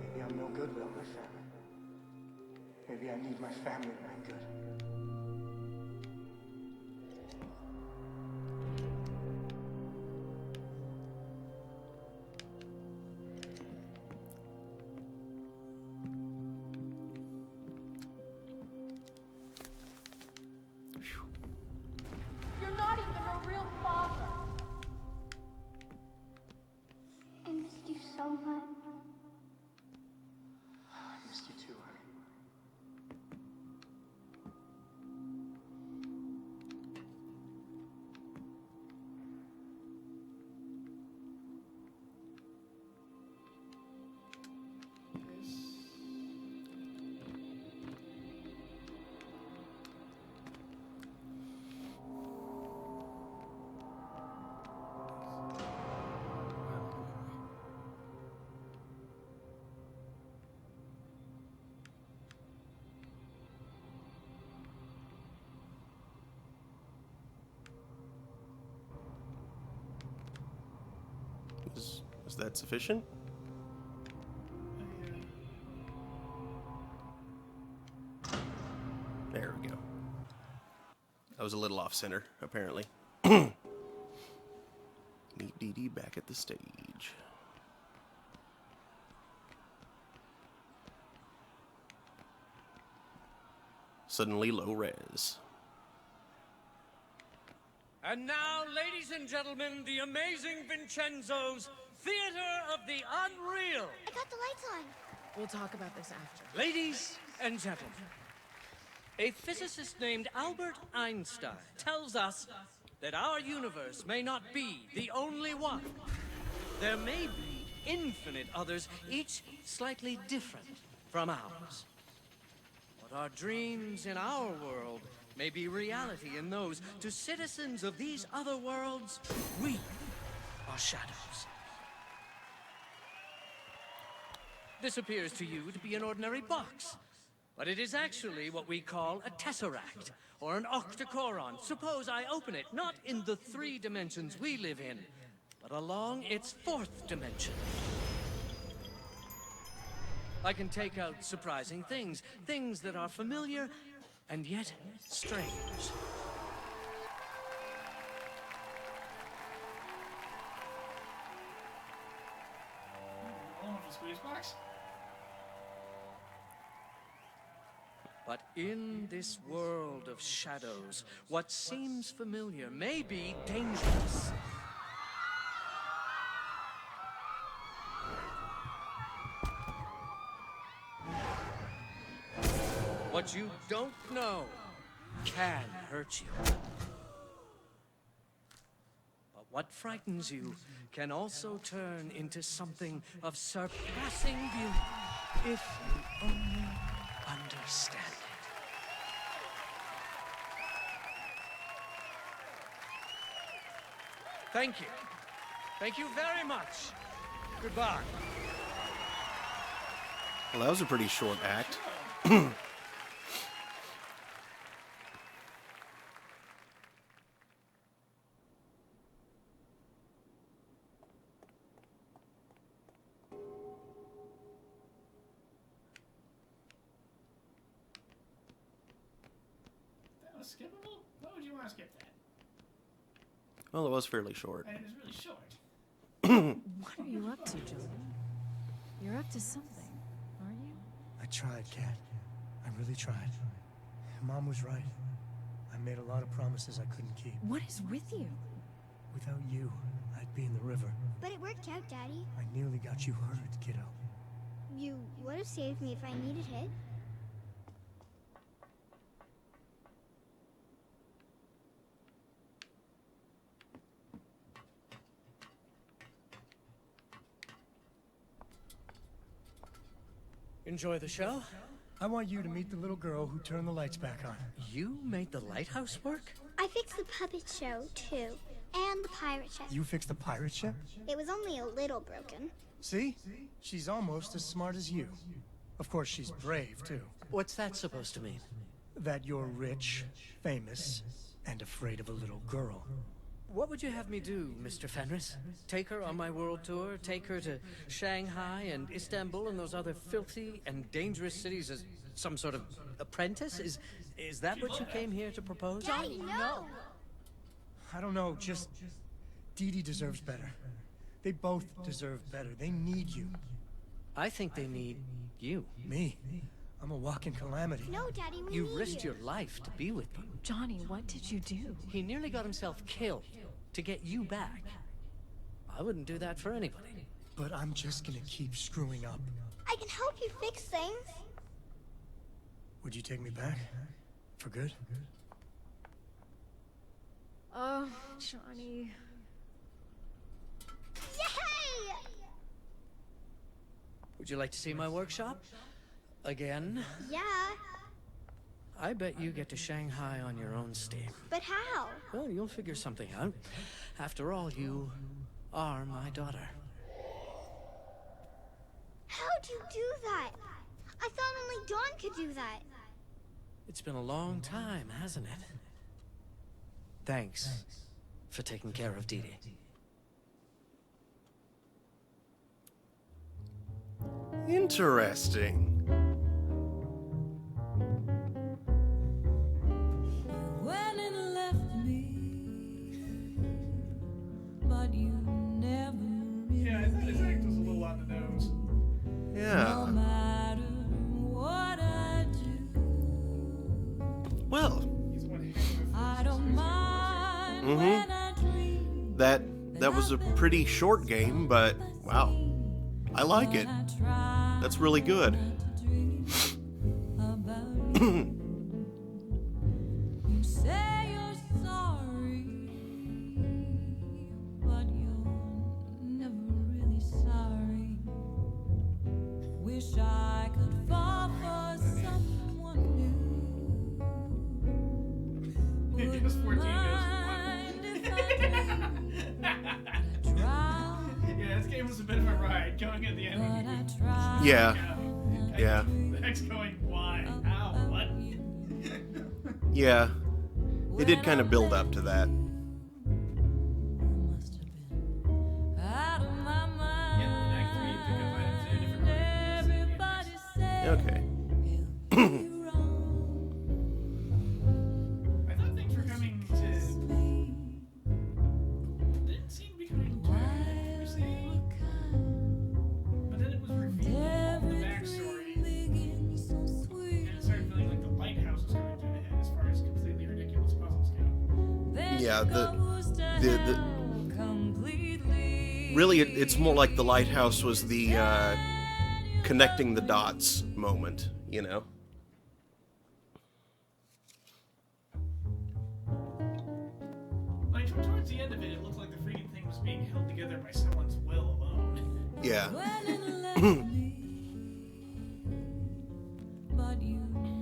Maybe I'm no good without my family. Maybe I need my family to make good. You're not even a real father. I missed you so much. I missed you too, honey. Is that sufficient? There we go. I was a little off center, apparently. Meet Dee Dee back at the stage. Suddenly low res. And now, ladies and gentlemen, the amazing Vincenzo's Theater of the Unreal. I got the lights on. We'll talk about this after. Ladies and gentlemen, a physicist named Albert Einstein tells us that our universe may not be the only one. There may be infinite others, each slightly different from ours. What are dreams in our world may be reality in those. To citizens of these other worlds, we are shadows. This appears to you to be an ordinary box, but it is actually what we call a tesseract, or an octocoron. Suppose I open it, not in the 3 dimensions we live in, but along its 4th dimension. I can take out surprising things, things that are familiar and yet strange. Along with the squeeze box? But in this world of shadows, what seems familiar may be dangerous. What you don't know can hurt you. But what frightens you can also turn into something of surpassing beauty if you only understand it. Thank you. Thank you very much. Goodbye. Well, that was a pretty short act. That was skippable? Why would you want to skip that? Well, it was fairly short. And it was really short. What are you up to, Jordan? You're up to something, aren't you? I tried, Kat. I really tried. Mom was right. I made a lot of promises I couldn't keep. What is with you? Without you, I'd be in the river. But it worked out, Daddy. I nearly got you hurt, kiddo. You would have saved me if I needed it. Enjoy the show? I want you to meet the little girl who turned the lights back on. You made the lighthouse work? I fixed the puppet show, too. And the pirate ship. You fixed the pirate ship? It was only a little broken. See? She's almost as smart as you. Of course, she's brave, too. What's that supposed to mean? That you're rich, famous, and afraid of a little girl. What would you have me do, Mr. Fenris? Take her on my world tour? Take her to Shanghai and Istanbul and those other filthy and dangerous cities as some sort of apprentice? Is that what you came here to propose? Daddy, no! I don't know, just... Dee Dee deserves better. They both deserve better. They need you. I think they need you. Me? I'm a walking calamity. No, Daddy, we You need risked you. your life to be with them. Johnny, what did you do? He nearly got himself killed to get you back. I wouldn't do that for anybody. But I'm just gonna keep screwing up. I can help you fix things. Would you take me back? For good? Oh, Johnny. Yay! Would you like to see my workshop? Again? Yeah, I bet you get to Shanghai on your own steam. but how? Well, you'll figure something out. After all, you are my daughter. How'd you do that? I thought only Dawn could do that. It's been a long time, hasn't it? Thanks for taking care of Dee Dee. Interesting. Went and left me, but you never really Yeah, I thought his act was a little on the nose. no Yeah. matter what I do. Well, He's one heck of a I don't mind Mhm. when I dream. that was a pretty short game, but wow. I like it. I try That's really good. to dream about you. You say you're sorry, but you're never really sorry. Wish I could fall for someone new. He goes 14 Mind if I do? Try, Yeah, this game was a bit of a ride, going at the end. but I try. Yeah. Yeah. The heck's going, why? How? What? Yeah. It did kind of build up to that. Must have been out of my mind. Yeah, in Act 3 you pick up items in a different order. Everybody said Okay. you're wrong. I thought things were coming to... Didn't seem to be coming to a crusade. But then it was revealed, the backstory, Begin so sweet. and it started feeling like the Yeah, the completely. really, it's more like the lighthouse was the connecting the dots moment, you know? Like, towards the end of it, it looked like the freaking thing was being held together by someone's will alone. Yeah. When it left me, but you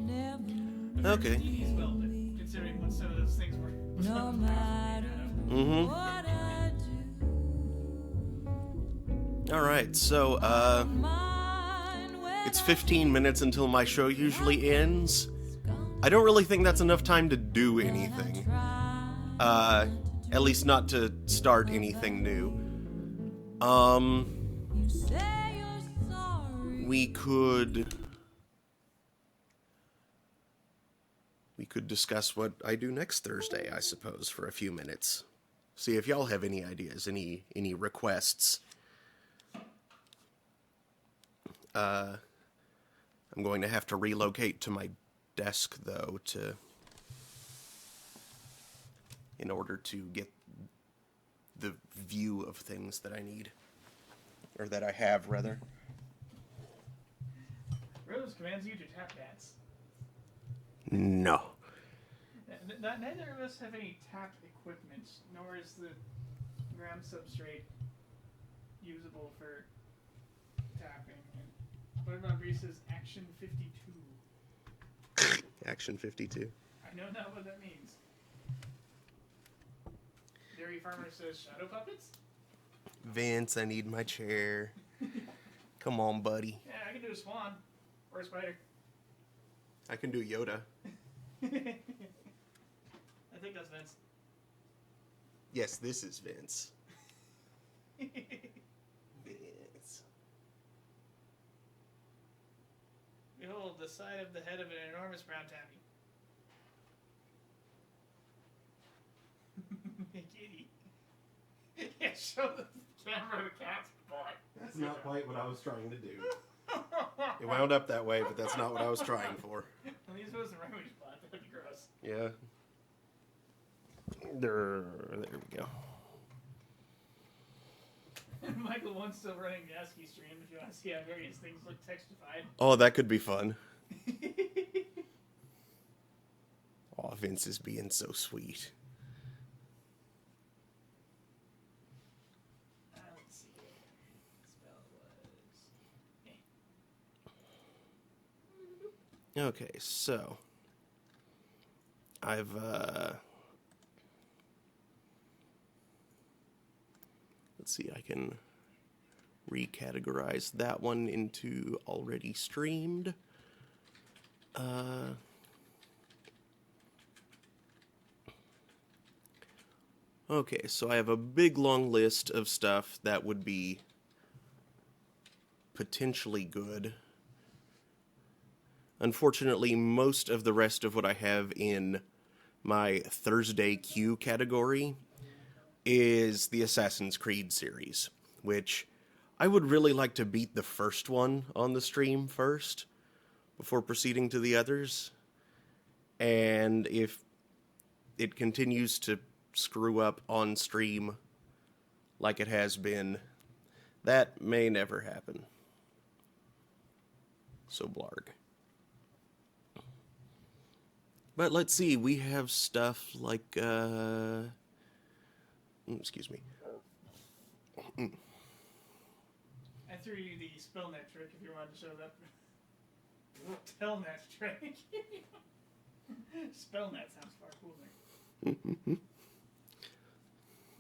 never knew. Okay. Dee Dee's will, but considering what some of those things were. No matter Mm-hmm. what I do, Alright, so, mine when it's 15 minutes until my show usually ends. I don't really think that's enough time to do anything. At least not to start anything new. you say you're sorry. We could discuss what I do next Thursday, I suppose, for a few minutes. See if y'all have any ideas, any requests. I'm going to have to relocate to my desk, though, in order to get the view of things that I need. Or that I have, rather. Rose commands you to tap dance. No. Neither of us have any tap equipment, nor is the gram substrate usable for tapping. And what about Reese's Action 52? Action 52. I know not what that means. Dairy Farmer says shadow puppets? Vince, I need my chair. Come on, buddy. Yeah, I can do a swan. Or a spider. I can do Yoda. I think that's Vince. Yes, this is Vince. Vince. Behold, the side of the head of an enormous brown tabby. Kitty. Yeah, show the camera the cat's butt. That's not quite what I was trying to do. It wound up that way, but that's not what I was trying for. At least it wasn't Remy's butt. That'd be gross. Yeah. There we go. Michael One's still running the ASCII stream if you want to see how various things look textified. Oh, that could be fun. Oh, Vince is being so sweet. Let's see. Spell was. Okay, so I've let's see, I can recategorize that one into already streamed. Okay, so I have a big long list of stuff that would be potentially good. Unfortunately, most of the rest of what I have in my Thursday queue category is the Assassin's Creed series, which I would really like to beat the first one on the stream first, before proceeding to the others. And if it continues to screw up on stream like it has been, that may never happen. So blarg. But let's see, we have stuff like, excuse me. I threw you the spellnet trick if you wanted to show that. Telnet trick. Spellnet sounds far cooler.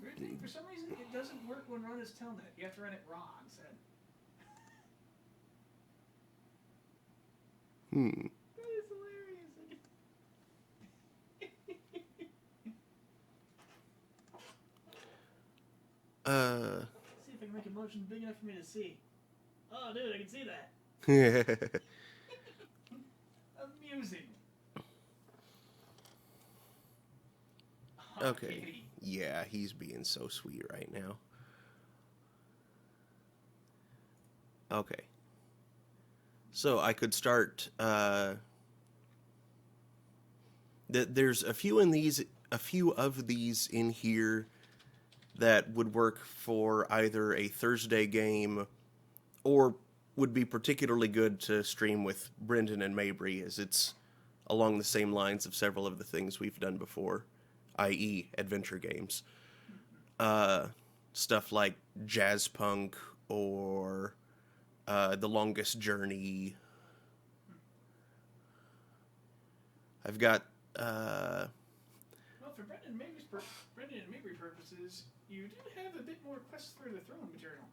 Weird thing, for some reason it doesn't work when run as Telnet. You have to run it raw instead. That is hilarious. See if I can make a motion big enough for me to see. Oh, dude, I can see that. Amusing. Oh, Okay. kitty. Yeah, he's being so sweet right now. Okay. So I could start, there's a few in these a few of these in here that would work for either a Thursday game or would be particularly good to stream with Brendan and Mabry, as it's along the same lines of several of the things we've done before, i.e. adventure games. Stuff like Jazz Punk or The Longest Journey. I've got... Well, for Brendan and Mabry purposes, you do have a bit more Quest for the Throne material.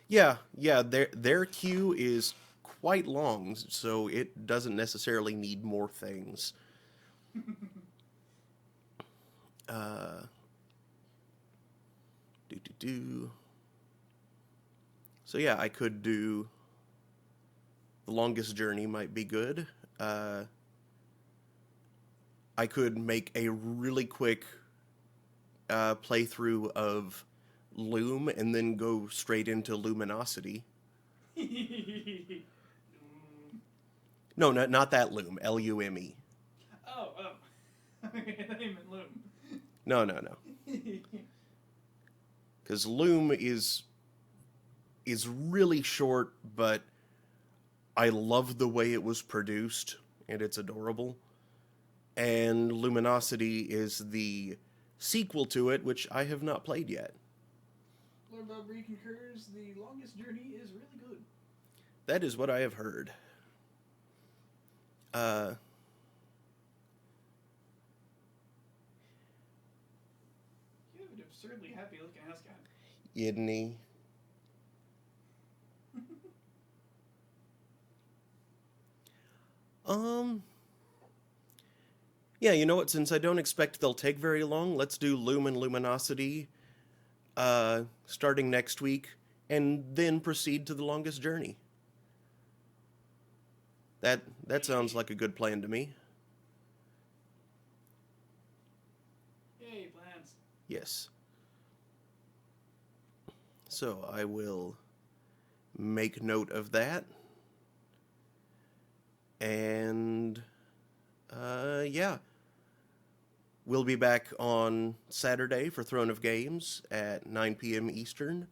Yeah, their queue is quite long, so it doesn't necessarily need more things. So yeah, I could do The Longest Journey might be good. I could make a really quick playthrough of Loom and then go straight into Luminosity. No, not that Loom. Lume. Oh. I thought you meant Loom. No. Because Loom is really short, but I love the way it was produced, and it's adorable. And Luminosity is the sequel to it, which I have not played yet. Lord Bobry concurs, The Longest Journey is really good. That is what I have heard. You have an absurdly happy-looking ascot. Isn't he? Yeah, you know what? Since I don't expect they'll take very long, let's do Loom and Luminosity starting next week, and then proceed to The Longest Journey. That sounds like a good plan to me. Yay, plans. Yes. So I will make note of that. And, yeah. We'll be back on Saturday for Throne of Games at 9 p.m. Eastern,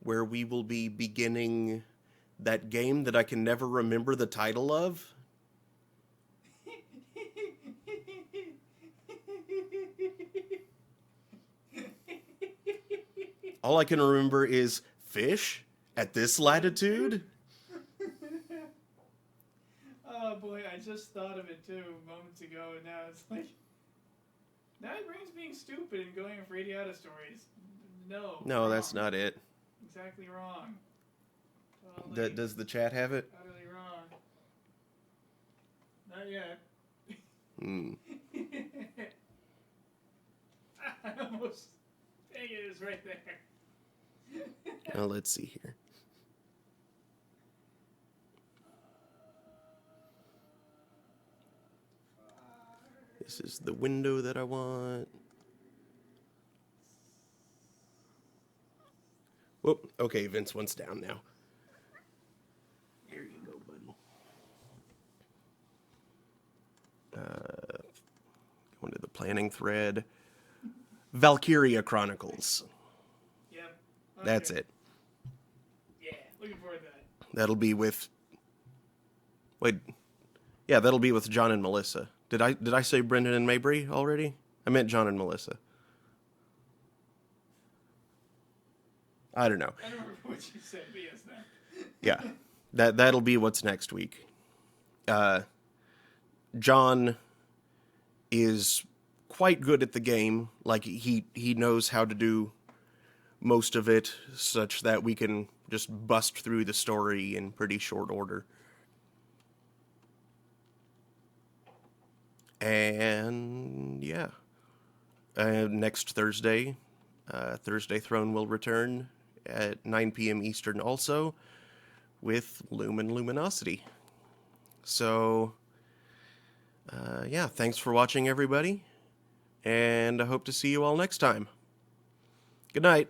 where we will be beginning that game that I can never remember the title of. All I can remember is fish at this latitude. Oh boy, I just thought of it too moments ago, and now it's like... Now my brain's being stupid and going off Radiata stories. No. No, wrong. that's not it. Exactly wrong. Totally, Does the chat have it? utterly wrong. Not yet. I almost... Dang it, it's right there. Well, let's see here. This is the window that I want. Whoop. Okay, Vince one's down now. Here you go, buddy. Going to the planning thread. Valkyria Chronicles. Yep. Okay. That's it. Yeah, looking forward to that. That'll be with... Wait. Yeah, that'll be with John and Melissa. Did I say Brendan and Mabry already? I meant John and Melissa. I don't know. I don't remember what you said, but yes, no. Yeah, that'll be what's next week. John is quite good at the game. Like, he knows how to do most of it, such that we can just bust through the story in pretty short order. And yeah, next Thursday, Thursday Throne will return at 9 p.m. Eastern also, with Loom and Luminosity. So, yeah, thanks for watching, everybody, and I hope to see you all next time. Good night.